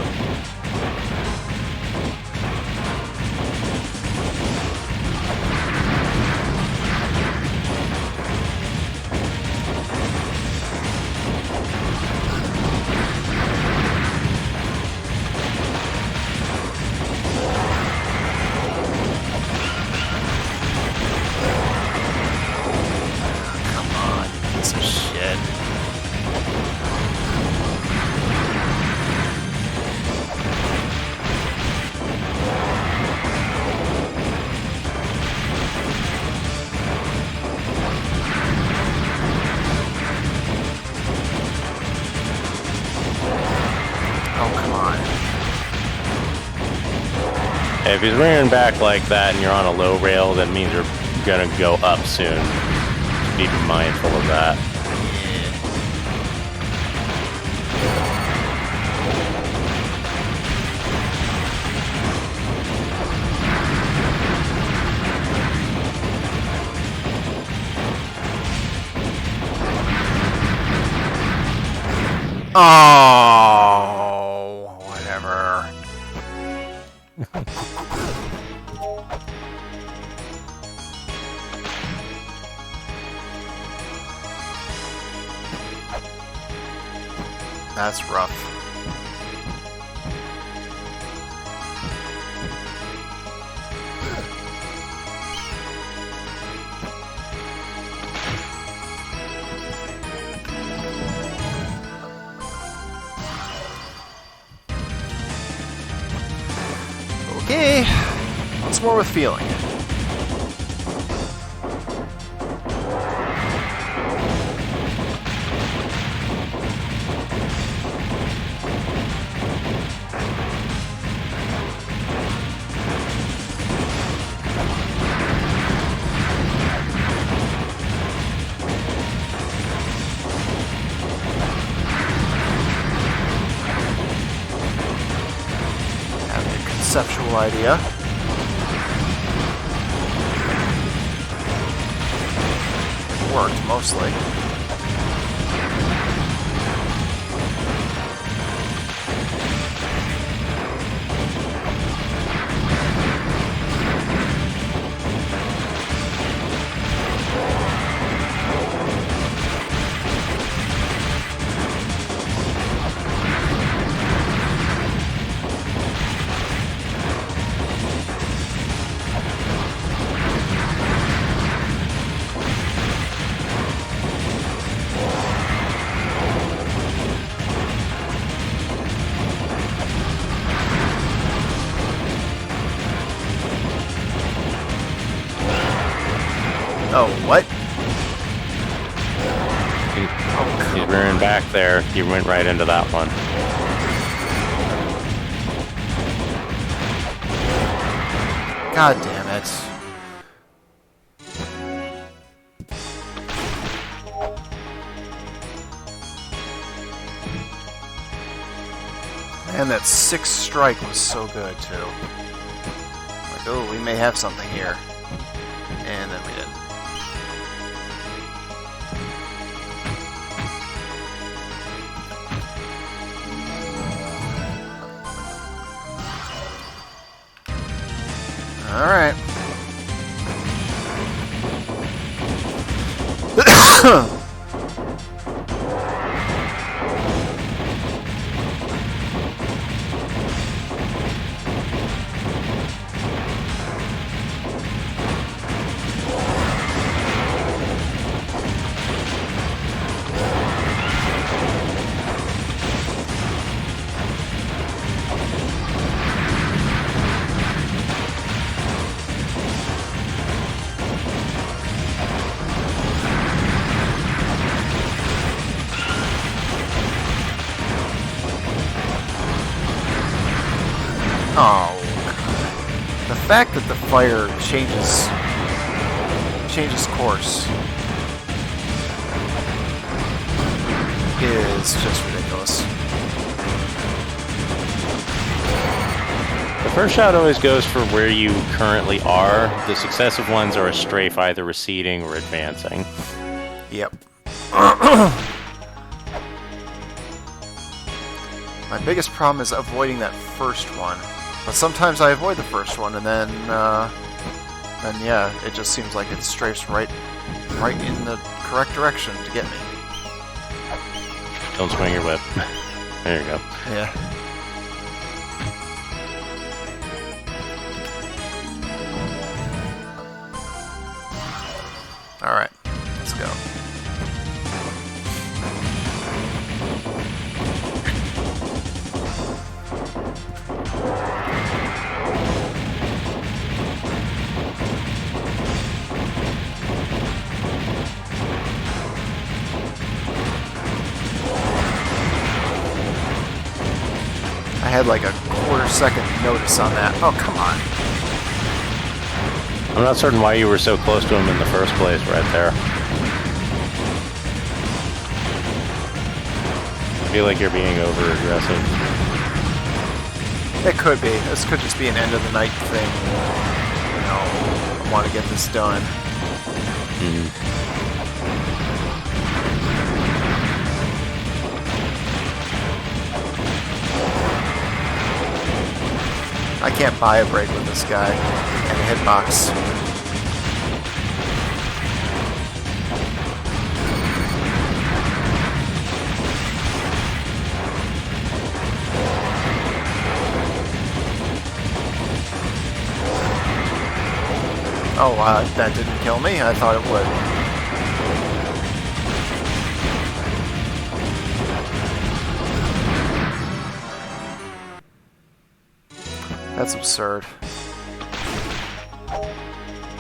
If he's rearing back like that and you're on a low rail, that means you're gonna go up soon. Just be mindful of that. Oh, whatever. That's rough. Okay, once more with feeling. conceptual idea. It worked, mostly. Oh, what? He's rearing back there. He went right into that one. God damn it. Man, that sixth strike was so good, too. Like, oh, we may have something here. And then we didn't. Alright. Oh, the fact that the fire changes course is just ridiculous. The first shot always goes for where you currently are. The successive ones are a strafe, either receding or advancing. Yep. My biggest problem is avoiding that first one. But sometimes I avoid the first one, and then yeah, it just seems like it strafes right in the correct direction to get me. Don't swing your whip. There you go. Yeah. Alright, let's go. I had like a quarter-second notice on that. Oh, come on. I'm not certain why you were so close to him in the first place right there. I feel like you're being over-aggressive. It could be. This could just be an end-of-the-night thing. You know, I want to get this done. I can't buy a break with this guy and a hitbox. Oh, that didn't kill me? I thought it would. That's absurd.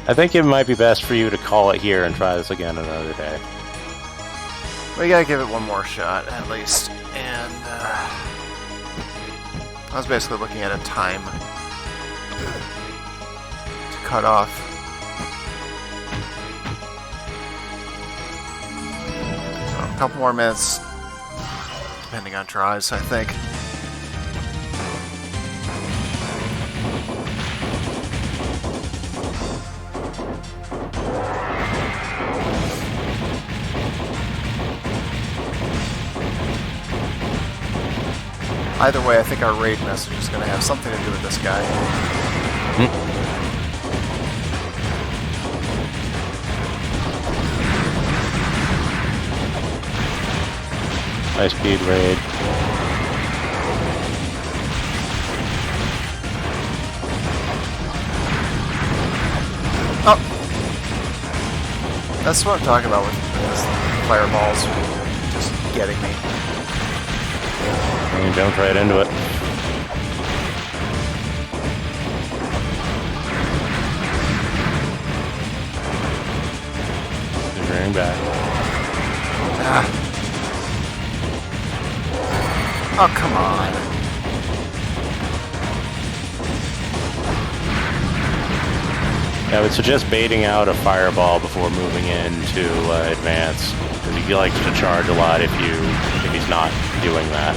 I think it might be best for you to call it here and try this again another day. We gotta give it one more shot, at least. And, I was basically looking at a time to cut off. So, a couple more minutes, depending on tries, I think. Either way, I think our raid message is going to have something to do with this guy. High speed raid. Oh! That's what I'm talking about with these fireballs just getting me. And you jumped right into it. Bring back. Ah. Oh, come on. I would suggest baiting out a fireball before moving in to advance, because he likes to charge a lot if he's not doing that.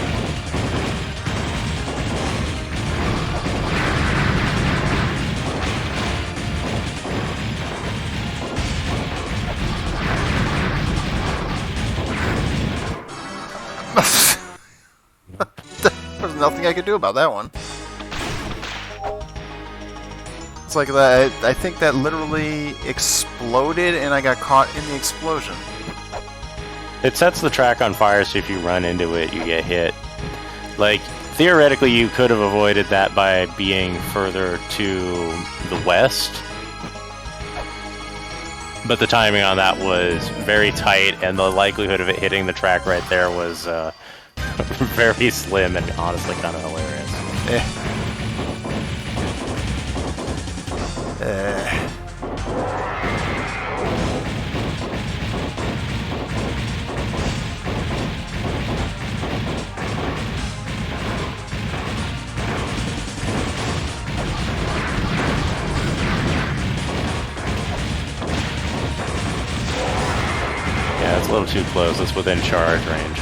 There's nothing I could do about that one. It's like that. I think that literally exploded and I got caught in the explosion. It sets the track on fire, so if you run into it, you get hit. Like, theoretically, you could have avoided that by being further to the west. But the timing on that was very tight, and the likelihood of it hitting the track right there was very slim and honestly kind of hilarious. Yeah, it's a little too close. It's within charge range.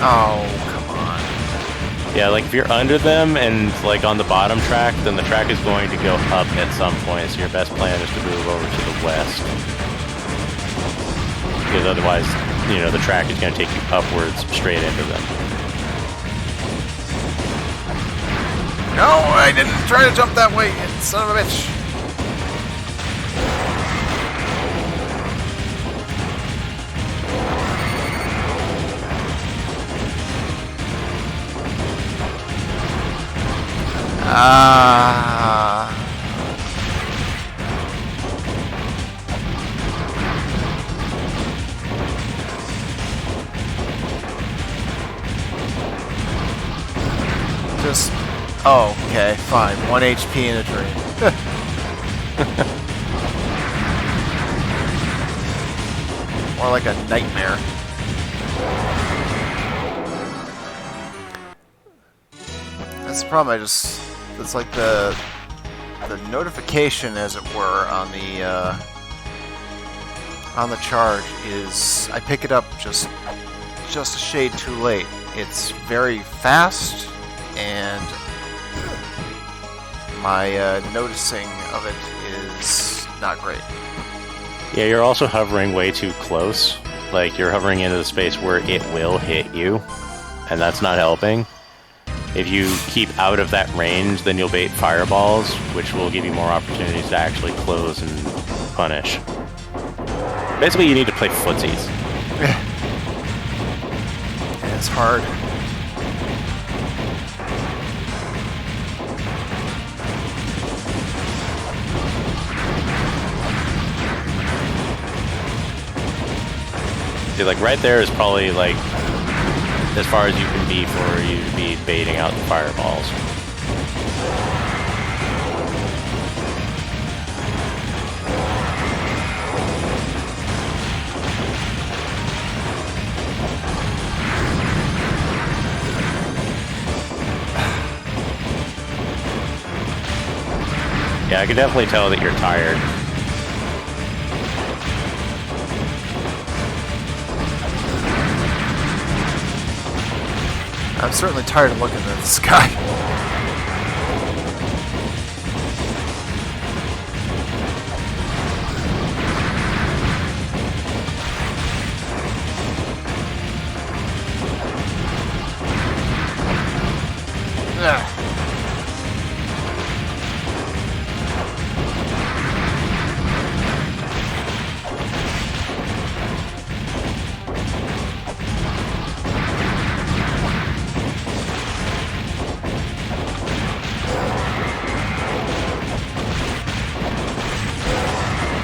Oh, come on. Yeah, like if you're under them and like on the bottom track, then the track is going to go up at some point, so your best plan is to move over to the west. Because otherwise, you know, the track is going to take you upwards straight into them. No, I didn't try to jump that way, son of a bitch. Just... Oh, okay, fine. 1 HP in a dream. More like a nightmare. That's the problem, it's like the notification, as it were, on the charge is, I pick it up just a shade too late. It's very fast, and my noticing of it is not great. Yeah, you're also hovering way too close. Like, you're hovering into the space where it will hit you, and that's not helping. If you keep out of that range, then you'll bait fireballs, which will give you more opportunities to actually close and punish. Basically, you need to play footsies. Yeah, it's hard. See, like, right there is probably, like, as far as you can be for you to be baiting out the fireballs. Yeah, I can definitely tell that you're tired. I'm certainly tired of looking at the sky.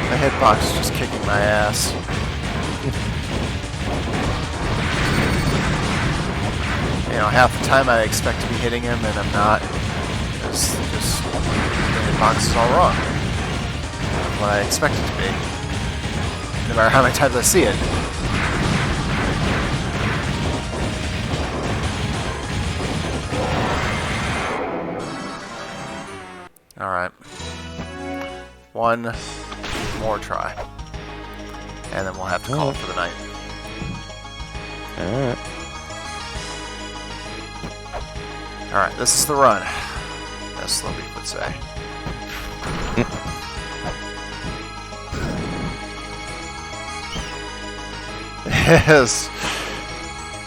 The hitbox is just kicking my ass. You know, half the time I expect to be hitting him and I'm not. Because just the hitbox is all wrong. Not what I expect it to be. No matter how many times I see it. Alright. One more try. And then we'll have to call it for the night. Alright. Alright, this is the run. As Slovic would say. Yes.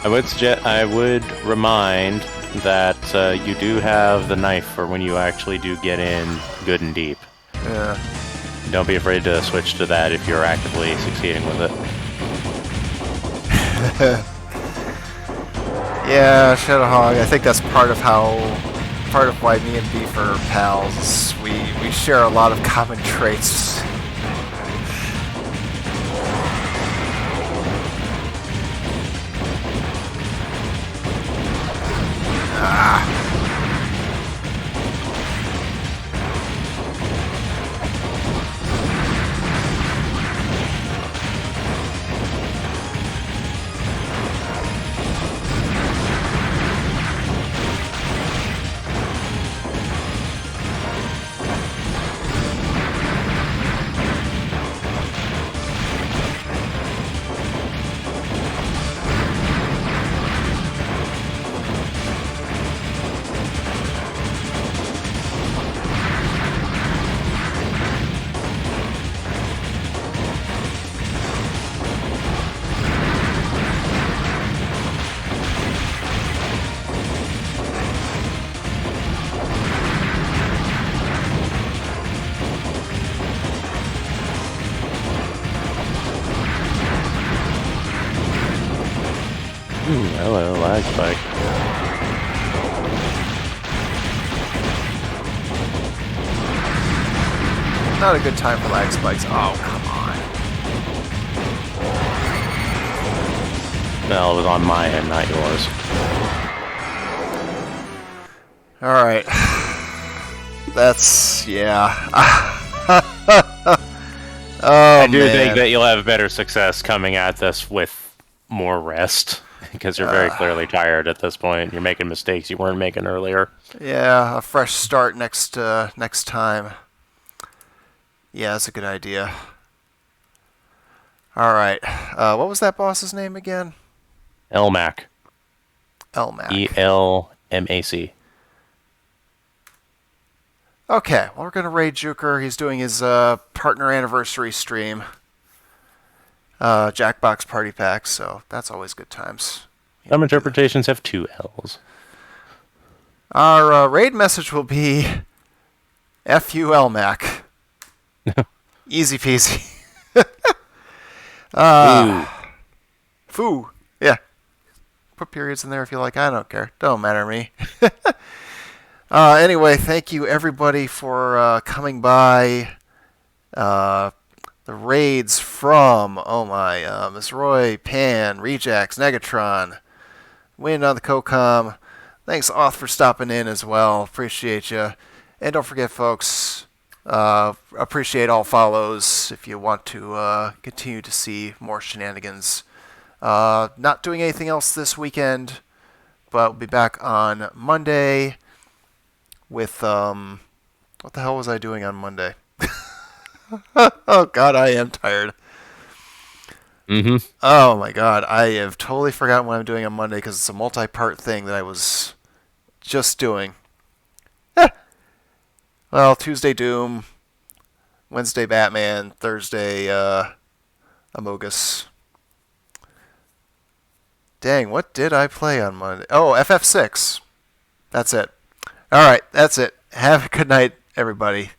I would remind that you do have the knife for when you actually do get in good and deep. Yeah. Don't be afraid to switch to that if you're actively succeeding with it. Yeah, Shadowhog. I think that's part of why me and Beef are pals. We share a lot of common traits. Hello, lag spike. Not a good time for lag spikes. Oh, come on. Well, it was on my end, not yours. Alright. That's... yeah. Oh, I do man. think that you'll have better success coming at this with more rest. Because you're very clearly tired at this point. You're making mistakes you weren't making earlier. Yeah, a fresh start next time. Yeah, that's a good idea. Alright. What was that boss's name again? Elmac. Elmac. E-L-M-A-C. Okay, well, we're going to raid Juker. He's doing his partner anniversary stream. Jackbox Party Pack, so that's always good times. Some interpretations have 2 L's. Our raid message will be F-U Elmac. Easy peasy. Foo. Yeah. Put periods in there if you like. I don't care. Don't matter to me. Anyway, thank you everybody for coming by. The raids from, Miss Roy, Pan, Rejax, Negatron, Wind on the COCOM. Thanks, Auth, for stopping in as well. Appreciate you. And don't forget, folks, appreciate all follows if you want to continue to see more shenanigans. Not doing anything else this weekend, but we'll be back on Monday with, what the hell was I doing on Monday? Oh, God, I am tired. Mm-hmm. Oh my god, I have totally forgotten what I'm doing on Monday because it's a multi-part thing that I was just doing. Well, Tuesday Doom, Wednesday Batman, Thursday Amogus. Dang, what did I play on Monday? Oh, FF6. That's it. All right, that's it. Have a good night, everybody.